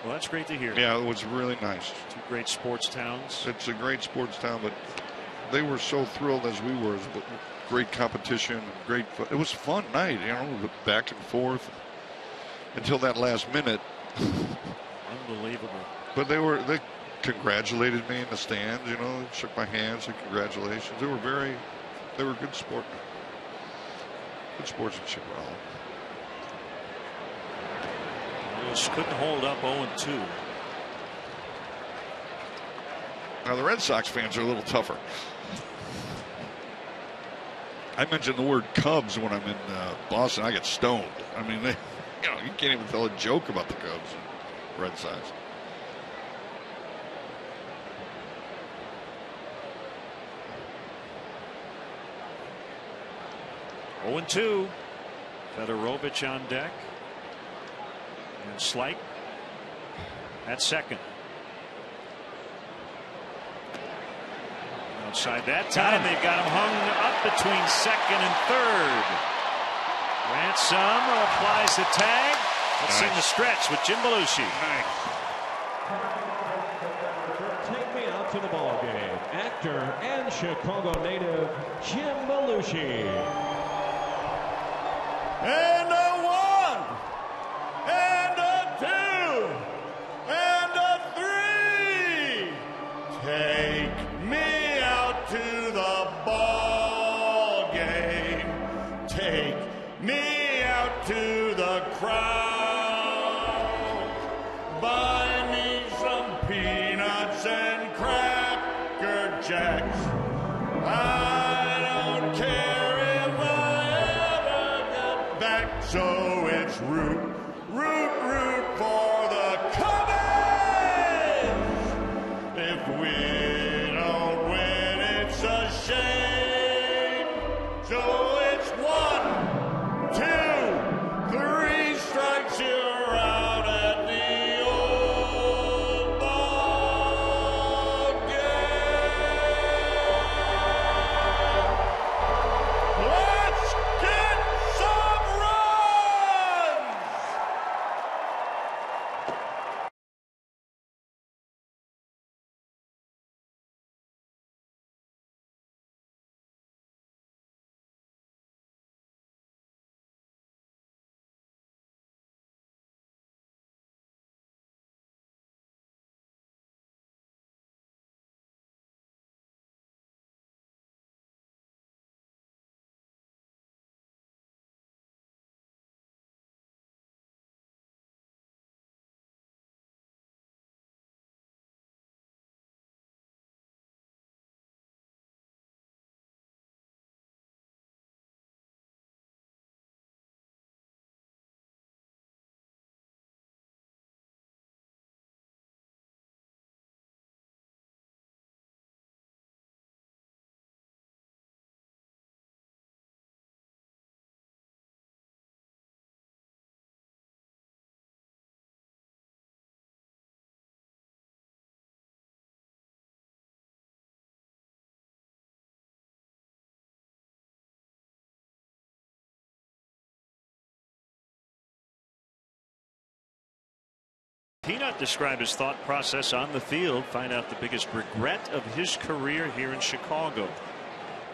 S4: Well, that's great to hear.
S5: Yeah, it was really nice.
S4: Two great sports towns.
S5: It's a great sports town, but they were so thrilled as we were. It was great competition and great fun. It was a fun night, you know, back and forth until that last minute.
S4: Unbelievable.
S5: But they congratulated me in the stand, you know, shook my hands and congratulations. They were good sport. Good sportsmanship.
S4: Lewis couldn't hold up 0-2.
S5: Now the Red Sox fans are a little tougher. I mentioned the word Cubs when I'm in Boston. I get stoned. I mean, you can't even tell a joke about the Cubs and Red Sox.
S4: Oh, 0-2. Fedorovich on deck. And Slyke at second. Outside that time, they've got him hung up between second and third. Ransom applies the tag. Let's sing the stretch with Jim Belushi.
S6: Take me out to the ball game. Actor and Chicago native Jim Belushi.
S7: And a 1, and a 2, and a 3. Take me out to the ball game. Take me out to the crowd. Buy me some peanuts and Cracker Jacks. I don't care if I ever get back. So it's root for the Cubbies. If we don't win, it's a shame. So it's 1, 2, 3 strikes, you're out at the old ball
S4: Peanut describe his thought process on the field. Find out the biggest regret of his career here in Chicago.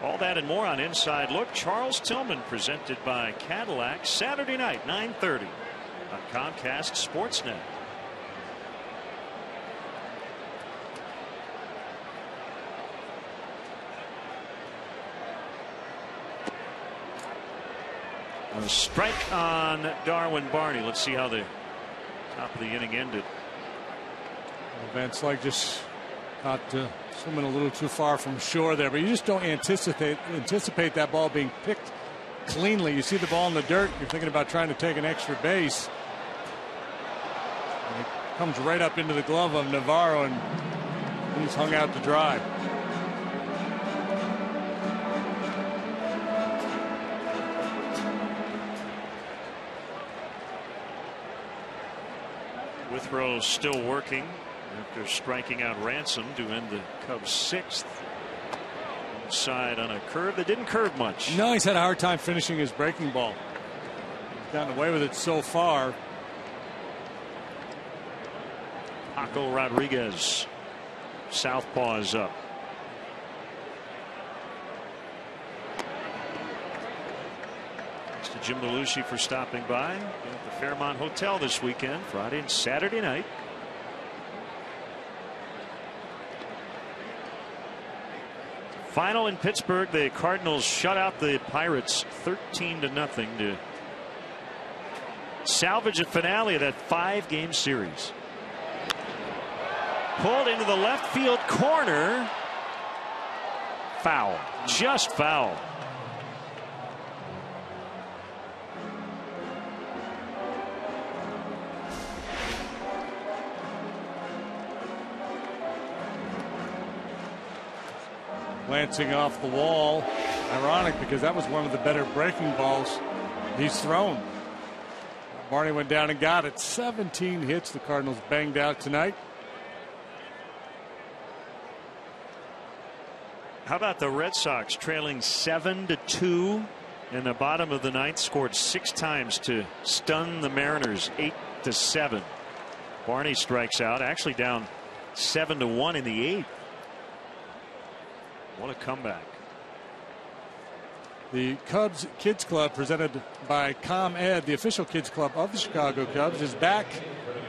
S4: All that and more on Inside Look. Charles Tillman, presented by Cadillac, Saturday night, 9:30 on Comcast Sportsnet. A strike on Darwin Barney. Let's see how the top of the inning ended.
S2: Van Slyke just caught swimming a little too far from shore there, but you just don't anticipate that ball being picked cleanly. You see the ball in the dirt, you're thinking about trying to take an extra base. And it comes right up into the glove of Navarro, and he's hung out to dry.
S4: Withrow still working after striking out Ransom to end the Cubs' 6th. Inside on a curve that didn't curve much.
S2: No, he's had a hard time finishing his breaking ball. He's gotten away with it so far.
S4: Paco Rodriguez, southpaw, is up. Thanks to Jim Belushi for stopping by at the Fairmont Hotel this weekend, Friday and Saturday night. Final in Pittsburgh, the Cardinals shut out the Pirates 13-0 to salvage a finale of that 5-game series. Pulled into the left field corner. Foul. Just foul.
S2: Glancing off the wall. Ironic, because that was one of the better breaking balls he's thrown. Barney went down and got it. 17 hits the Cardinals banged out tonight.
S4: How about the Red Sox trailing 7-2 in the bottom of the ninth? Scored 6 times to stun the Mariners 8-7. Barney strikes out, actually down 7-1 in the 8th. What a comeback.
S2: The Cubs Kids Club, presented by ComEd, the official kids club of the Chicago Cubs, is back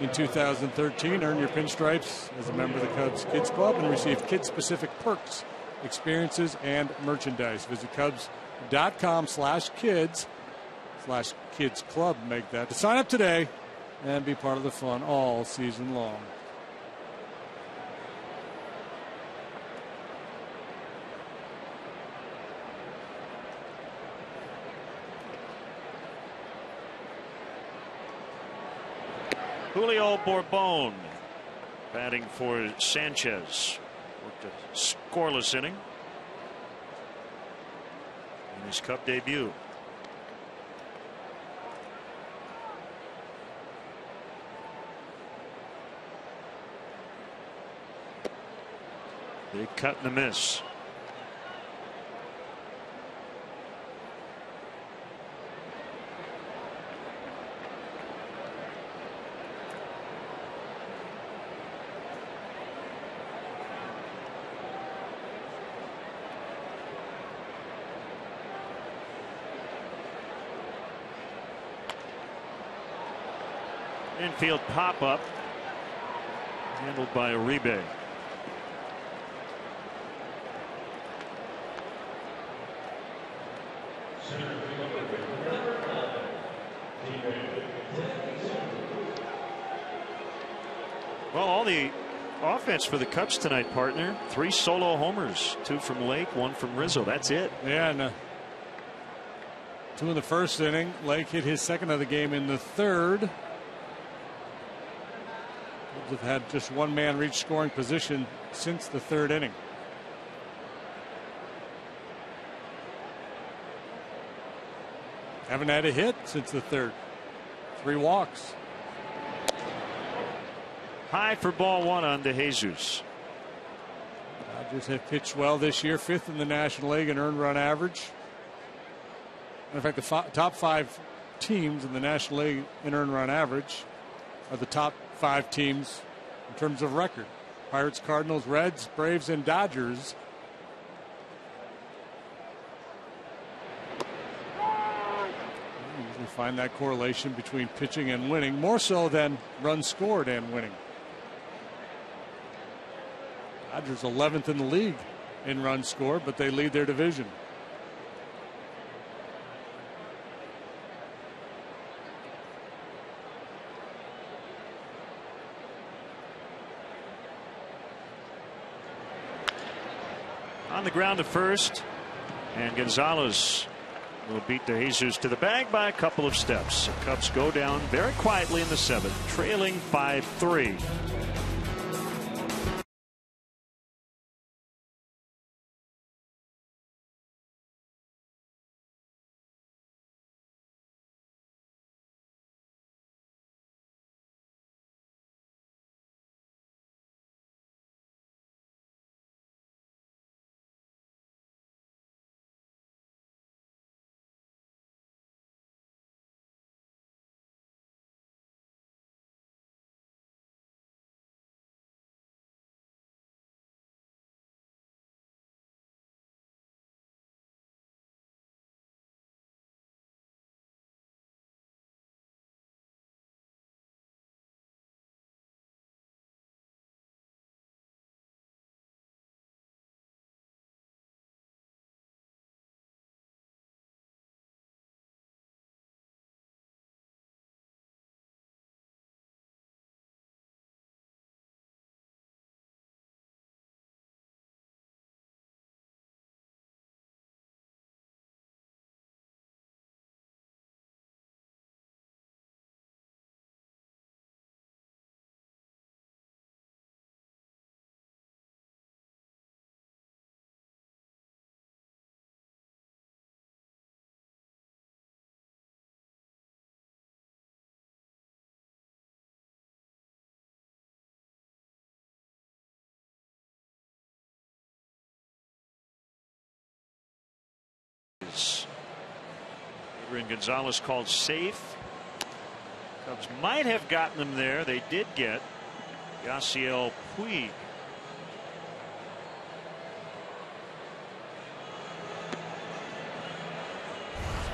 S2: in 2013. Earn your pinstripes as a member of the Cubs Kids Club and receive kid-specific perks, experiences, and merchandise. Visit Cubs.com/kids/kids club. Make that to sign up today and be part of the fun all season long.
S4: Julio Bourbon batting for Sanchez. Worked a scoreless inning in his Cup debut. Big cut and a miss. Infield pop-up handled by Uribe. Well, all the offense for the Cubs tonight, partner. 3 solo homers, 2 from Lake, 1 from Rizzo. That's it.
S2: Yeah, and 2 in the first inning. Lake hit his second of the game in the third. Have had just one man reach scoring position since the third inning. Haven't had a hit since the third. 3 walks.
S4: High for ball 1 on DeJesus.
S2: Dodgers have pitched well this year, 5th in the National League in earned run average. In fact, the top 5 teams in the National League in earned run average are the top 5 teams in terms of record. Pirates, Cardinals, Reds, Braves, and Dodgers. You usually find that correlation between pitching and winning, more so than runs scored and winning. Dodgers 11th in the league in runs scored, but they lead their division.
S4: On the ground to first, and Gonzalez will beat De Jesus to the bag by a couple of steps. The Cubs go down very quietly in the 7th, trailing 5-3. Adrian Gonzalez called safe. Cubs might have gotten them there. They did get Yasiel Puig.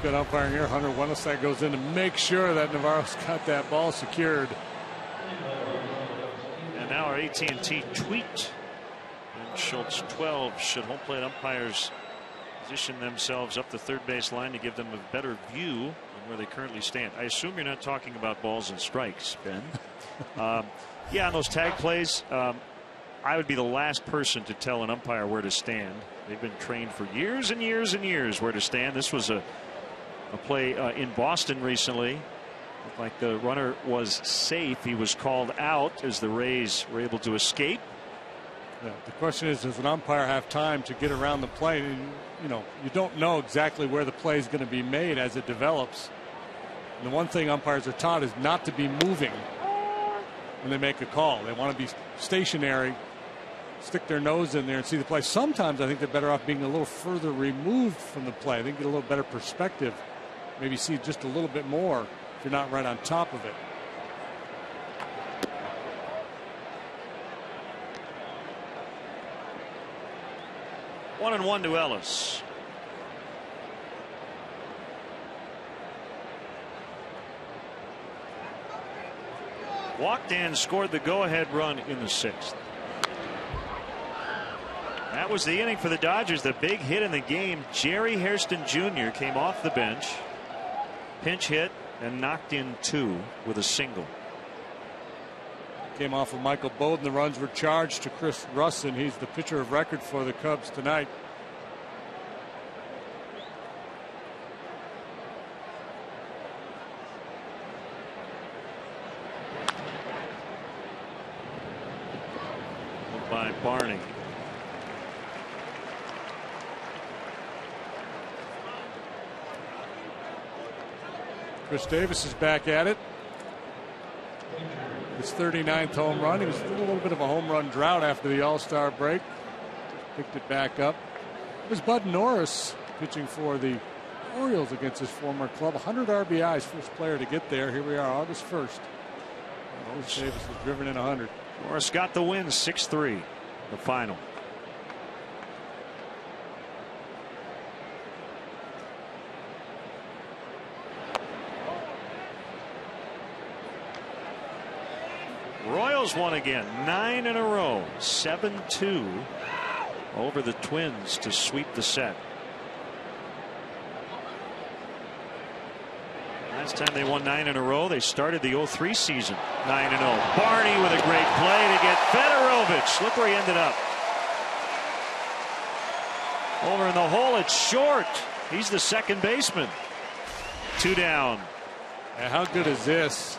S2: Good umpiring here. Hunter Wendelstein goes in to make sure that Navarro's got that ball secured.
S4: And now our AT&T tweet. And Schultz 12. Should home plate umpires position themselves up the third base line to give them a better view on where they currently stand? I assume you're not talking about balls and strikes, Ben. Yeah, on those tag plays, I would be the last person to tell an umpire where to stand. They've been trained for years and years and years where to stand. This was a play in Boston recently. Looked like the runner was safe. He was called out as the Rays were able to escape.
S2: Yeah, the question is, does an umpire have time to get around the play? You know, you don't know exactly where the play is going to be made as it develops. And the one thing umpires are taught is not to be moving when they make a call. They want to be stationary, stick their nose in there and see the play. Sometimes I think they're better off being a little further removed from the play. They can get a little better perspective, maybe see just a little bit more if you're not right on top of it.
S4: One and one to Ellis. Walked in, scored the go-ahead run in the 6th. That was the inning for the Dodgers. The big hit in the game. Jerry Hairston Jr. came off the bench, pinch hit, and knocked in 2 with a single.
S2: Came off of Michael Bowden. The runs were charged to Chris Russin. He's the pitcher of record for the Cubs tonight.
S4: By Barney.
S2: Chris Davis is back at it. His 39th home run. He was in a little bit of a home run drought after the All-Star break. Picked it back up. It was Bud Norris pitching for the Orioles against his former club. 100 RBIs, first player to get there. Here we are, August 1st. Davis was driven in 100.
S4: Morris got the win, 6-3, the final. Royals won again, 9 in a row, 7-2 over the Twins to sweep the set. Last time they won 9 in a row, they started the 03 season 9-0. Barney with a great play to get Fedorovich. Look where he ended up. Over in the hole, it's short. He's the second baseman. 2 down.
S2: And how good is this?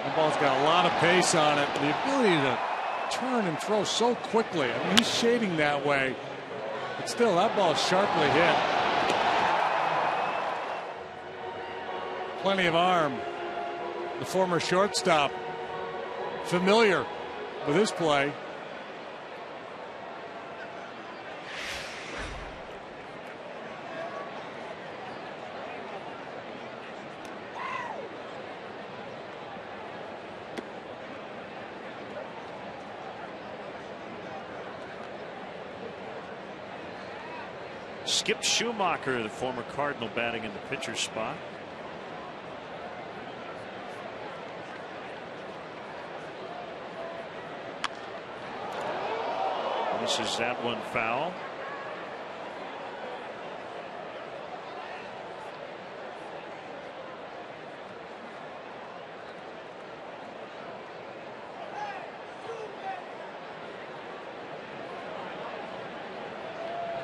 S2: That ball's got a lot of pace on it. The ability to turn and throw so quickly. I mean, he's shading that way. But still, that ball's sharply hit. Plenty of arm. The former shortstop, familiar with his play.
S4: Skip Schumacher, the former Cardinal, batting in the pitcher's spot. Misses that one foul.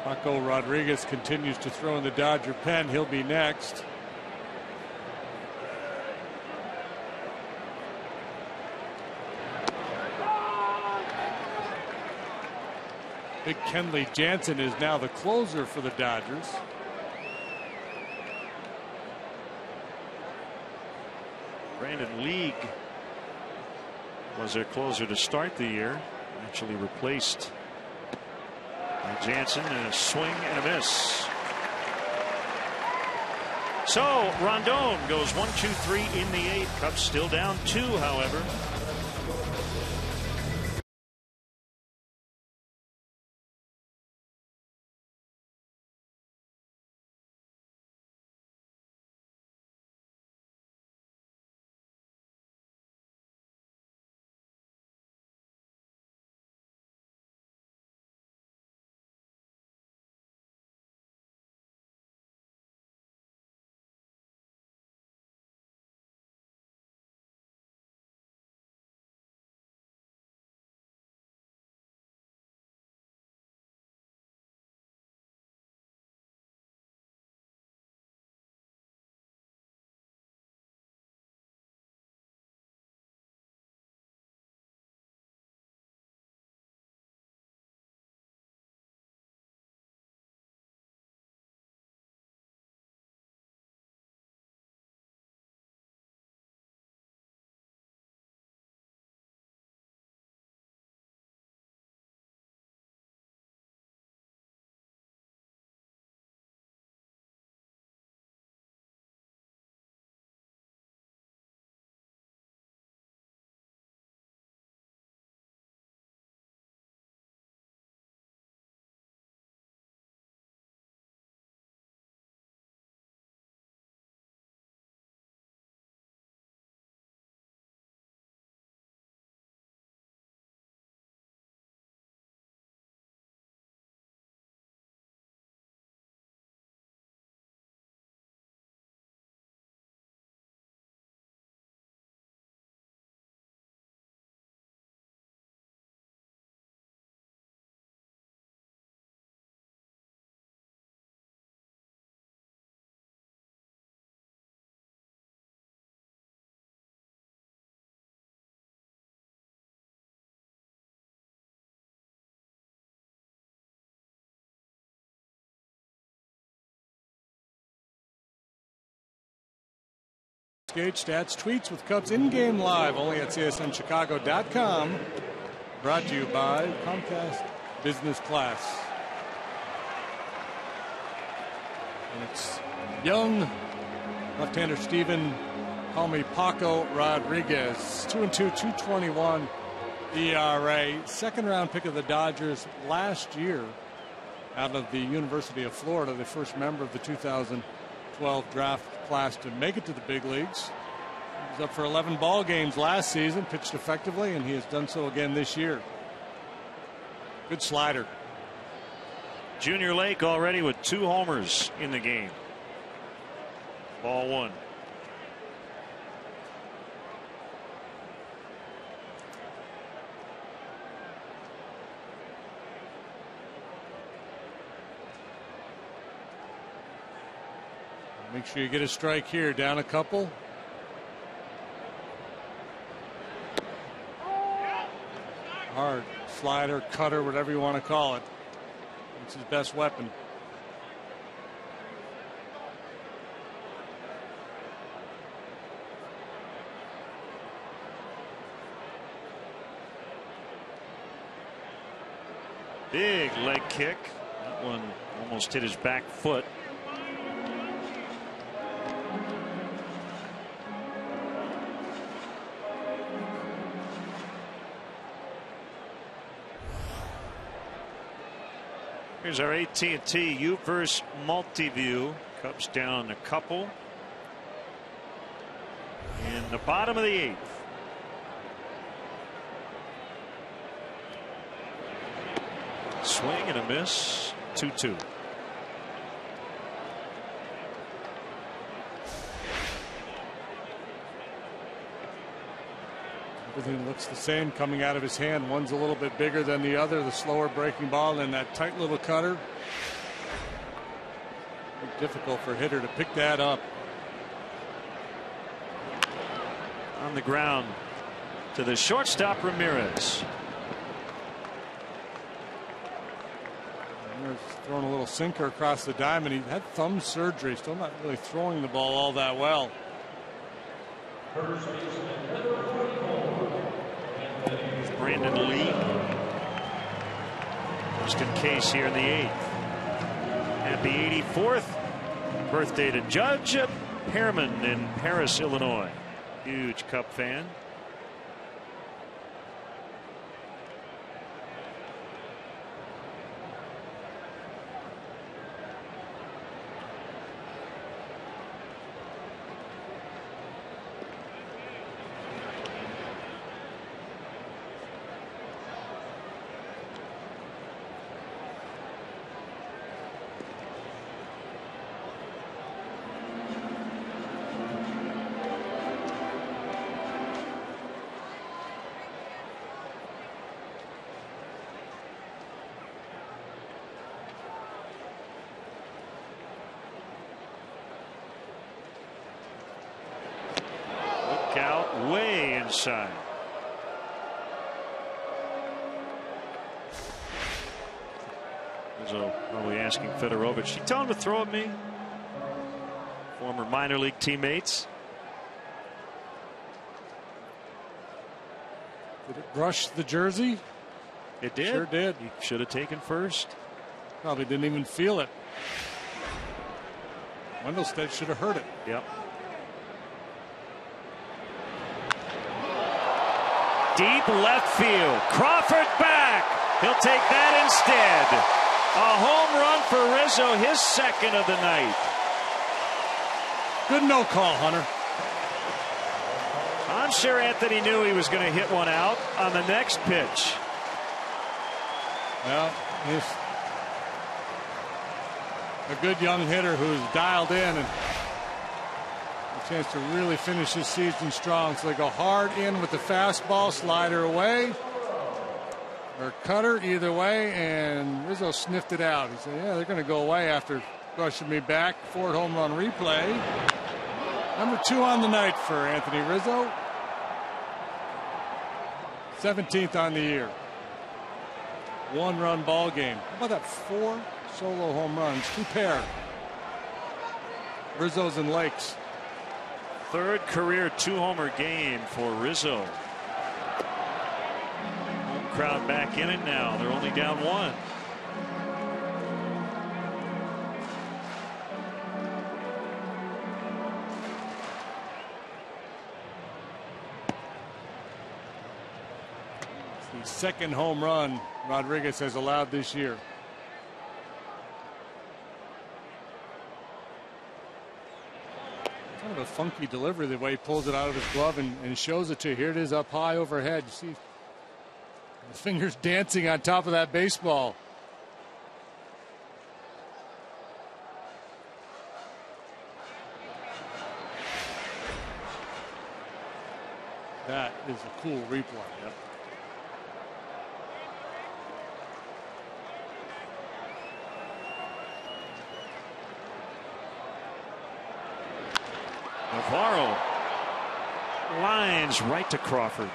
S2: Paco Rodriguez continues to throw in the Dodger pen. He'll be next. Big Kenley Jansen is now the closer for the Dodgers.
S4: Brandon League was their closer to start the year. Actually replaced by Jansen in a swing and a miss. So Rondon goes 1-2-3 in the 8th. Cubs still down 2, however.
S2: Gauge Stats tweets with Cubs in-game live only at csnchicago.com. Brought to you by Comcast Business Class. And it's young left-hander Stephen Call me Paco Rodriguez. 2-2, 2.21 ERA. Second round pick of the Dodgers last year out of the University of Florida, the first member of the 2012 draft class to make it to the big leagues. He was up for 11 ball games last season, pitched effectively, and he has done so again this year. Good slider.
S4: Junior Lake already with 2 homers in the game. Ball 1.
S2: Make sure you get a strike here. Down a couple. Hard slider, cutter, whatever you want to call it. It's his best weapon.
S4: Big leg kick. That one almost hit his back foot. Here's our AT&T UVerse multi-view. Cubs down a couple in the bottom of the 8th. Swing and a miss. 2-2.
S2: Everything looks the same coming out of his hand. One's a little bit bigger than the other. The slower breaking ball and that tight little cutter. Difficult for a hitter to pick that up.
S4: On the ground to the shortstop, Ramirez.
S2: Ramirez throwing a little sinker across the diamond. He had thumb surgery. Still not really throwing the ball all that well.
S4: Brandon Lee. Just in case here in the 8th. Happy 84th birthday to Judge Pearman in Paris, Illinois. Huge Cub fan. Out way inside. Rizzo probably asking Fedorovich, "You tell him to throw at me?" Former minor league teammates.
S2: Did it brush the jersey?
S4: It did.
S2: Sure did.
S4: He should have taken first. Probably
S2: didn't even feel it. Wendelstedt should have heard it.
S4: Yep. Deep left field. Crawford back. He'll take that instead. A home run for Rizzo, his second of the night.
S2: Good no call, Hunter.
S4: I'm sure Anthony knew he was going to hit one out on the next pitch.
S2: Well, he's a good young hitter who's dialed in and a chance to really finish his season strong. So they go hard in with the fastball, slider away, or cutter, either way, and Rizzo sniffed it out. He said, yeah, they're going to go away after brushing me back. Ford home run replay. Number 2 on the night for Anthony Rizzo. 17th on the year. 1-run ball game. How about that? 4 solo home runs, 2 pair. Rizzo's and Lakes.
S4: Third career 2-homer game for Rizzo. Home crowd back in it now. They're only down 1.
S2: The second home run Rodriguez has allowed this year. Kind of a funky delivery the way he pulls it out of his glove and shows it to you. Here it is up high overhead. You see the fingers dancing on top of that baseball. That is a cool replay. Yep.
S4: Navarro lines right to Crawford.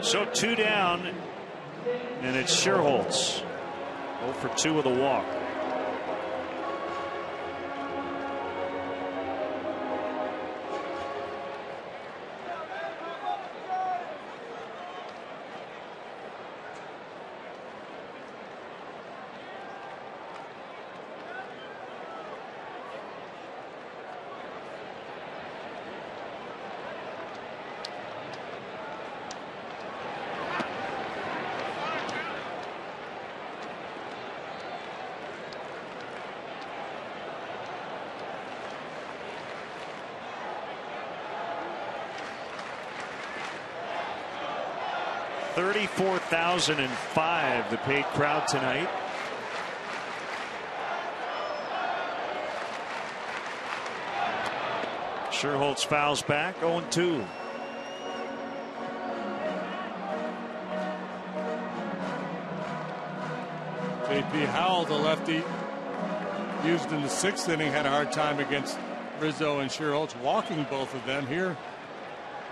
S4: So 2 down, and it's Sherholtz. 0 for 2 with a walk. $34,005, the paid crowd tonight. Sherholtz fouls back, 0-2.
S2: J.P. Howell, the lefty, used in the 6th inning, had a hard time against Rizzo and Sherholtz, walking both of them. Here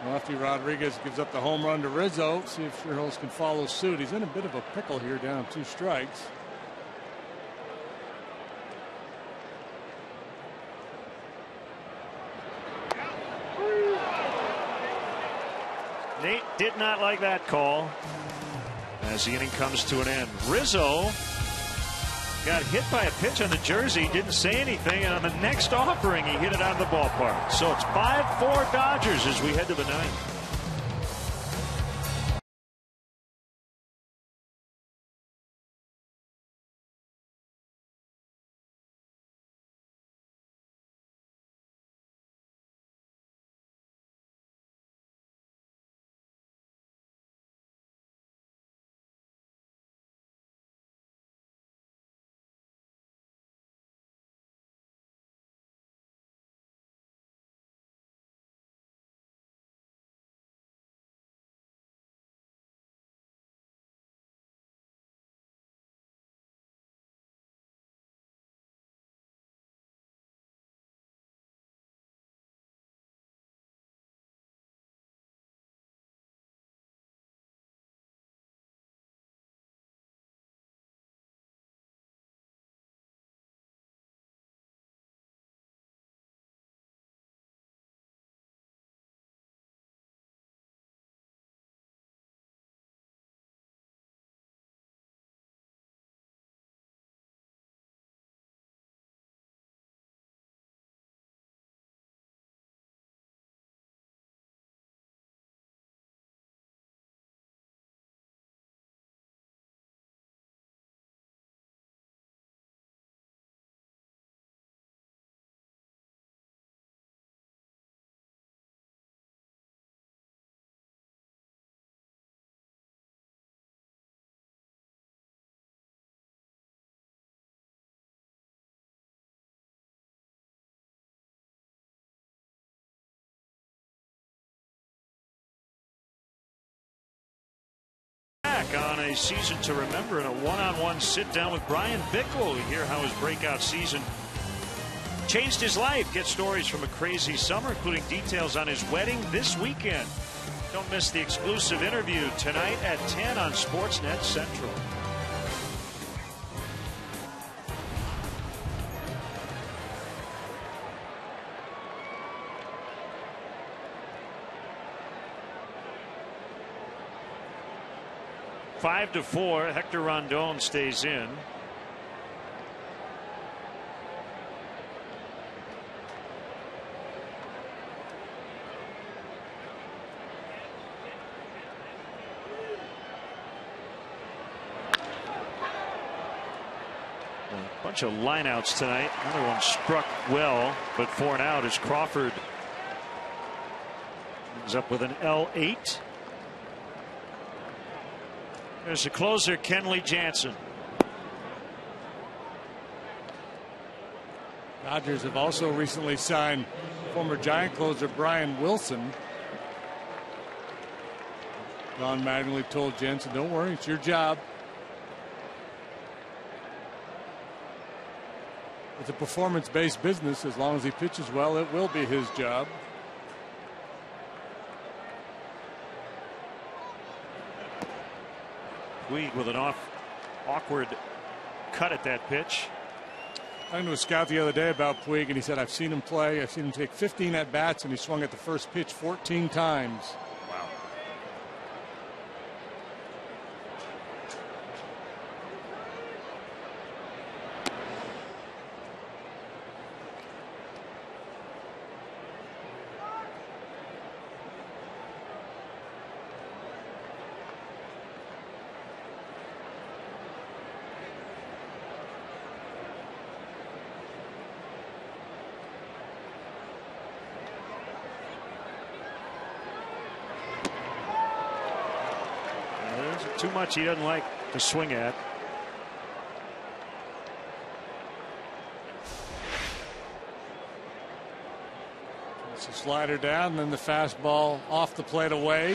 S2: lefty Rodriguez gives up the home run to Rizzo. See if Sherholtz can follow suit. He's in a bit of a pickle here, down 2 strikes.
S4: Nate did not like that call as the inning comes to an end. Rizzo got hit by a pitch on the jersey, didn't say anything, and on the next offering he hit it out of the ballpark. So it's 5-4 Dodgers as we head to the 9th. On a season to remember in a one-on-one sit-down with Brian Bickle. We hear how his breakout season changed his life. Get stories from a crazy summer, including details on his wedding this weekend. Don't miss the exclusive interview tonight at 10 on Sportsnet Central. Five to 4. Hector Rondon stays in. A bunch of lineouts tonight. Another one struck well, but for an out as Crawford ends up with an L8. There's the closer, Kenley Jansen.
S2: Dodgers have also recently signed former Giant closer Brian Wilson. Don Mattingly told Jansen, don't worry, it's your job. It's a performance-based business. As long as he pitches well, it will be his job.
S4: Puig with an awkward cut at that pitch.
S2: I talked to a scout the other day about Puig, and he said, I've seen him play. I've seen him take 15 at-bats, and he swung at the first pitch 14 times.
S4: Wow. Too much he doesn't like to swing at.
S2: It's a slider down, then the fastball off the plate away.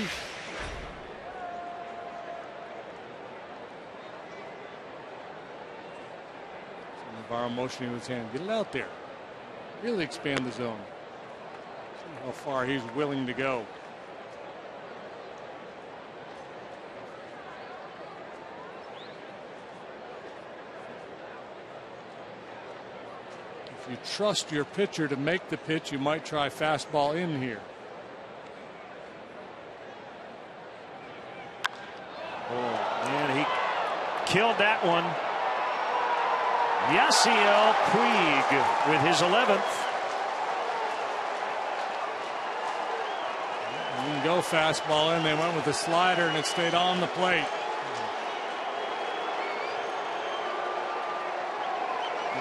S2: So Navarro motioning with his hand. Get it out there. Really expand the zone. See how far he's willing to go. If you trust your pitcher to make the pitch, you might try fastball in here.
S4: Oh, man, he killed that one. Yasiel Puig with his 11th.
S2: You can go fastball in. They went with the slider, and it stayed on the plate.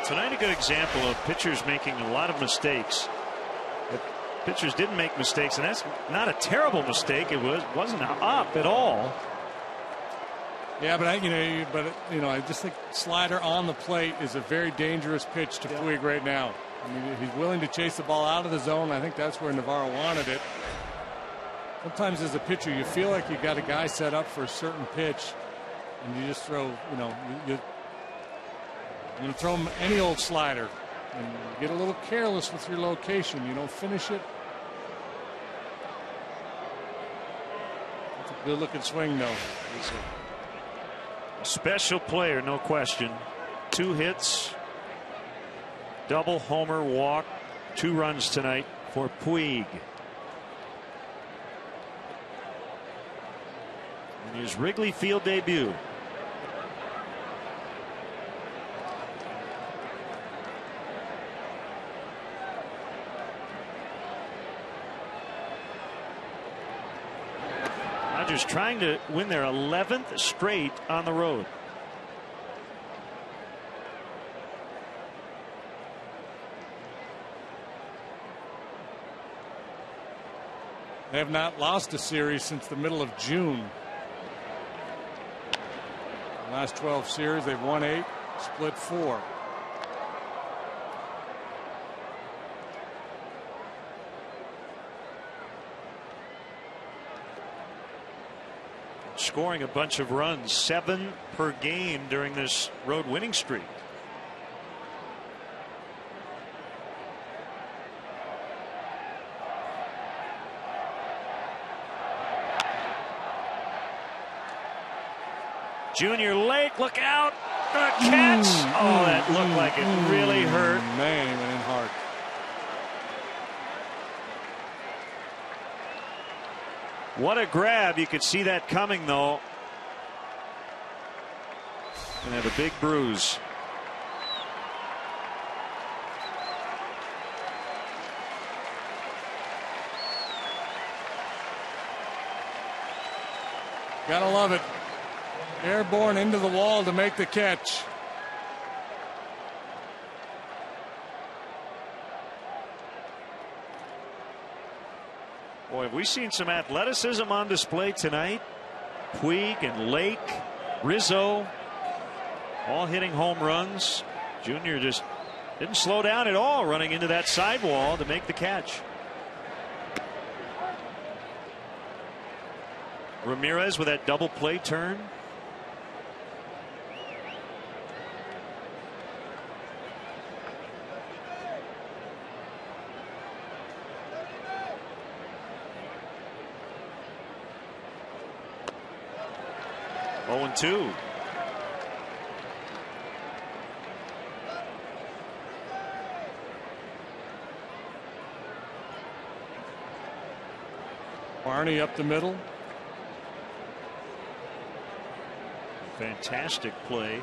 S4: Tonight a good example of pitchers making a lot of mistakes. If pitchers didn't make mistakes, and that's not a terrible mistake. It wasn't up at all.
S2: Yeah, but I just think slider on the plate is a very dangerous pitch to Puig right now. I mean, he's willing to chase the ball out of the zone. I think that's where Navarro wanted it. Sometimes as a pitcher, you feel like you got a guy set up for a certain pitch, and you just throw, I'm going to throw him any old slider, and you get a little careless with your location. You don't finish it. That's a good looking swing, though.
S4: He's a special player, no question. 2 hits, double homer, walk, 2 runs tonight for Puig. In his Wrigley Field debut. Dodgers trying to win their 11th straight on the road.
S2: They have not lost a series since the middle of June. The last 12 series, they've won 8, split 4.
S4: Scoring a bunch of runs, 7 per game during this road winning streak. Junior Lake, look out! The catch! That looked like it really hurt.
S2: Man, he went in hard.
S4: What a grab. You could see that coming, though. And have a big bruise.
S2: Gotta love it. Airborne into the wall to make the catch.
S4: Boy, have we seen some athleticism on display tonight. Puig and Lake, Rizzo, all hitting home runs. Junior just didn't slow down at all, running into that sidewall to make the catch. Ramirez with that double play turn. Oh, and 2.
S2: Barney up the middle.
S4: Fantastic play.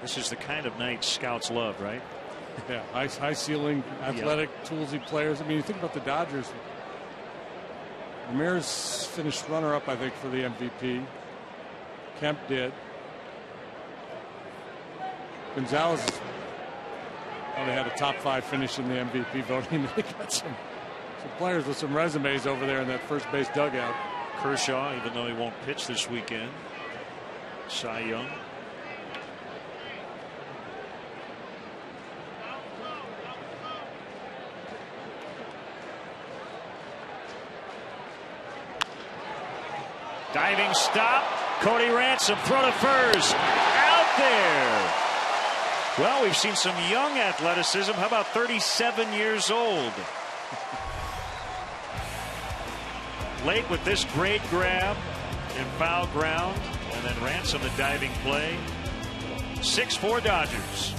S4: This is the kind of night scouts love, right?
S2: Yeah, high ceiling, athletic, toolsy players. I mean, you think about the Dodgers. Ramirez finished runner-up, I think, for the MVP. Kemp did. Gonzalez only had a top 5 finish in the MVP voting. They got some players with some resumes over there in that first base dugout.
S4: Kershaw, even though he won't pitch this weekend. Cy Young. Diving stop. Cody Ransom, throw to first. Out there. Well, we've seen some young athleticism. How about 37 years old? Late with this great grab in foul ground. And then Ransom, the diving play. 6-4 Dodgers.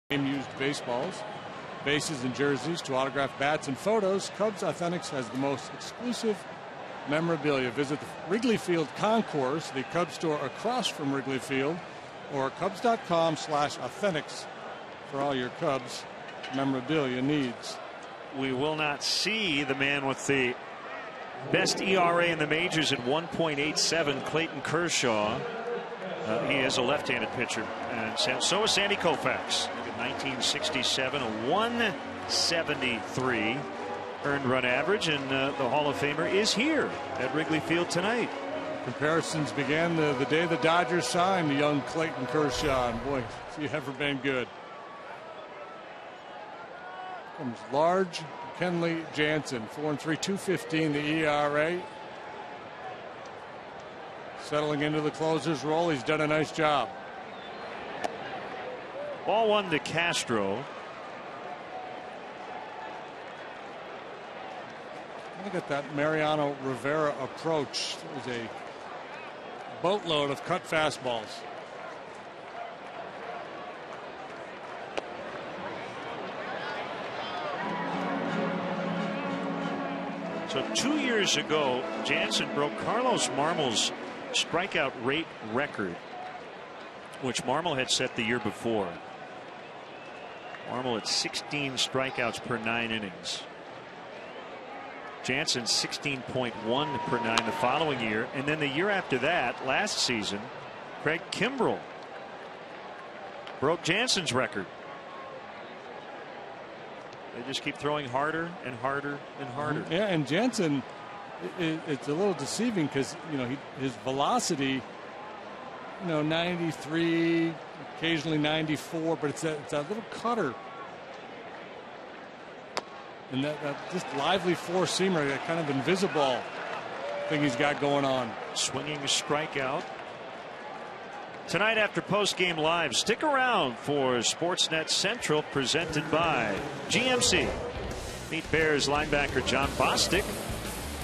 S2: Used baseballs, bases, and jerseys to autograph bats and photos. Cubs Authentics has the most exclusive memorabilia. Visit the Wrigley Field Concourse, the Cubs store across from Wrigley Field, or Cubs.com/authentics for all your Cubs memorabilia needs.
S4: We will not see the man with the best ERA in the majors at 1.87, Clayton Kershaw. He is a left-handed pitcher, and so is Sandy Koufax. 1967, a 173 earned run average, and the Hall of Famer is here at Wrigley Field tonight.
S2: Comparisons began the day the Dodgers signed the young Clayton Kershaw, and boy, has he ever been good. Comes large Kenley Jansen, 4-3, 2.15 the ERA. Settling into the closer's role, he's done a nice job.
S4: Ball 1 to Castro.
S2: Look at that Mariano Rivera approach. It was a boatload of cut fastballs.
S4: So 2 years ago, Jansen broke Carlos Marmol's strikeout rate record, which Marmol had set the year before. Marmol at 16 strikeouts per 9 innings. Jansen 16.1 per 9 the following year, and then the year after that, last season, Craig Kimbrell broke Jansen's record. They just keep throwing harder and harder and harder.
S2: Yeah, and Jansen, it's a little deceiving because his velocity, 93, occasionally 94, but it's that little cutter. And that just lively four-seamer, that kind of invisible thing he's got going on.
S4: Swinging a strikeout. Tonight after post-game live, stick around for Sportsnet Central presented by GMC. Meet Bears linebacker John Bostic.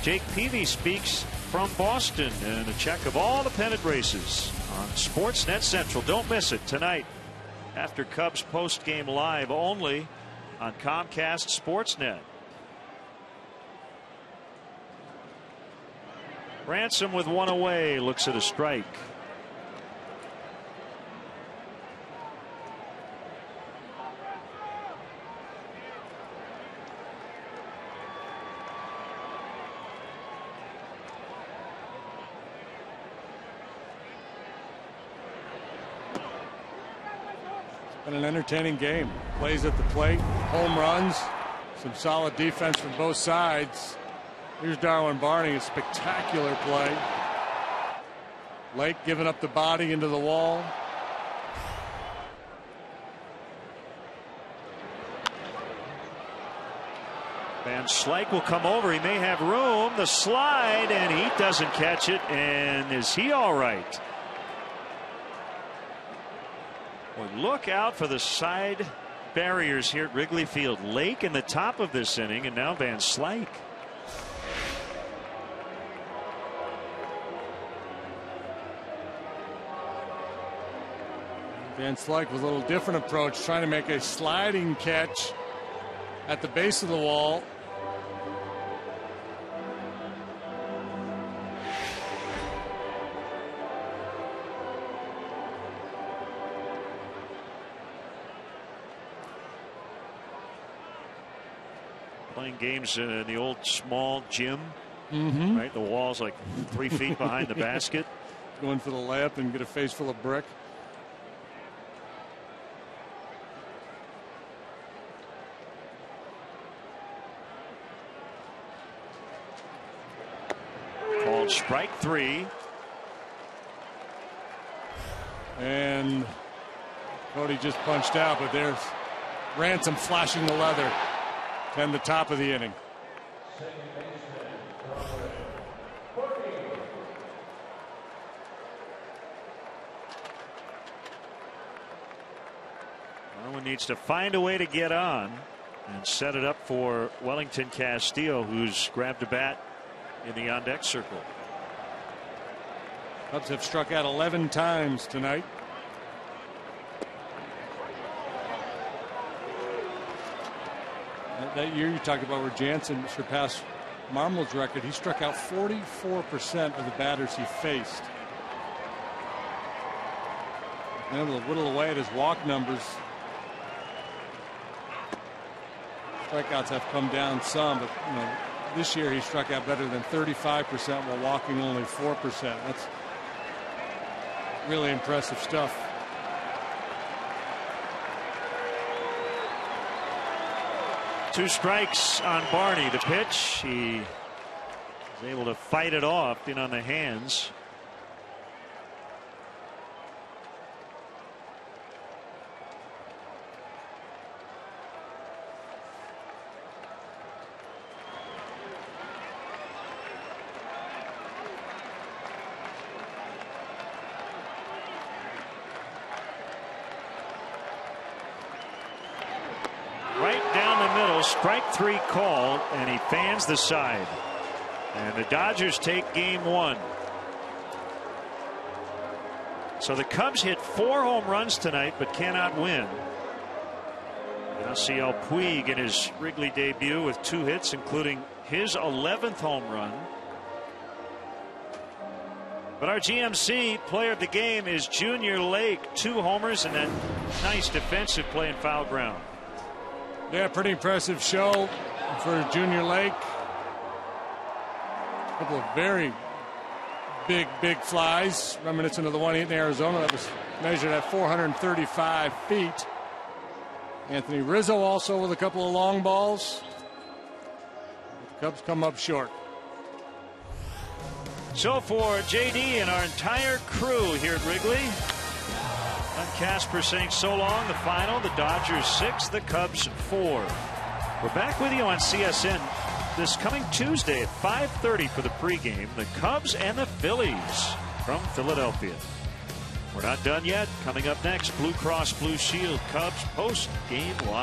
S4: Jake Peavy speaks from Boston and a check of all the pennant races on Sportsnet Central. Don't miss it tonight after Cubs post-game live only on Comcast Sportsnet. Ransom with one away looks at a strike.
S2: Been an entertaining game. Plays at the plate, home runs, some solid defense from both sides. Here's Darwin Barney, a spectacular play. Lake giving up the body into the wall.
S4: Van Slyke will come over. He may have room. The slide, and he doesn't catch it. And is he all right? Well, look out for the side barriers here at Wrigley Field. Lake in the top of this inning, and now Van Slyke.
S2: Van Slyke with a little different approach, trying to make a sliding catch at the base of the wall.
S4: Playing games in the old small gym, right? The wall's like 3 feet behind the basket.
S2: Going for the layup and get a face full of brick.
S4: Called strike 3.
S2: And Cody just punched out, but there's Ransom flashing the leather. And the top of the inning.
S4: Darwin needs to find a way to get on and set it up for Wellington Castillo, who's grabbed a bat in the on deck circle.
S2: Cubs have struck out 11 times tonight. That year you talked about where Jansen surpassed Marmol's record, he struck out 44% of the batters he faced. And able to whittle away at his walk numbers. Strikeouts have come down some, but this year he struck out better than 35% while walking only 4%. That's really impressive stuff.
S4: Two strikes on Barney. The pitch, he was able to fight it off in on the hands. Strike 3 called, and he fans the side. And the Dodgers take game 1. So the Cubs hit 4 home runs tonight but cannot win. Yasiel Puig in his Wrigley debut with 2 hits, including his 11th home run. But our GMC player of the game is Junior Lake. 2 homers and that nice defensive play in foul ground.
S2: Yeah, pretty impressive show for Junior Lake. A couple of very big flies, reminiscent of the one hit in Arizona that was measured at 435 feet. Anthony Rizzo also with a couple of long balls. The Cubs come up short.
S4: So for JD and our entire crew here at Wrigley, I'm Casper saying so long. The final, the Dodgers 6, the Cubs 4. We're back with you on CSN this coming Tuesday at 5:30 for the pregame. The Cubs and the Phillies from Philadelphia. We're not done yet. Coming up next, Blue Cross Blue Shield Cubs post-game live.